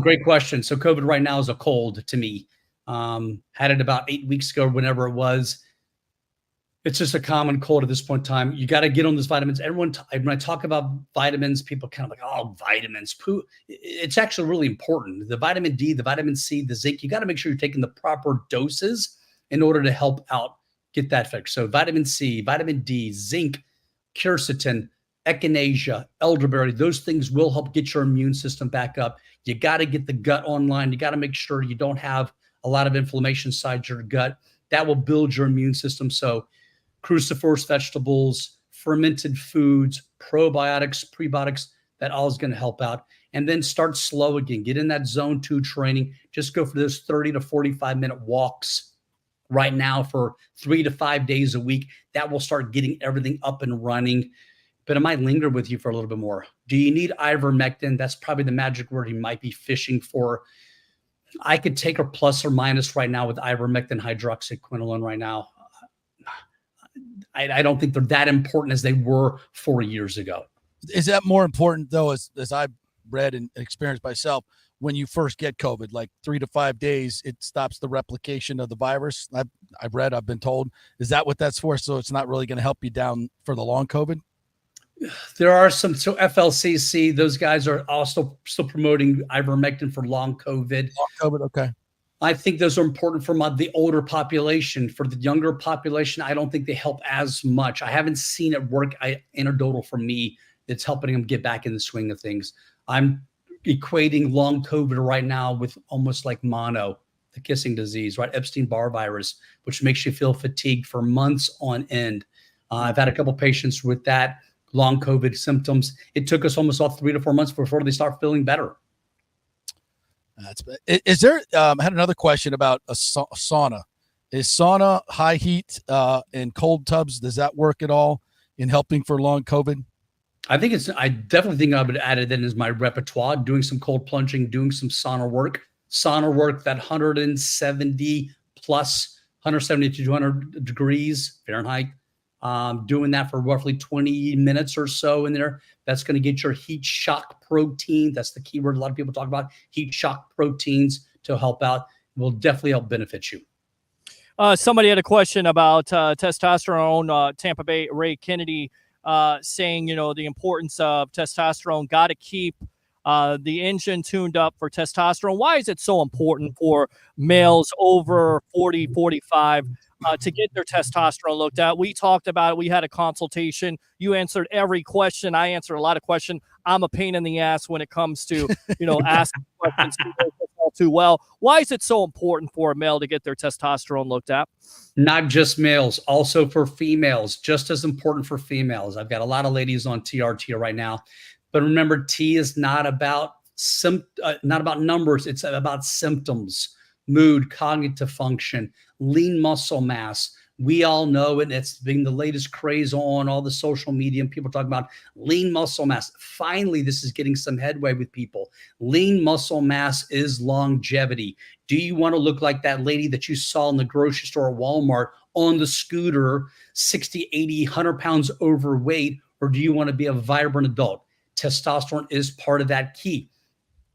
Great question. So COVID right now is a cold to me. Had it about 8 weeks ago, whenever it was. It's just a common cold at this point in time. You got to get on those vitamins. When I talk about vitamins, people kind of like, oh, vitamins. Poo. It's actually really important. The vitamin D, the vitamin C, the zinc, you got to make sure you're taking the proper doses in order to help out get that fixed. So vitamin C, vitamin D, zinc, quercetin, echinacea, elderberry, those things will help get your immune system back up. You got to get the gut online. You got to make sure you don't have a lot of inflammation inside your gut. That will build your immune system. So cruciferous vegetables, fermented foods, probiotics, prebiotics, that all is going to help out. And then start slow again. Get in that zone 2 training. Just go for those 30 to 45-minute walks right now for 3 to 5 days a week. That will start getting everything up and running. But it might linger with you for a little bit more. Do you need ivermectin? That's probably the magic word he might be fishing for. I could take a plus or minus right now with ivermectin, hydroxyquinoline right now. I don't think they're that important as they were 4 years ago. Is that more important, though, as I've read and experienced myself, when you first get COVID, like 3 to 5 days, it stops the replication of the virus? I've been told. Is that what that's for? So it's not really going to help you down for the long COVID? There are some, so FLCC, those guys are also still promoting ivermectin for long COVID. Long COVID, okay. I think those are important for the older population. For the younger population, I don't think they help as much. I haven't seen it work anecdotal for me. It's helping them get back in the swing of things. I'm equating long COVID right now with almost like mono, the kissing disease, right? Epstein-Barr virus, which makes you feel fatigued for months on end. I've had a couple patients with that long COVID symptoms. It took us almost all 3 to 4 months before they start feeling better. Is there? I had another question about a sauna. Is sauna, high heat, and cold tubs, does that work at all in helping for long COVID? I definitely think I would add it in as my repertoire, doing some cold plunging, doing some sauna work, that 170 plus 170 to 200 degrees Fahrenheit. Doing that for roughly 20 minutes or so in there. That's going to get your heat shock protein. That's the keyword a lot of people talk about, heat shock proteins to help out. Will definitely help benefit you. Somebody had a question about testosterone. Tampa Bay Ray Kennedy saying, the importance of testosterone. Got to keep the engine tuned up for testosterone. Why is it so important for males over 40, 45 to get their testosterone looked at? We talked about it. We had a consultation. You answered every question. I answered a lot of questions. I'm a pain in the ass when it comes to, asking questions too well. Why is it so important for a male to get their testosterone looked at? Not just males, also for females, just as important for females. I've got a lot of ladies on TRT right now, but remember, T is not about numbers. It's about symptoms, mood, cognitive function, lean muscle mass. We all know it. It's been the latest craze on all the social media, and people talk about lean muscle mass. Finally, this is getting some headway with people. Lean muscle mass is longevity. Do you want to look like that lady that you saw in the grocery store at Walmart on the scooter, 60, 80, 100 pounds overweight, or do you want to be a vibrant adult? Testosterone is part of that key.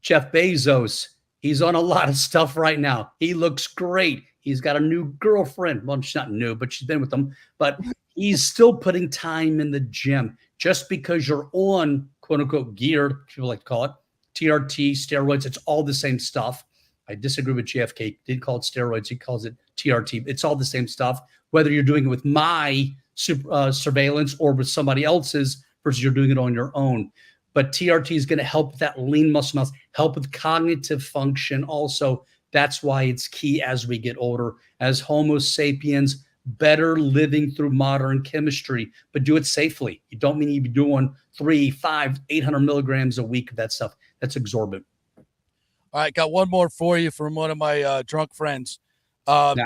Jeff Bezos, he's on a lot of stuff right now. He looks great. He's got a new girlfriend. Well, she's not new, but she's been with him. But he's still putting time in the gym. Just because you're on, quote unquote, gear, people like to call it, TRT, steroids, it's all the same stuff. I disagree with JFK. He did call it steroids. He calls it TRT. It's all the same stuff, whether you're doing it with my surveillance or with somebody else's versus you're doing it on your own. But TRT is going to help with that lean muscle mass, help with cognitive function also. That's why it's key as we get older, as Homo sapiens, better living through modern chemistry, but do it safely. You don't mean you be doing 300, 500, 800 milligrams a week of that stuff. That's exorbitant. All right, got one more for you from one of my drunk friends. Nice.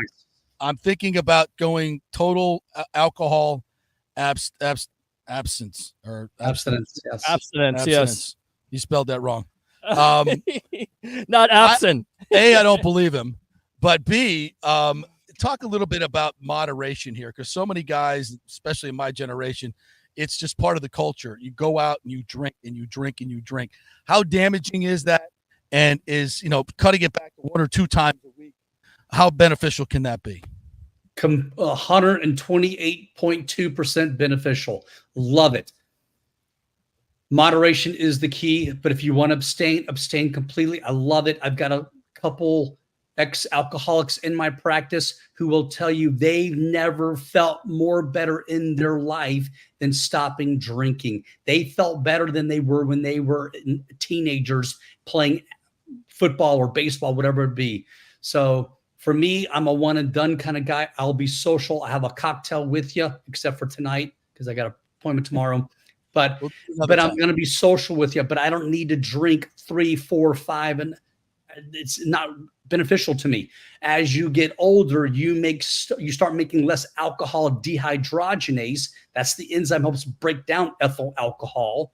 I'm thinking about going total alcohol abstinence. Abstinence, yes. Abstinence, yes. You spelled that wrong. Not absent. I don't believe him. But B, talk a little bit about moderation here, because so many guys, especially in my generation, it's just part of the culture. You go out and you drink and you drink and you drink. How damaging is that? And is, cutting it back to 1 or 2 times a week, how beneficial can that be? 128.2% beneficial. Love it. Moderation is the key, but if you want to abstain completely. I love it. I've got a couple ex-alcoholics in my practice who will tell you they've never felt more better in their life than stopping drinking. They felt better than they were when they were teenagers playing football or baseball, whatever it be. So for me, I'm a one and done kind of guy. I'll be social. I have a cocktail with you, except for tonight because I got an appointment tomorrow. But I'm going to be social with you. But I don't need to drink 3, 4, 5, and it's not beneficial to me. As you get older, you start making less alcohol dehydrogenase. That's the enzyme that helps break down ethyl alcohol.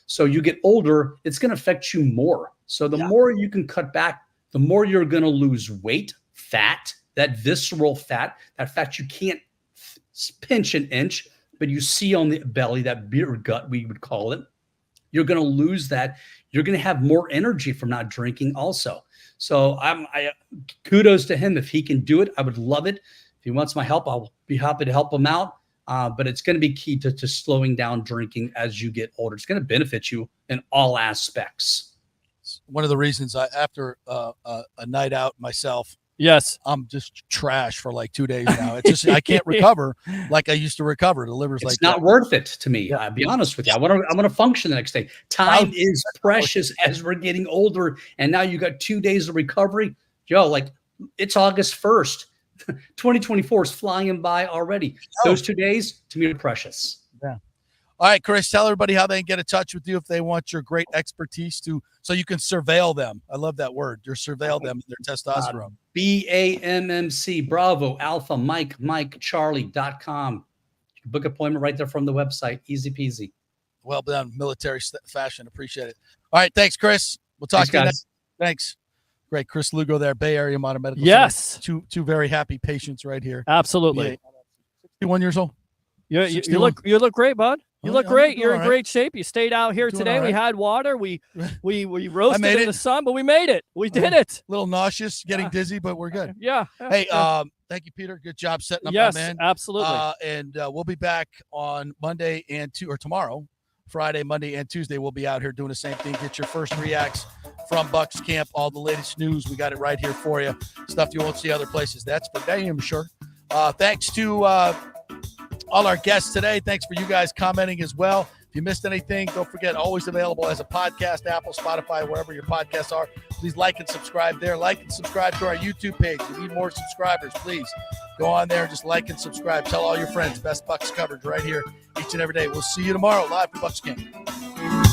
So you get older, it's going to affect you more. So the more you can cut back, the more you're going to lose weight, fat, that visceral fat, that fat you can't pinch an inch, but you see on the belly, that beer gut, we would call it. You're going to lose that. You're going to have more energy from not drinking also. So I kudos to him. If he can do it, I would love it. If he wants my help, I'll be happy to help him out. But it's going to be key to slowing down drinking as you get older. It's going to benefit you in all aspects. One of the reasons after a night out myself, yes, I'm just trash for like 2 days now. It's just I can't recover like I used to recover. The liver's it's not worth it to me. I'll be honest with you. I'm gonna function the next day. Time is precious as we're getting older, and now you got 2 days of recovery. Like it's August 1st. 2024 is flying by already. Those 2 days to me are precious. Yeah. All right, Chris, tell everybody how they can get in touch with you if they want your great expertise so you can surveil them. I love that word. You're surveil them, their testosterone. BAMMC, Bravo, Alpha, Mike, Charlie.com. You can book an appointment right there from the website. Easy peasy. Well done, military fashion. Appreciate it. All right, thanks, Chris. We'll talk to you next. Thanks. Great, Chris Lugo there, Bay Area Modern Medical Yes. Center. Two very happy patients right here. Absolutely. 61 years old. You look great, bud. You look great. You're in great shape. You stayed out here Doing today. all right. We had water. We roasted made in it. the sun, but we made it. We did it. A little nauseous, getting dizzy, but we're good. Yeah. Hey, thank you, Peter. Good job setting up, Yes, my man. absolutely. And we'll be back on Monday or tomorrow, Friday, Monday, and Tuesday. We'll be out here doing the same thing. Get your first reacts from Bucs camp, all the latest news. We got it right here for you. Stuff you won't see other places. That's for damn sure. Thanks to all our guests today. Thanks for you guys commenting as well. If you missed anything, don't forget, always available as a podcast, Apple, Spotify, wherever your podcasts are. Please like and subscribe there. Like and subscribe to our YouTube page. We need more subscribers. Please go on there and just like and subscribe. Tell all your friends. Best Bucs coverage right here each and every day. We'll see you tomorrow live from Bucs Camp.